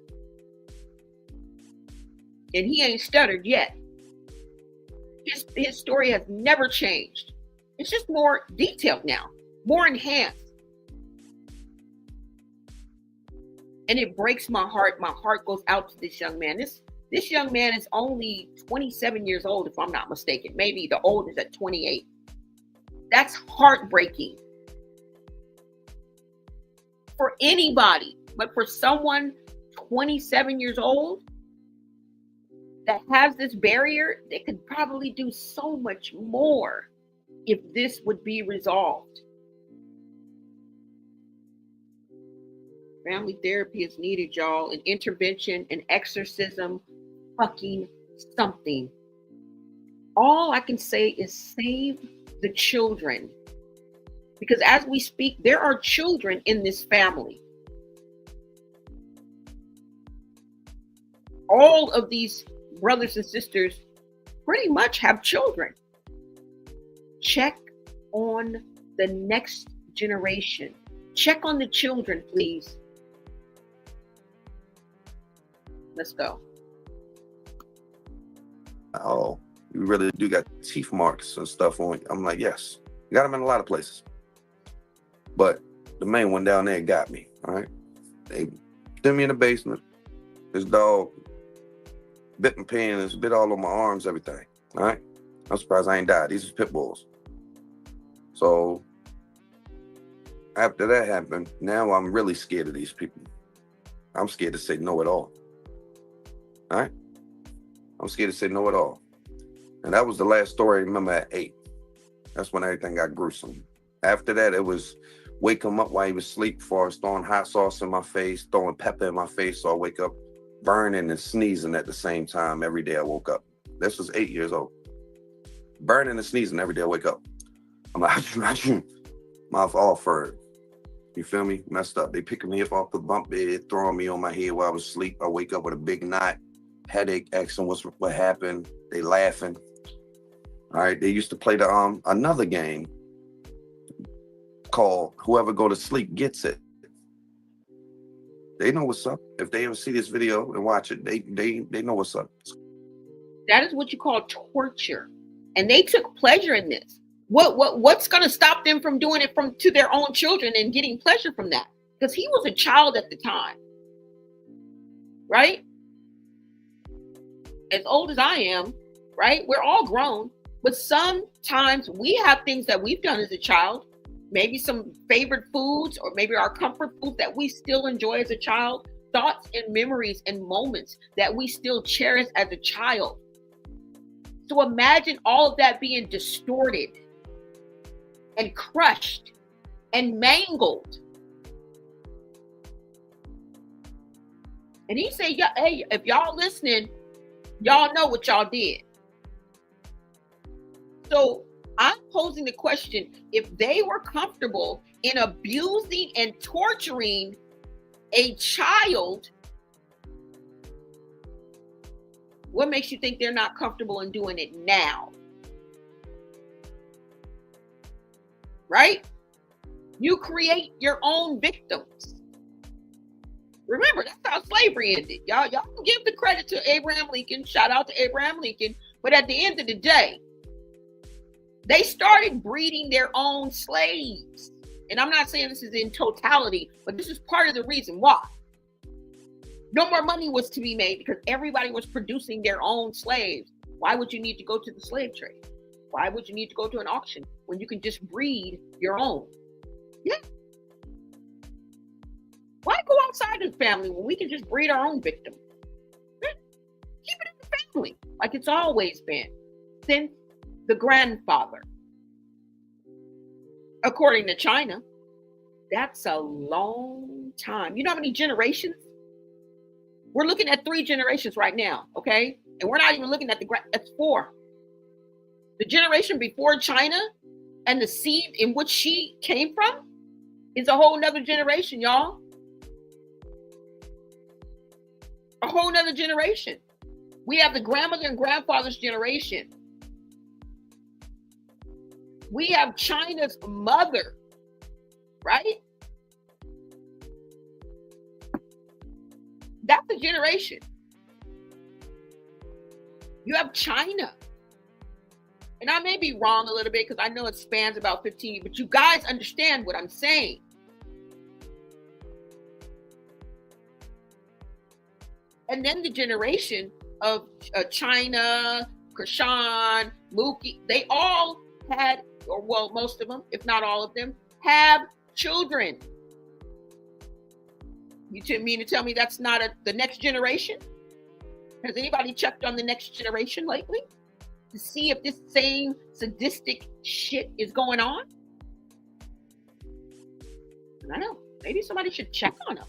And he ain't stuttered yet. His story has never changed. It's just more detailed now, more enhanced. And it breaks my heart. My heart goes out to this young man. This young man is only 27 years old, if I'm not mistaken. Maybe the oldest at 28. That's heartbreaking for anybody. But for someone 27 years old that has this barrier, they could probably do so much more if this would be resolved. Family therapy is needed, y'all. An intervention, an exorcism, fucking something. All I can say is save the children. Because as we speak, there are children in this family. all of these brothers and sisters pretty much have children. Check on the next generation. Check on the children, please. Let's go. Oh, you really do got teeth marks and stuff on you. I'm like, yes. You got them in a lot of places. But the main one down there got me, all right? They threw me in the basement. This dog bit my penis, bit all on my arms, everything, all right? I'm surprised I ain't died. These are pit bulls. So after that happened, now I'm really scared of these people. I'm scared to say no at all. All right? I'm scared to say no at all. And that was the last story I remember at 8. That's when everything got gruesome. After that, it was wake him up while he was asleep, as far as throwing hot sauce in my face, throwing pepper in my face, so I wake up burning and sneezing at the same time every day I woke up. This was 8 years old. Burning and sneezing every day I wake up. I'm like, mouth all furred. You feel me? Messed up. They picking me up off the bunk bed, throwing me on my head while I was asleep. I wake up with a big knot, headache, asking what happened. They laughing. All right. They used to play the another game called Whoever Go to Sleep Gets It. They know what's up. If they ever see this video and watch it, they know what's up. That is what you call torture. And they took pleasure in this. What's going to stop them from doing it to their own children and getting pleasure from that? Because he was a child at the time, right? As old as I am, right? We're all grown, but sometimes we have things that we've done as a child, maybe some favorite foods or maybe our comfort food that we still enjoy as a child, thoughts and memories and moments that we still cherish as a child. So imagine all of that being distorted and crushed and mangled. And he said, yeah, hey, if y'all listening, y'all know what y'all did. So I'm posing the question, if they were comfortable in abusing and torturing a child, what makes you think they're not comfortable in doing it now? Right? You create your own victims. Remember, that's how slavery ended. Y'all can give the credit to Abraham Lincoln. Shout out to Abraham Lincoln. But at the end of the day, they started breeding their own slaves. And I'm not saying this is in totality, but this is part of the reason why. No more money was to be made because everybody was producing their own slaves. Why would you need to go to the slave trade? Why would you need to go to an auction when you can just breed your own? Yeah. Why go outside of the family when we can just breed our own victim? Keep it in the family like it's always been since the grandfather. According to Chyna, that's a long time. You know how many generations? We're looking at 3 generations right now, okay? And we're not even looking at that's 4. The generation before Chyna and the seed in which she came from is a whole nother generation, y'all. A whole nother generation. We have the grandmother and grandfather's generation. We have Chyna's mother, right? That's a generation. You have Chyna. And I may be wrong a little bit because I know it spans about 15, but you guys understand what I'm saying. And then the generation of Chyna, Chrisean, Mookie, they all had, or well, most of them, if not all of them, have children. You mean to tell me that's not the next generation? Has anybody checked on the next generation lately to see if this same sadistic shit is going on? I don't know. Maybe somebody should check on them.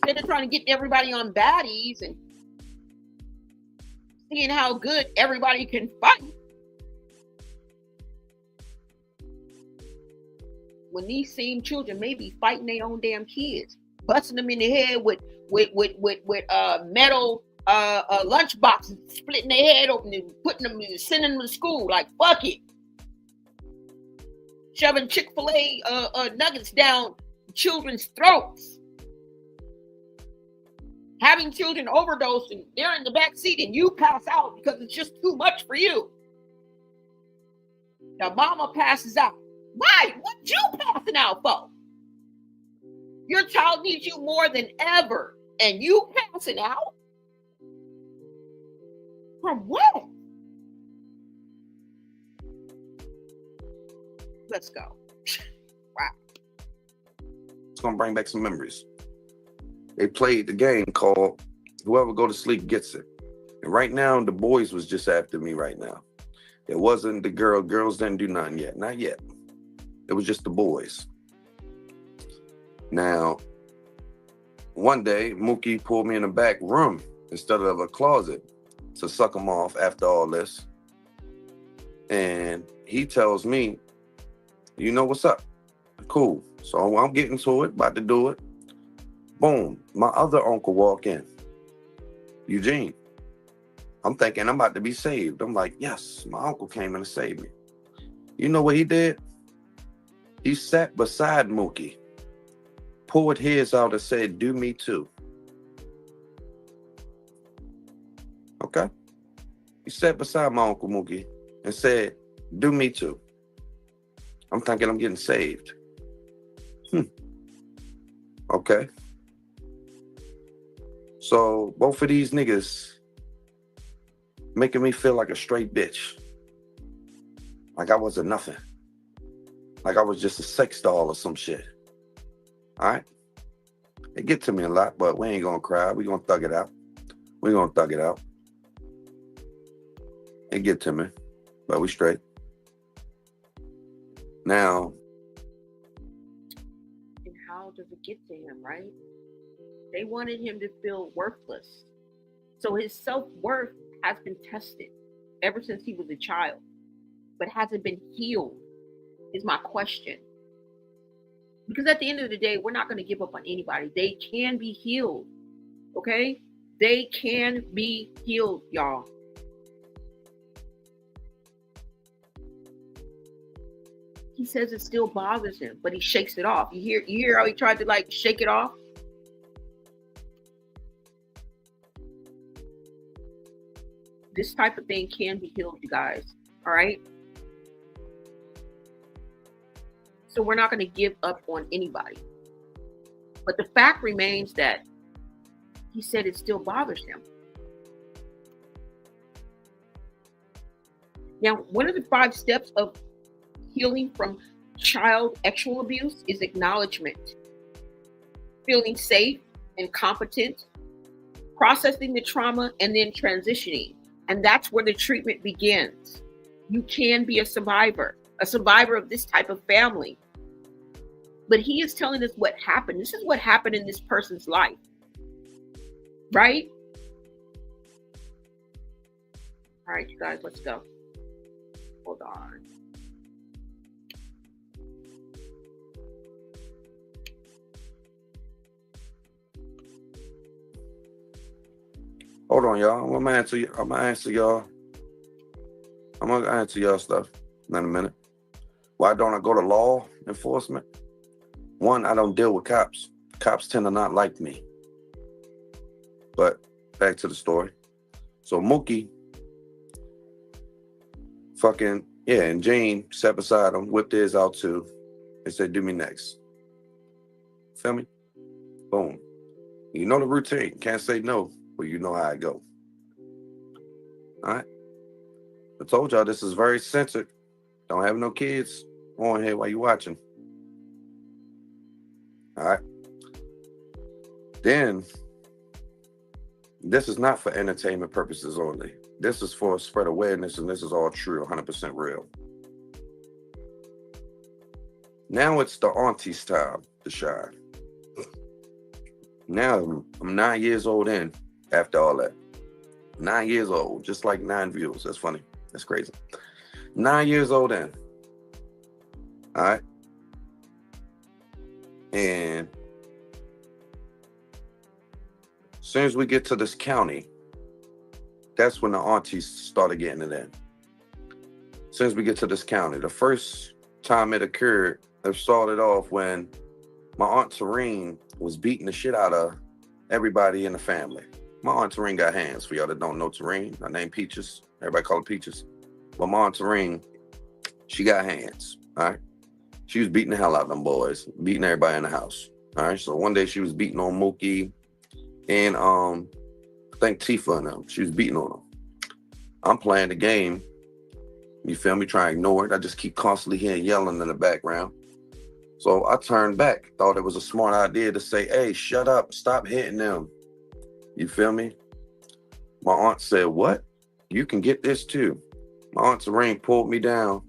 Instead of trying to get everybody on baddies and seeing how good everybody can fight. When these same children may be fighting their own damn kids. busting them in the head with metal lunch boxes, splitting their head open and putting them, sending them to school. Like, fuck it. Shoving Chick-fil-A nuggets down children's throats. Having children overdose and they're in the back seat and you pass out because it's just too much for you. The mama passes out. Why? What you passing out for? Your child needs you more than ever. And you passing out? From what? Let's go. Wow. It's gonna bring back some memories. They played the game called Whoever Go to Sleep Gets It. And right now, the boys was just after me right now. It wasn't the girl. Girls didn't do nothing yet. Not yet. It was just the boys. Now, one day, Mookie pulled me in the back room instead of a closet to suck him off after all this. And he tells me, you know what's up? Cool. So I'm getting to it, about to do it. Boom. My other uncle walk in. Eugene. I'm thinking I'm about to be saved. I'm like, yes, my uncle came in to save me. You know what he did? He sat beside Mookie, pulled his out and said, do me too. Okay? He sat beside my Uncle Mookie and said, do me too. I'm thinking I'm getting saved. Okay. So both of these niggas making me feel like a straight bitch. Like I wasn't nothing. Like I was just a sex doll or some shit. All right? It get to me a lot, but we ain't gonna cry. We gonna thug it out. We gonna thug it out. It get to me, but we straight. Now. And how does it get to him, right? They wanted him to feel worthless. So his self-worth has been tested ever since he was a child, but hasn't been healed, is my question. Because at the end of the day, we're not going to give up on anybody. They can be healed, okay? They can be healed, y'all. He says it still bothers him, but he shakes it off. You hear how he tried to like shake it off? This type of thing can be healed, you guys. All right? So we're not going to give up on anybody. But the fact remains that he said it still bothers him. Now, one of the 5 steps of healing from child sexual abuse is acknowledgement, feeling safe and competent, processing the trauma, and then transitioning. And that's where the treatment begins. You can be a survivor of this type of family. But he is telling us what happened. This is what happened in this person's life. Right? All right, you guys, let's go. Hold on. Hold on, y'all. I'm gonna answer y'all. I'm gonna answer y'all stuff in a minute. Why don't I go to law enforcement? One, I don't deal with cops. Cops tend to not like me. But back to the story. So Mookie, and Jane sat beside him, whipped his out too, and said, do me next. Feel me? Boom. You know the routine. Can't say no, but you know how I go. All right? I told y'all this is very censored. Don't have no kids on here while you watching. All right? Then, this is not for entertainment purposes only. This is for spread awareness, and this is all true, 100% real. Now it's the aunties' time to shine. Now I'm 9 years old in after all that. 9 years old, just like 9 views. That's funny. That's crazy. 9 years old in. All right. And soon as we get to this county, that's when the aunties started getting it in. As soon as we get to this county, the first time it occurred, it started off when my Aunt Tareen was beating the shit out of everybody in the family. My Aunt Tareen got hands. For y'all that don't know Tareen, her name Peaches. Everybody call her Peaches. But my Aunt Tareen, she got hands, all right? She was beating the hell out of them boys, beating everybody in the house, all right? So one day she was beating on Mookie and I think Tifa and them. She was beating on them. I'm playing the game. You feel me? Trying to ignore it. I just keep constantly hearing yelling in the background. So I turned back. Thought it was a smart idea to say, hey, shut up. Stop hitting them. You feel me? My aunt said, what? You can get this too. My Aunt Tareen pulled me down.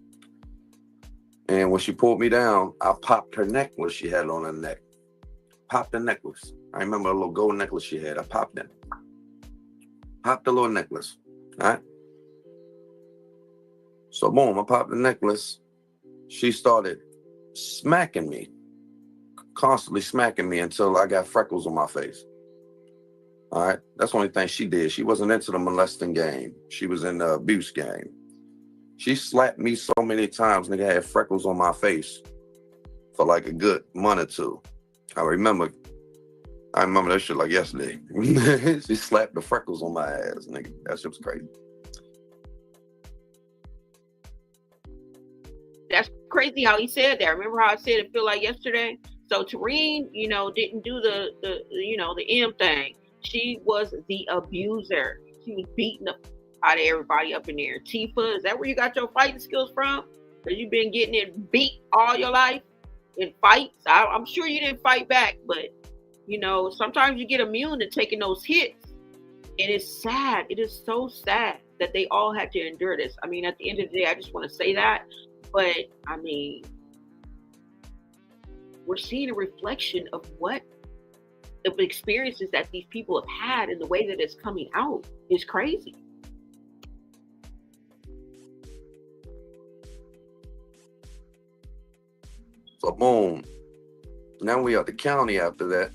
And when she pulled me down, I popped her necklace she had on her neck. Popped the necklace. I remember a little gold necklace she had. I popped it. Popped the little necklace. All right? So boom, I popped the necklace. She started smacking me. Constantly smacking me until I got freckles on my face. All right? That's the only thing she did. She wasn't into the molesting game. She was in the abuse game. She slapped me so many times, nigga, I had freckles on my face for like a good month or two. I remember that shit like yesterday. She slapped the freckles on my ass, nigga. That shit was crazy. That's crazy how he said that. Remember how I said it feel like yesterday? So Tareen, didn't do the M thing. She was the abuser. She was beating the out of everybody up in there. Tifa, is that where you got your fighting skills from? Because you've been getting it beat all your life in fights. I'm sure you didn't fight back, but sometimes you get immune to taking those hits. And it's sad. It is so sad that they all had to endure this. I mean, at the end of the day, I just want to say that. But I mean, we're seeing a reflection of the experiences that these people have had, and the way that it's coming out is crazy. So boom. Now we at the county after that.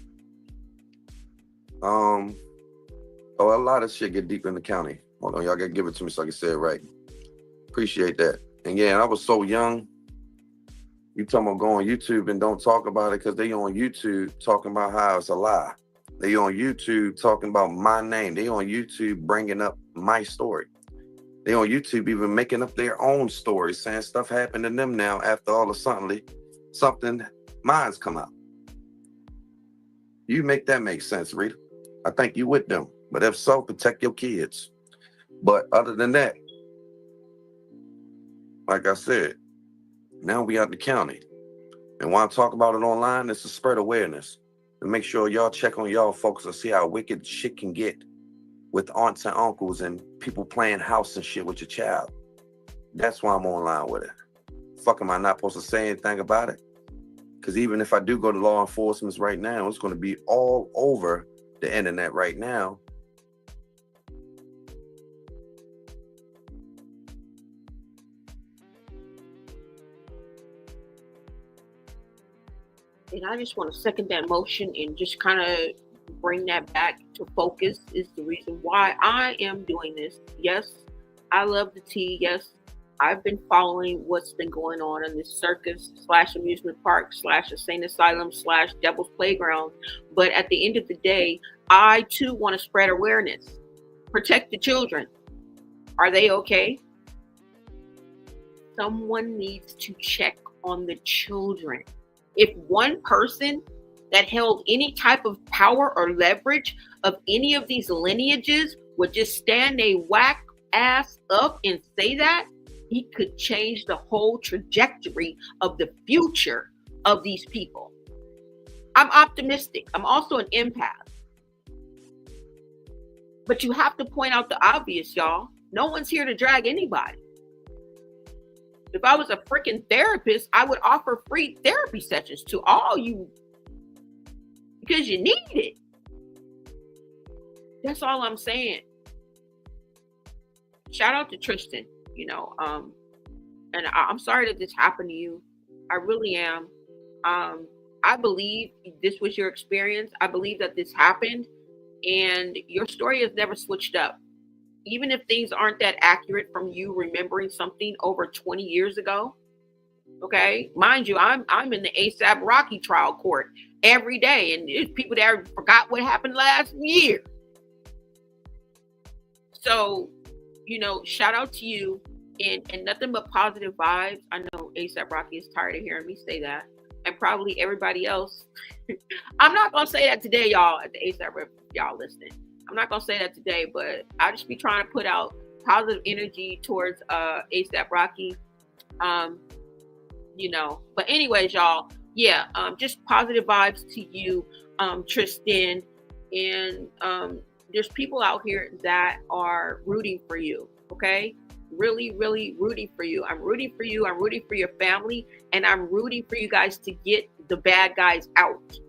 A lot of shit get deep in the county. Hold on, y'all gotta give it to me so I can say it right. Appreciate that. And yeah, I was so young. You talking about go on YouTube and don't talk about it because they on YouTube talking about how it's a lie. They on YouTube talking about my name. They on YouTube bringing up my story. They on YouTube even making up their own stories, saying stuff happened to them now after all of something mine's come out. You make that make sense, Rita. I think you with them. But if so, protect your kids. But other than that, like I said, now we out the county. And when I talk about it online, it's to spread awareness. And make sure y'all check on y'all folks and see how wicked shit can get with aunts and uncles and people playing house and shit with your child. That's why I'm online with it. Fuck, am I not supposed to say anything about it? Because even if I do go to law enforcement right now, it's going to be all over the internet right now. And I just want to second that motion and just kind of bring that back to focus is the reason why I am doing this. Yes, I love the tea. Yes, I've been following what's been going on in this circus / amusement park / insane asylum / devil's playground. But at the end of the day, I too want to spread awareness. Protect the children. Are they okay? Someone needs to check on the children. If one person that held any type of power or leverage of any of these lineages would just stand a whack ass up and say that, he could change the whole trajectory of the future of these people. I'm optimistic. I'm also an empath. But you have to point out the obvious, y'all. No one's here to drag anybody. If I was a freaking therapist, I would offer free therapy sessions to all you because you need it. That's all I'm saying. Shout out to Tristan, and I'm sorry that this happened to you. I really am. I believe this was your experience. I believe that this happened And your story has never switched up. Even if things aren't that accurate from you remembering something over 20 years ago, okay? Mind you, I'm in the ASAP Rocky trial court every day, and there's people that forgot what happened last year. So, you know, shout out to you, and nothing but positive vibes. I know ASAP Rocky is tired of hearing me say that, and probably everybody else. I'm not gonna say that today, y'all, at the ASAP Rep, y'all listening. I'm not gonna say that today, but I just be trying to put out positive energy towards ASAP Rocky. You know, but anyways, y'all, yeah, just positive vibes to you, Tristan, and there's people out here that are rooting for you, okay? Really, really rooting for you. I'm rooting for you. I'm rooting for your family, and I'm rooting for you guys to get the bad guys out.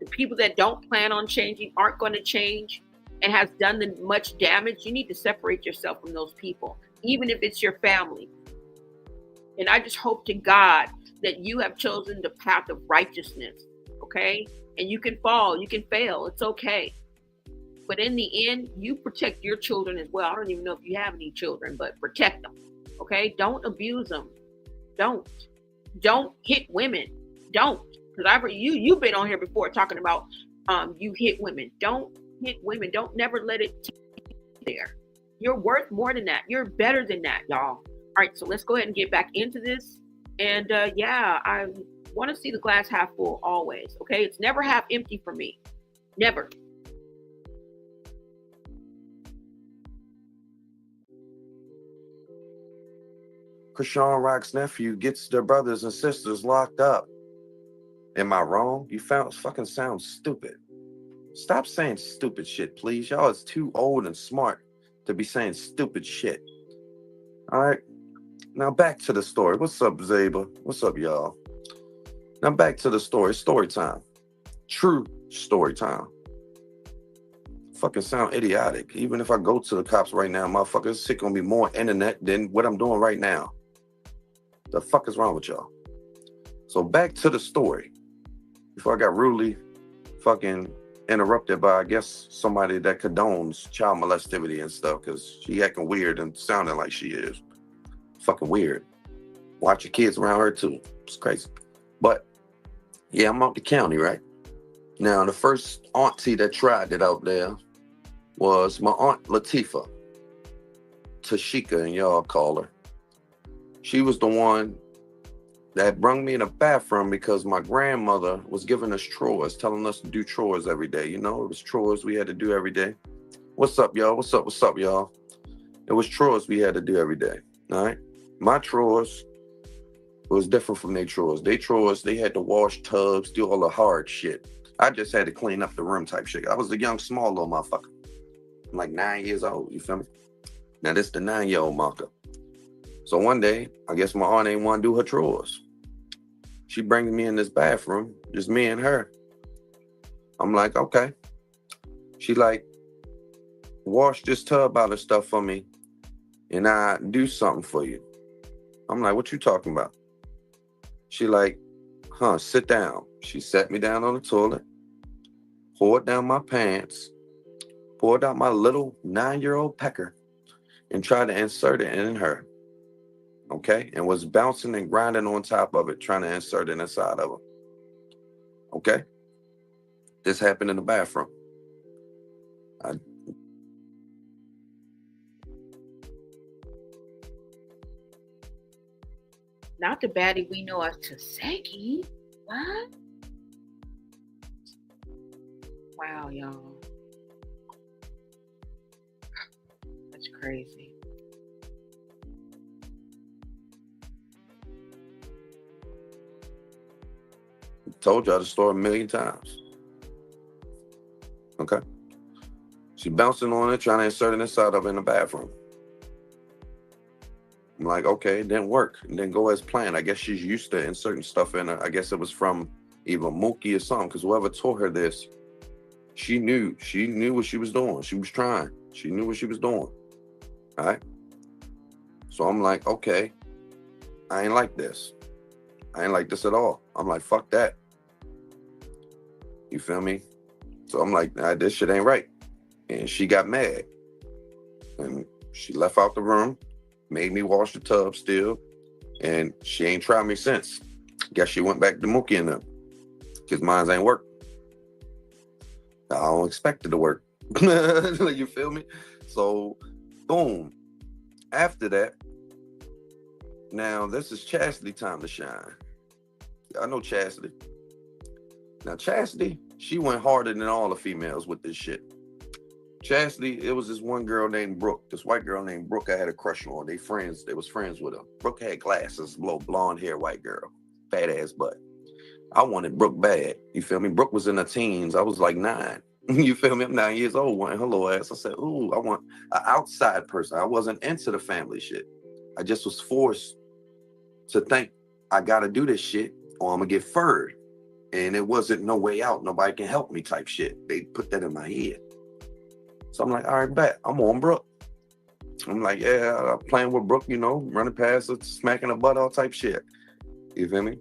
The people that don't plan on changing, aren't going to change, and has done the much damage, you need to separate yourself from those people, even if it's your family. And I just hope to God that you have chosen the path of righteousness, okay? And you can fall, you can fail, it's okay. But in the end, you protect your children as well. I don't even know if you have any children, but protect them, okay? Don't abuse them. Don't hit women. Don't. Because I've heard you've been on here before talking about you hit women. Don't hit women. Don't never let it there. You're worth more than that. You're better than that, y'all. All right, so let's go ahead and get back into this. And yeah, I want to see the glass half full always, okay? It's never half empty for me. Never. Chrisean Rock's nephew gets their brothers and sisters locked up. Am I wrong? You fucking sound stupid. Stop saying stupid shit, please. Y'all is too old and smart to be saying stupid shit. All right. Now back to the story. What's up, Zaba? What's up, y'all? Now back to the story. Story time. True story time. Fucking sound idiotic. Even if I go to the cops right now, motherfuckers, it's gonna be more internet than what I'm doing right now. The fuck is wrong with y'all? So back to the story. Before I got rudely fucking interrupted by, I guess, somebody that condones child molestivity and stuff, because she acting weird and sounding like she is. Fucking weird. Watch your kids around her too. It's crazy. But yeah, I'm out the county, right? Now, the first auntie that tried it out there was my aunt Latifah. Tashika, and y'all call her. She was the one that brung me in the bathroom because my grandmother was giving us chores, telling us to do chores every day. You know, it was chores we had to do every day. What's up, y'all? What's up, y'all? It was chores we had to do every day, all right? My chores was different from their chores. Their chores, they had to wash tubs, do all the hard shit. I just had to clean up the room type shit. I was a young, small little motherfucker. I'm like 9 years old, you feel me? Now, this the 9-year-old marker. So one day, I guess my aunt ain't want to do her chores. She brings me in this bathroom, just me and her. I'm like, okay. She like, wash this tub out of stuff for me, and I do something for you. I'm like, what you talking about? She like, sit down. She sat me down on the toilet, poured down my pants, poured out my little 9-year-old pecker, and tried to insert it in her. Okay? And was bouncing and grinding on top of it, trying to insert it inside of her. Okay? This happened in the bathroom. Not the baddie we know as Taseki. What? Wow, y'all. That's crazy. Told y'all the story a million times. Okay? She bouncing on it, trying to insert it inside of it in the bathroom. I'm like, okay, it didn't work. It didn't go as planned. I guess she's used to inserting stuff in her. I guess it was from either Mookie or something, because whoever taught her this, she knew what she was doing. She was trying. She knew what she was doing. All right? So I'm like, okay, I ain't like this. I ain't like this at all. I'm like, fuck that. You feel me? So I'm like, nah, this shit ain't right. And she got mad. And she left out the room, made me wash the tub still. And she ain't tried me since. Guess she went back to Mookie and them. Because mine ain't work. I don't expect it to work. You feel me? So, boom. After that, now this is Chastity time to shine. I know Chastity. Now, Chastity, she went harder than all the females with this shit. Chastity, it was this one girl named Brooke. This white girl named Brooke I had a crush on. They was friends with her. Brooke had glasses, blonde hair, white girl. Fat ass butt. I wanted Brooke bad. You feel me? Brooke was in her teens. I was like 9. You feel me? I'm 9 years old. Wanting her little ass. I said, ooh, I want an outside person. I wasn't into the family shit. I just was forced to think I gotta do this shit or I'm gonna get furred. And it wasn't no way out. Nobody can help me type shit. They put that in my head. So I'm like, all right, bet. I'm on Brooke. I'm like, yeah, I'm playing with Brooke, you know, running past her, smacking her butt, all type shit. You feel me?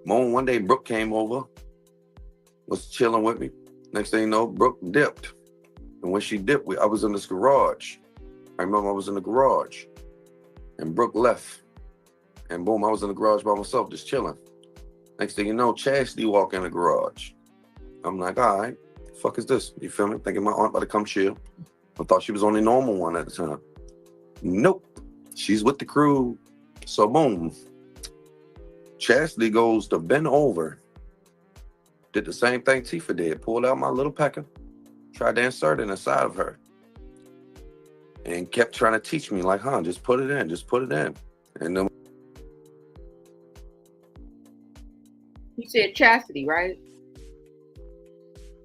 One day, Brooke came over, was chilling with me. Next thing you know, Brooke dipped. And when she dipped, I was in this garage. I remember I was in the garage. And Brooke left. And boom, I was in the garage by myself, just chilling. Next thing you know, Chastity walk in the garage. I'm like, all right, the fuck is this? You feel me? Thinking my aunt about to come chill. I thought she was the only normal one at the time. Nope. She's with the crew. So boom. Chastity goes to bend over. Did the same thing Tifa did. Pulled out my little pecker. Tried to insert it inside of her. And kept trying to teach me like, just put it in. Just put it in. And then You said Chastity, right?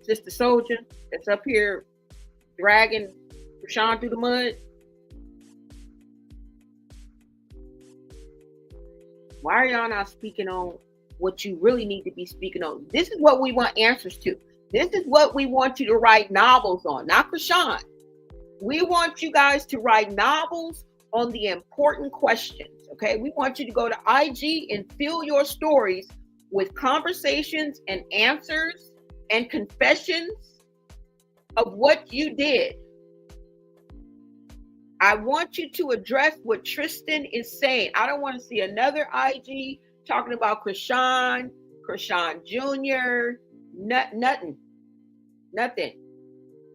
Sister Soldier that's up here dragging Chrisean through the mud. Why are y'all not speaking on what you really need to be speaking on? This is what we want answers to. This is what we want you to write novels on, not Chrisean. We want you guys to write novels on the important questions, okay? We want you to go to IG and fill your stories with conversations and answers and confessions of what you did. I want you to address what Tristan is saying. I don't want to see another IG talking about Chrisean Jr., nothing.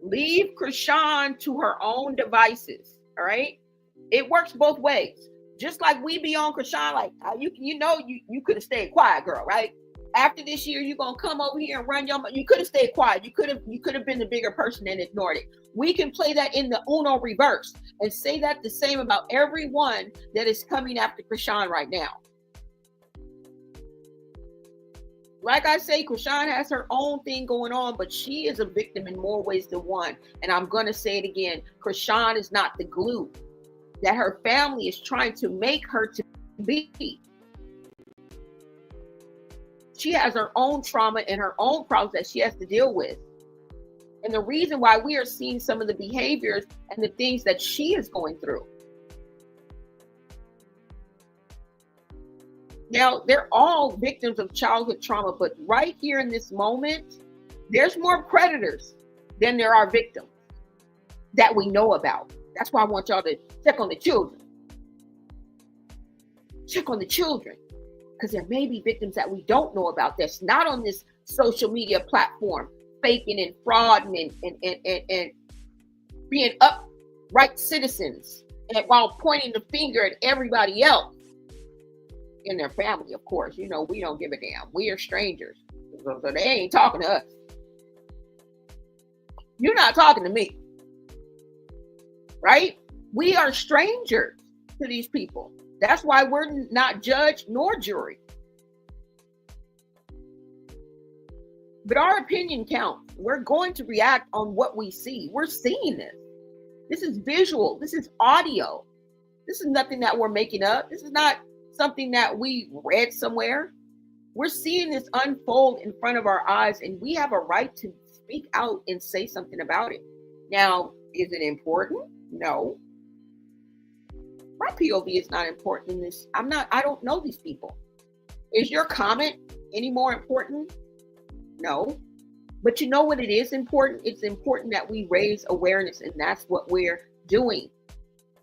Leave Chrisean to her own devices, all right? It works both ways. Just like we be on Chrisean, like you could have stayed quiet, girl, right? After this year, you're gonna come over here and run your mouth. You could have stayed quiet. You could have been the bigger person and ignored it. We can play that in the Uno reverse and say that the same about everyone that is coming after Chrisean right now. Like I say, Chrisean has her own thing going on, but she is a victim in more ways than one. And I'm gonna say it again: Chrisean is not the glue that her family is trying to make her to be. She has her own trauma and her own problems that she has to deal with. And the reason why we are seeing some of the behaviors and the things that she is going through. Now, they're all victims of childhood trauma, but right here in this moment, there's more predators than there are victims that we know about. That's why I want y'all to check on the children. Check on the children. Because there may be victims that we don't know about that's not on this social media platform, faking and frauding and being upright citizens, and while pointing the finger at everybody else in their family, of course. You know, we don't give a damn. We are strangers. So they ain't talking to us. You're not talking to me. Right? We are strangers to these people. That's why we're not judge nor jury. But our opinion counts. We're going to react on what we see. We're seeing this. This is visual. This is audio. This is nothing that we're making up. This is not something that we read somewhere. We're seeing this unfold in front of our eyes, and we have a right to speak out and say something about it. Now, is it important? No. My POV is not important in this. I don't know these people. Is your comment any more important? No. But you know what it is important? It's important that we raise awareness, and that's what we're doing.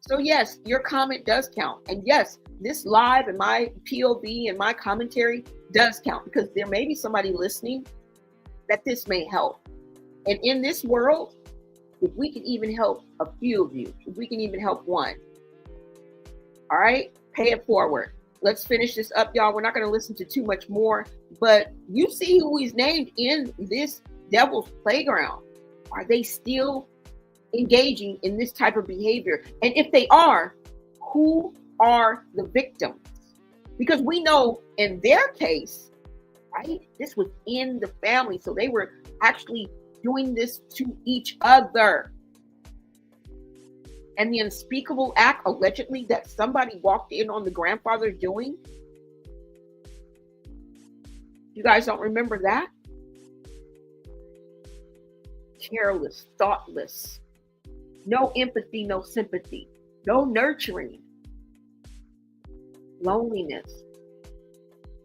So yes, your comment does count. And yes, this live and my POV and my commentary does count, because there may be somebody listening that this may help. And in this world, if we can even help a few of you, if we can even help one, all right, pay it forward. Let's finish this up, y'all. We're not going to listen to too much more, but you see who he's named in this devil's playground. Are they still engaging in this type of behavior? And if they are, who are the victims? Because we know in their case, right, this was in the family. So they were actually doing this to each other. And the unspeakable act, allegedly, that somebody walked in on the grandfather doing. You guys don't remember that? Careless, thoughtless, no empathy, no sympathy, no nurturing, loneliness,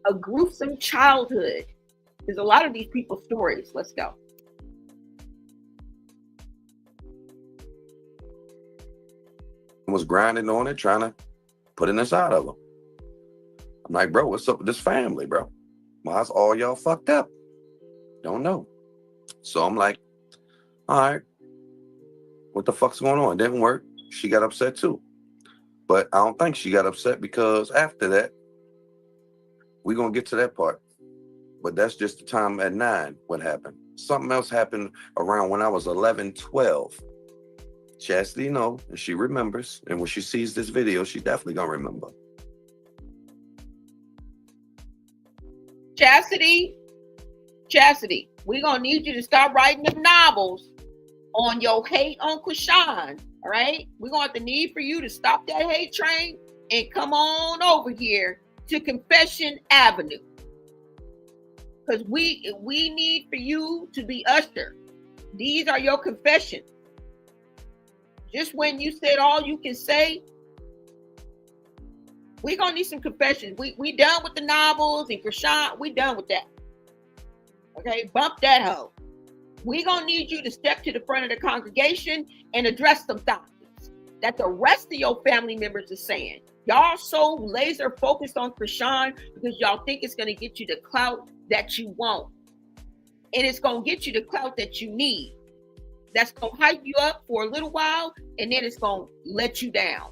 a gruesome childhood. There's a lot of these people's stories. Let's go. Was grinding on it, trying to put it inside of them. I'm like, bro, what's up with this family, bro? Why's all y'all fucked up? Don't know. So I'm like, all right, what the fuck's going on? It didn't work. She got upset too. But I don't think she got upset, because after that, we're going to get to that part. But that's just the time at 9, what happened. Something else happened around when I was 11, 12. Chastity know, and she remembers. And when she sees this video, she definitely going to remember. Chastity, we're going to need you to start writing them novels on your hate on Chrisean, all right? We're going to have to need for you to stop that hate train and come on over here to Confession Avenue. Because we need for you to be ushered. These are your confessions. Just when you said all you can say, we're going to need some confessions. We done with the novels and Chrisean. We done with that. Okay, bump that hoe. We're going to need you to step to the front of the congregation and address some things that the rest of your family members are saying. Y'all so laser focused on Chrisean because y'all think it's going to get you the clout that you want. And it's going to get you the clout that you need. That's going to hype you up for a little while, and then it's going to let you down.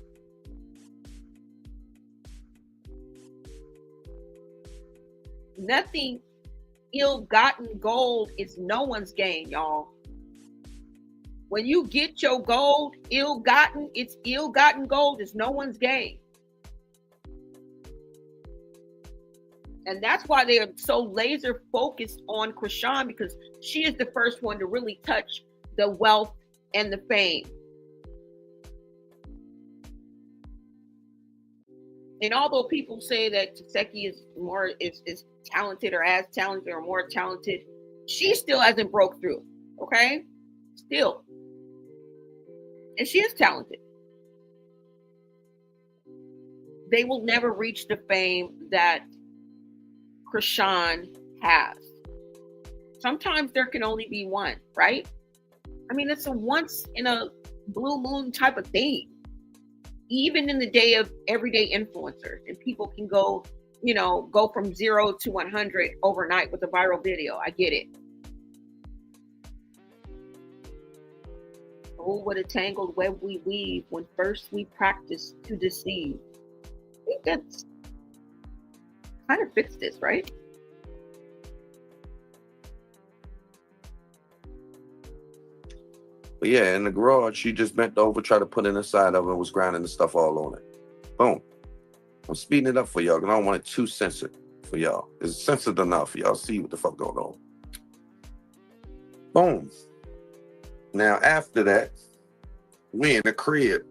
Nothing ill-gotten gold is no one's gain, y'all. When you get your gold ill-gotten, it's ill-gotten gold is no one's gain. And that's why they are so laser focused on Chrisean, because she is the first one to really touch the wealth and the fame. And although people say that Taseki is talented or as talented or more talented, she still hasn't broke through. Okay? Still. And she is talented. They will never reach the fame that Chrisean has. Sometimes there can only be one, right? I mean, it's a once in a blue moon type of thing. Even in the day of everyday influencers, and people can go from 0 to 100 overnight with a viral video. I get it. Oh, what a tangled web we weave when first we practice to deceive. I think that's kind of fixed this, right? But yeah, in the garage, she just bent over, tried to put it inside of it, and was grinding the stuff all on it. Boom. I'm speeding it up for y'all, because I don't want it too censored for y'all. It's censored enough for y'all see what the fuck going on. Boom. Now, after that, we in the crib.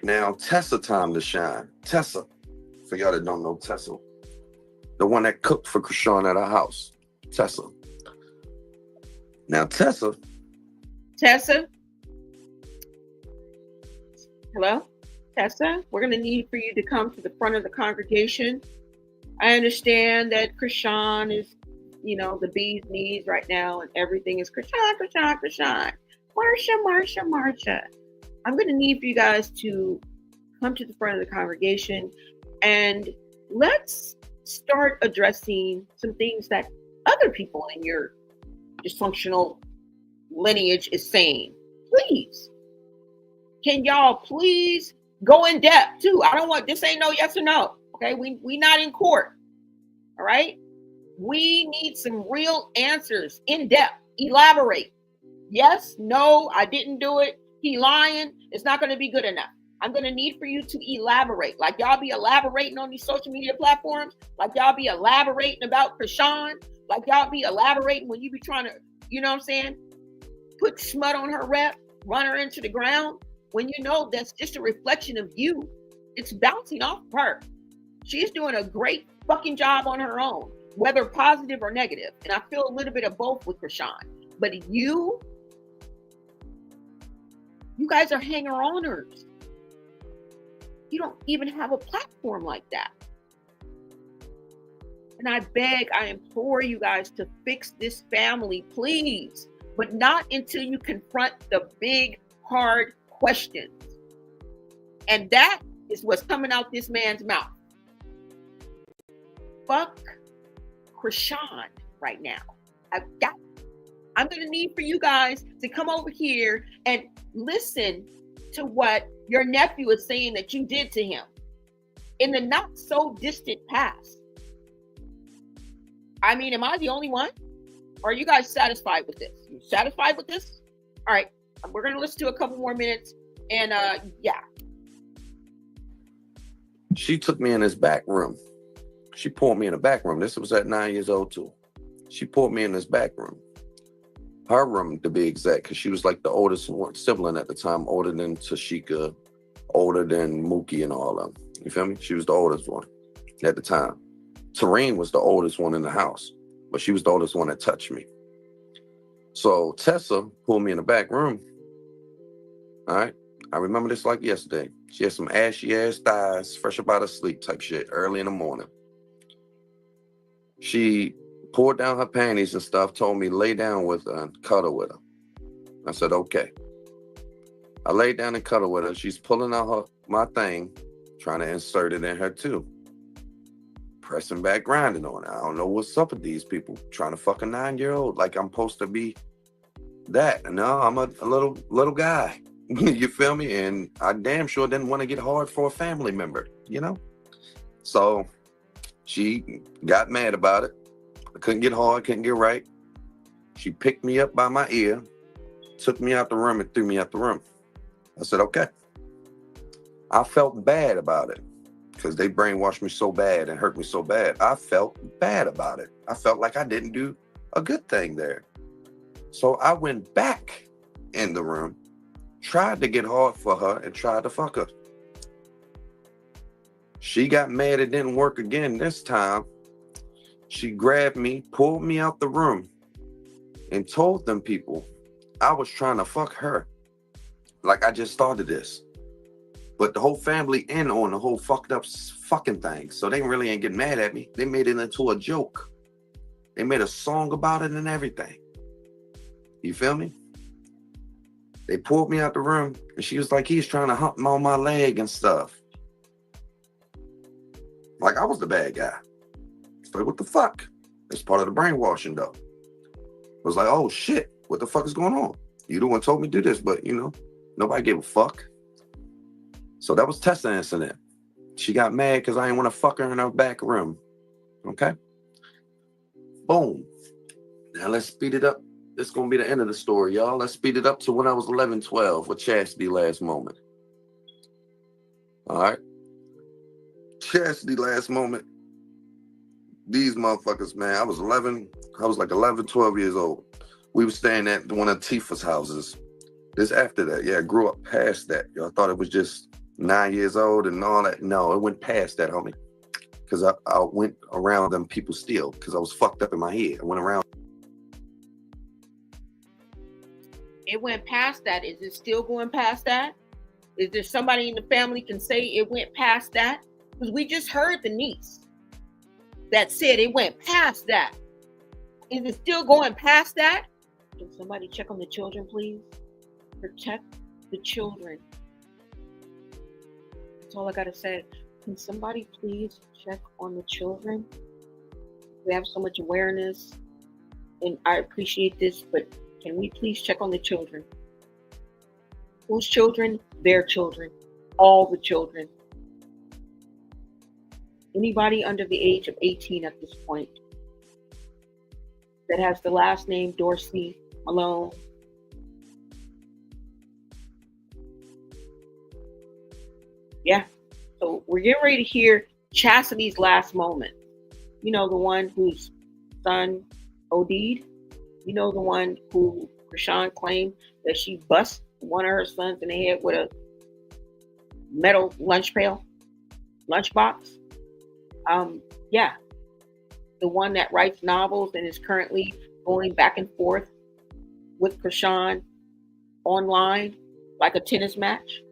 Now, Tessa time to shine. Tessa, for y'all that don't know Tessa, the one that cooked for Chrisean at our house. Tessa. Now, Tessa. Hello? Tessa, we're going to need for you to come to the front of the congregation. I understand that Chrisean is you know, the bee's knees right now, and everything is Chrisean. Marsha. I'm going to need for you guys to come to the front of the congregation, and let's start addressing some things that other people in your dysfunctional lineage is saying. Please, can y'all please go in depth too? I don't want, this ain't no yes or no. Okay, we not in court. All right, we need some real answers, in depth. Elaborate. Yes, no, I didn't do it. He lying. It's not going to be good enough. I'm going to need for you to elaborate. Like y'all be elaborating on these social media platforms. Like y'all be elaborating about Chrisean. Like y'all be elaborating when you be trying to, you know what I'm saying, put smut on her rep, run her into the ground. When you know that's just a reflection of you. It's bouncing off of her. She's doing a great fucking job on her own, whether positive or negative. And I feel a little bit of both with Chrisean. But you guys are hanger-oners. You don't even have a platform like that. And I beg, I implore you guys to fix this family, please. But not until you confront the big, hard questions. And that is what's coming out this man's mouth. Fuck Chrisean right now. I'm going to need for you guys to come over here and listen to what your nephew is saying that you did to him in the not so distant past. I mean, am I the only one? Or are you guys satisfied with this? You satisfied with this? All right, we're going to listen to a couple more minutes. And yeah. She took me in this back room. She pulled me in the back room. This was at 9 years old too. She pulled me in this back room. Her room, to be exact, because she was like the oldest sibling at the time, older than Tashika, older than Mookie and all of them. You feel me? She was the oldest one at the time. Tareen was the oldest one in the house, but she was the oldest one that touched me. So Tessa pulled me in the back room. All right. I remember this like yesterday. She had some ashy ass thighs, fresh up out of sleep type shit, early in the morning. She pulled down her panties and stuff, told me lay down with her and cuddle with her. I said, okay. I laid down and cuddle with her. She's pulling out my thing, trying to insert it in her too. Pressing back, grinding on it. I don't know what's up with these people trying to fuck a 9-year-old like I'm supposed to be that. No, I'm a little guy. You feel me? And I damn sure didn't want to get hard for a family member, you know? So she got mad about it. I couldn't get hard, couldn't get right. She picked me up by my ear, took me out the room and threw me out the room. I said, okay. I felt bad about it because they brainwashed me so bad and hurt me so bad. I felt bad about it. I felt like I didn't do a good thing there. So I went back in the room, tried to get hard for her and tried to fuck her. She got mad it didn't work again this time. She grabbed me, pulled me out the room, and told them people I was trying to fuck her. Like I just started this. But the whole family in on the whole fucked up fucking thing. So they really ain't getting mad at me. They made it into a joke. They made a song about it and everything. You feel me? They pulled me out the room and she was like, he's trying to hump on my leg and stuff. Like I was the bad guy. It's like, what the fuck? It's part of the brainwashing though. I was like, oh shit, what the fuck is going on? You the one told me to do this, but you know, nobody gave a fuck. So that was Tessa incident. She got mad because I didn't want to fuck her in her back room. Okay? Boom. Now let's speed it up. This is going to be the end of the story, y'all. Let's speed it up to when I was 11, 12 with Chastity last moment. All right? Chastity last moment. These motherfuckers, man, I was like 11, 12 years old. We were staying at one of Tifa's houses. This after that, yeah, I grew up past that. Y'all thought it was just 9 years old and all that. No, it went past that, homie. Because I went around them people still because I was fucked up in my head. I went around. It went past that. Is it still going past that? Is there somebody in the family can say it went past that? Because we just heard the niece that said it went past that. Is it still going past that? Can somebody check on the children, please? Protect the children. That's all I gotta say. Can somebody please check on the children? We have so much awareness, and I appreciate this, but can we please check on the children? Whose children? Their children. All the children. Anybody under the age of 18 at this point that has the last name Dorsey, Malone. Yeah. So we're getting ready to hear Chastity's last moment. You know, the one whose son OD'd. You know, the one who Chrisean claimed that she bust one of her sons in the head with a metal lunchbox. Yeah. The one that writes novels and is currently going back and forth with Chrisean online like a tennis match.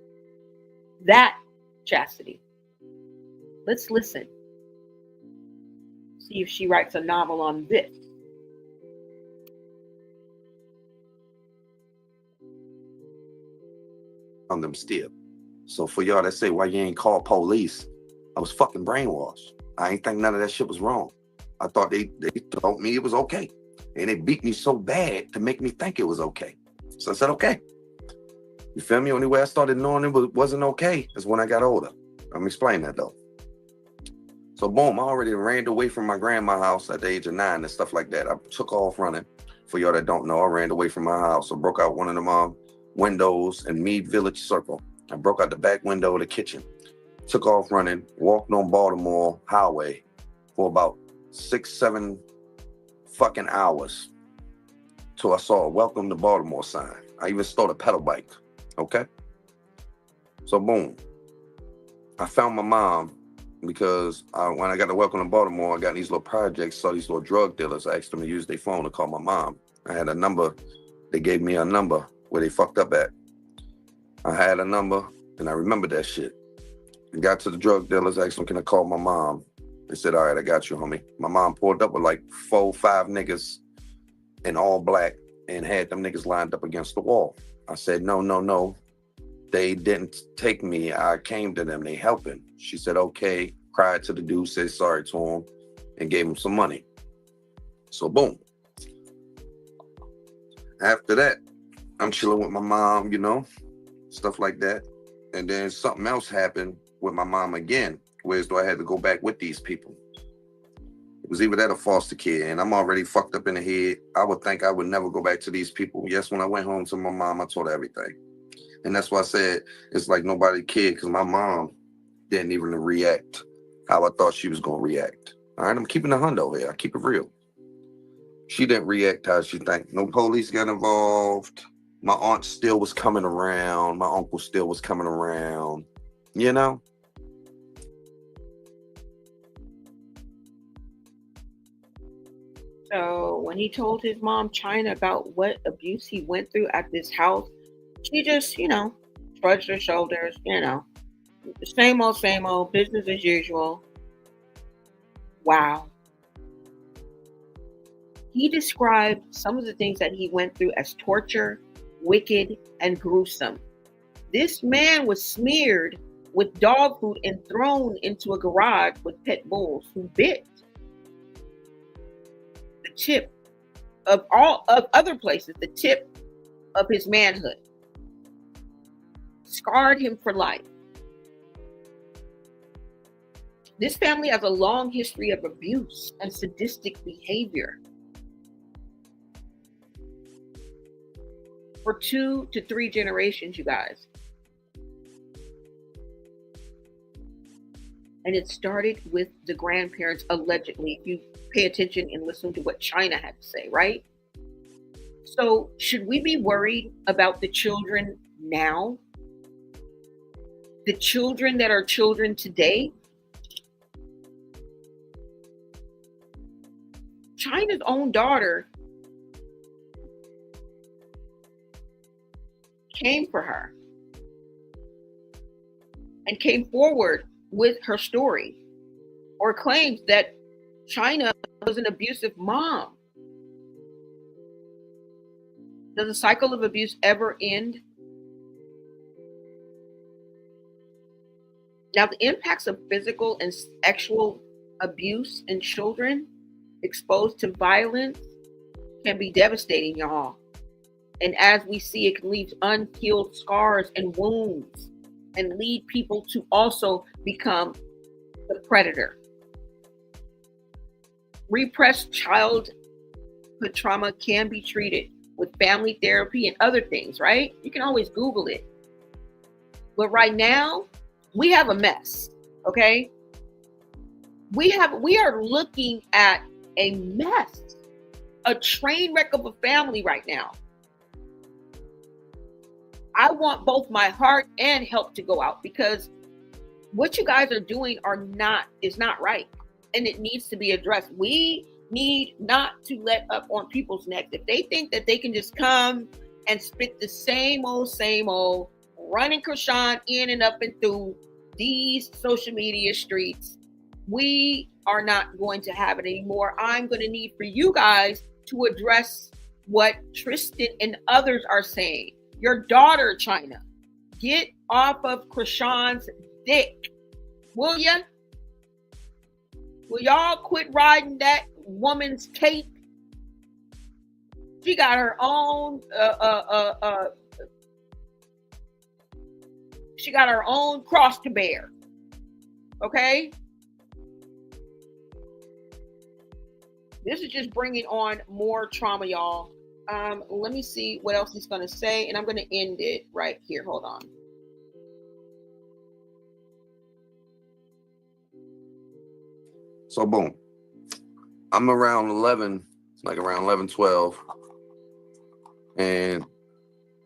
That Chastity. Let's listen. See if she writes a novel on this. On them still. So for y'all that say why you ain't call police, I was fucking brainwashed. I ain't think none of that shit was wrong. I thought they told me it was okay. And they beat me so bad to make me think it was okay. So I said, okay. You feel me? Only way I started knowing it wasn't okay is when I got older. I'm explaining that though. So boom, I already ran away from my grandma's house at the age of 9 and stuff like that. I took off running. For y'all that don't know, I ran away from my house. I broke out one of them windows in Mead Village Circle. I broke out the back window of the kitchen. Took off running, walked on Baltimore Highway for about 6-7 fucking hours till I saw a welcome to Baltimore sign. I even stole a pedal bike. Okay. So boom. I found my mom because when I got to welcome to Baltimore, I got these little projects, saw these little drug dealers. I asked them to use their phone to call my mom. I had a number. They gave me a number where they fucked up at. I had a number and I remembered that shit. I got to the drug dealers, asked them, can I call my mom? They said, all right, I got you, homie. My mom pulled up with like 4-5 niggas in all black and had them niggas lined up against the wall. I said, no. They didn't take me. I came to them. They helping. She said, okay. Cried to the dude, said sorry to him, and gave him some money. So boom. After that, I'm chilling with my mom, you know, stuff like that. And then something else happened with my mom again, whereas though I had to go back with these people. It was either that or foster care, and I'm already fucked up in the head. I would think I would never go back to these people. Yes, when I went home to my mom, I told her everything. And that's why I said it's like nobody cared, because my mom didn't even react how I thought she was going to react. All right, I'm keeping the hundo here. I keep it real. She didn't react how she think. No police got involved. My aunt still was coming around. My uncle still was coming around. You know? So when he told his mom, Chyna, about what abuse he went through at this house, she just, shrugged her shoulders, same old, business as usual. Wow. He described some of the things that he went through as torture, wicked, and gruesome. This man was smeared with dog food and thrown into a garage with pit bulls who bit the tip of all of other places, the tip of his manhood. Scarred him for life. This family has a long history of abuse and sadistic behavior. For 2 to 3 generations, you guys. And it started with the grandparents, allegedly, if you pay attention and listen to what Chyna had to say, right? So should we be worried about the children now? The children that are children today? Chyna's own daughter came for her and came forward with her story, or claims that Chyna was an abusive mom. Does the cycle of abuse ever end? Now, the impacts of physical and sexual abuse in children exposed to violence can be devastating, y'all. And as we see, it can leave unhealed scars and wounds and lead people to also become the predator. Repressed childhood trauma can be treated with family therapy and other things, right? You can always Google it. But right now, we have a mess, okay? We are looking at a mess, a train wreck of a family right now. I want both my heart and help to go out because what you guys are doing is not right. And it needs to be addressed. We need not to let up on people's necks. If they think that they can just come and spit the same old, running Chrisean in and up and through these social media streets, we are not going to have it anymore. I'm going to need for you guys to address what Tristan and others are saying. Your daughter, Chyna, get off of Chrisean's dick, will ya? Will y'all quit riding that woman's tape? She got her own she got her own cross to bear. Okay? This is just bringing on more trauma, y'all. Let me see what else he's going to say, and I'm going to end it right here. Hold on. So boom, I'm around 11, like around 11, 12. And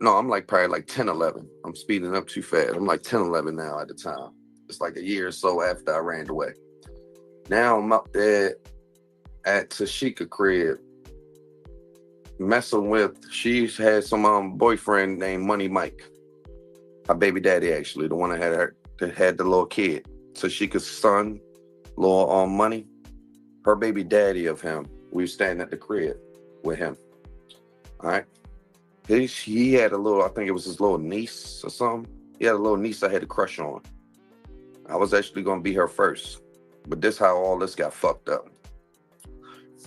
no, I'm like probably like 10, 11. I'm speeding up too fast. I'm like 10, 11 now at the time. It's like a year or so after I ran away. Now I'm up there at Tashika crib, messing with, she's had some boyfriend named Money Mike. Her baby daddy, actually, the one that had the little kid. Tashika's son, little Money, her baby daddy of him. We were standing at the crib with him. All right. He had a little, I think it was his little niece or something. He had a little niece I had a crush on. I was actually going to be her first. But this how all this got fucked up.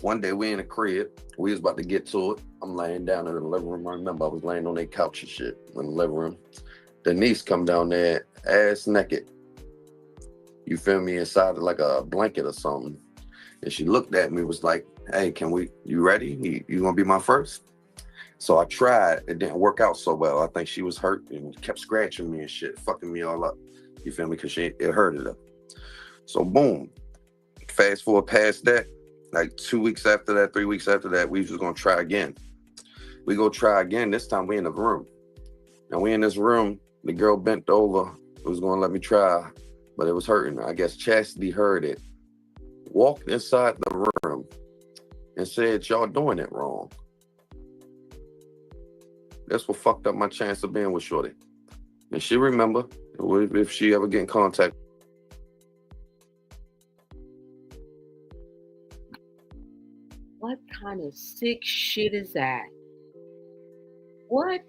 One day we in the crib. We was about to get to it. I'm laying down in the living room. I remember I was laying on their couch and shit in the living room. The niece come down there ass naked. You feel me? Inside of like a blanket or something. And she looked at me, was like, hey, you ready? You gonna be my first? So I tried. It didn't work out so well. I think she was hurt and kept scratching me and shit, fucking me all up. You feel me? Because it hurted her. So boom. Fast forward past that. Like 2 weeks after that, 3 weeks after that, we was just gonna try again. We go try again. This time we in the room. And we in this room, the girl bent over, was gonna let me try, but it was hurting her. I guess Chastity heard it, walked inside the room and said, y'all doing it wrong. That's what fucked up my chance of being with Shorty. And she remember, if she ever get in contact. What kind of sick shit is that? What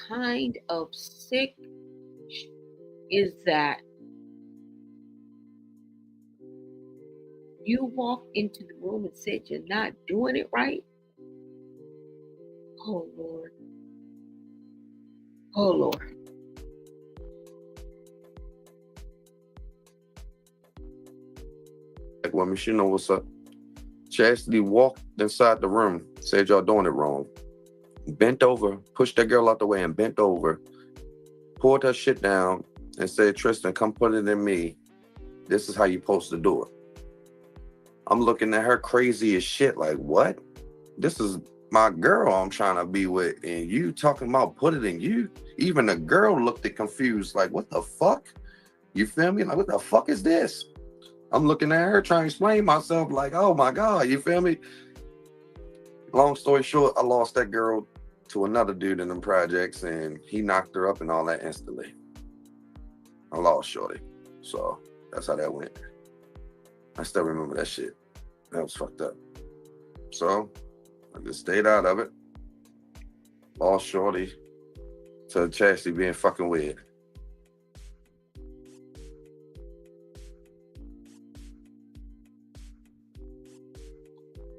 kind of sick is that? You walked into the room and said you're not doing it right? Oh, Lord. Oh, Lord. Like woman, she know what's up. Chastity walked inside the room, said y'all doing it wrong. Bent over, pushed that girl out the way and bent over, poured her shit down and said, Tristan, come put it in me. This is how you supposed to do it. I'm looking at her crazy as shit, like, what? This is my girl I'm trying to be with, and you talking about put it in you? Even the girl looked at confused, like, what the fuck? You feel me? Like, what the fuck is this? I'm looking at her trying to explain myself, like, oh my God, you feel me? Long story short, I lost that girl to another dude in them projects, and he knocked her up and all that instantly. I lost Shorty. So that's how that went. I still remember that shit. That was fucked up. So I just stayed out of it. all shorty to Chastity being fucking weird.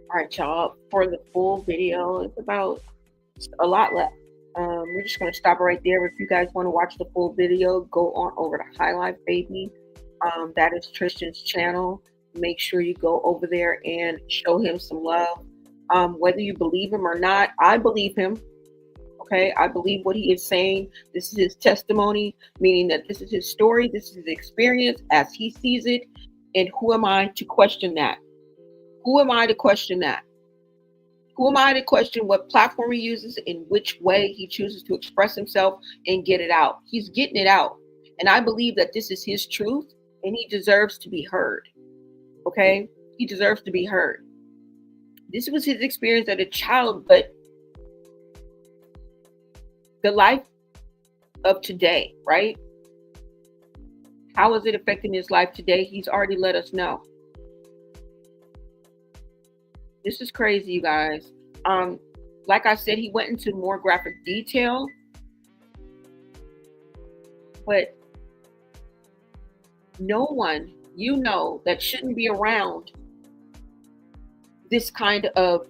All right, y'all. For the full video, it's about a lot left. We're just gonna stop right there. If you guys want to watch the full video, go on over to High Life Baby. That is Tristan's channel. Make sure you go over there and show him some love. Whether you believe him or not, I believe him. Okay, I believe what he is saying. This is his testimony, meaning that this is his story, this is his experience as he sees it. And who am I to question that? Who am I to question that? Who am I to question what platform he uses, in which way he chooses to express himself and get it out? He's getting it out. And I believe that this is his truth and he deserves to be heard. Okay? He deserves to be heard. This was his experience as a child, but the life of today, right? How is it affecting his life today? He's already let us know. This is crazy, you guys. Like I said, he went into more graphic detail, but no one, you know, that shouldn't be around this kind of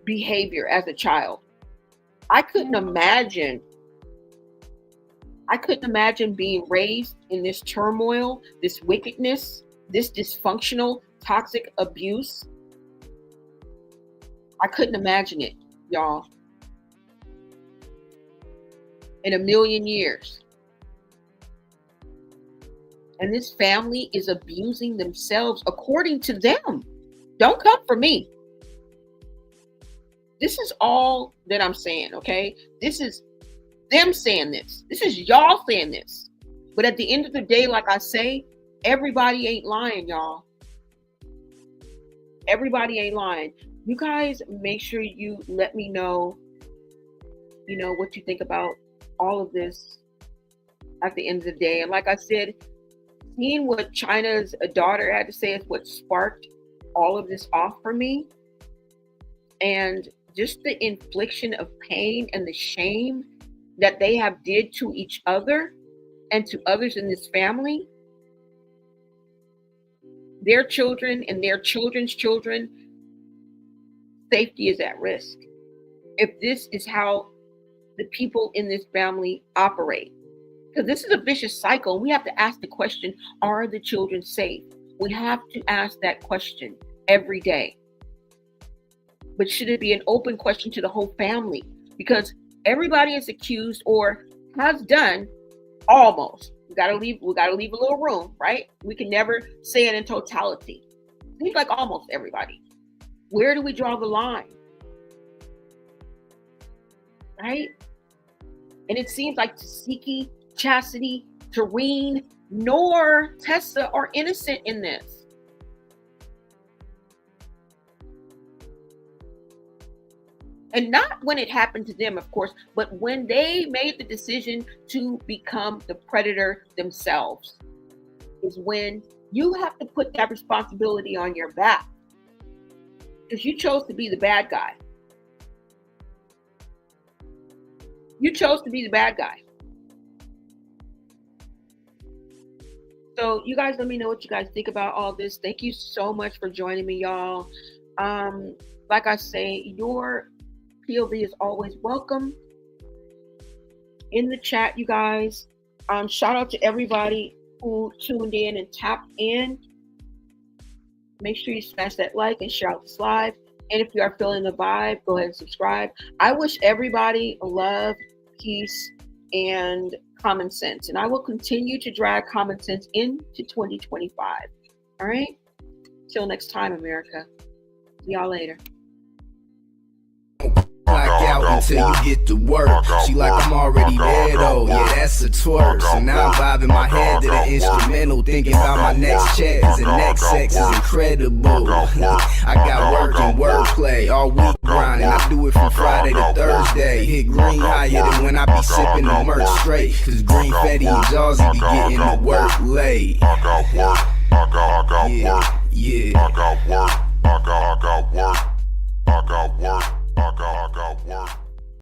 behavior as a child. I couldn't imagine being raised in this turmoil, this wickedness, this dysfunctional, toxic abuse. I couldn't imagine it, y'all. In a million years. And this family is abusing themselves according to them. Don't come for me. This is all that I'm saying, okay? This is them saying this. This is y'all saying this. But at the end of the day, like I say, everybody ain't lying, y'all. Everybody ain't lying. You guys make sure you let me know, you know, what you think about all of this at the end of the day. And like I said, seeing what Chyna's daughter had to say is what sparked all of this off for me. And just the infliction of pain and the shame that they have did to each other and to others in this family, their children and their children's children, safety is at risk. If this is how the people in this family operate, because this is a vicious cycle, we have to ask the question, are the children safe? We have to ask that question every day. But should it be an open question to the whole family? Because everybody is accused or has done almost. We gotta leave a little room, right? We can never say it in totality. Seems like almost everybody. Where do we draw the line? Right? And it seems like Tasiki, Chastity, Tareen, nor Tessa are innocent in this. And not when it happened to them, of course, but when they made the decision to become the predator themselves, is when you have to put that responsibility on your back. Because you chose to be the bad guy. You chose to be the bad guy. So you guys let me know what you guys think about all this. Thank you so much for joining me, y'all. Like I say, your POV is always welcome in the chat, you guys. Shout out to everybody who tuned in and tapped in. Make sure you smash that like and share out this live. And if you are feeling the vibe, go ahead and subscribe. I wish everybody love, peace, and common sense. And I will continue to drag common sense into 2025. All right? Till next time, America. See y'all later. Out until you get to work. She like I'm already there though, yeah, that's a twerk. So now I'm vibing my head to the instrumental, thinking about my next check, cause the next sex is incredible. I got work and wordplay all week grinding. I do it from Friday to Thursday. Hit green higher than when I be sipping the merch straight, cause green Fetty and Jawsy be getting the work late. Yeah, yeah. I got work.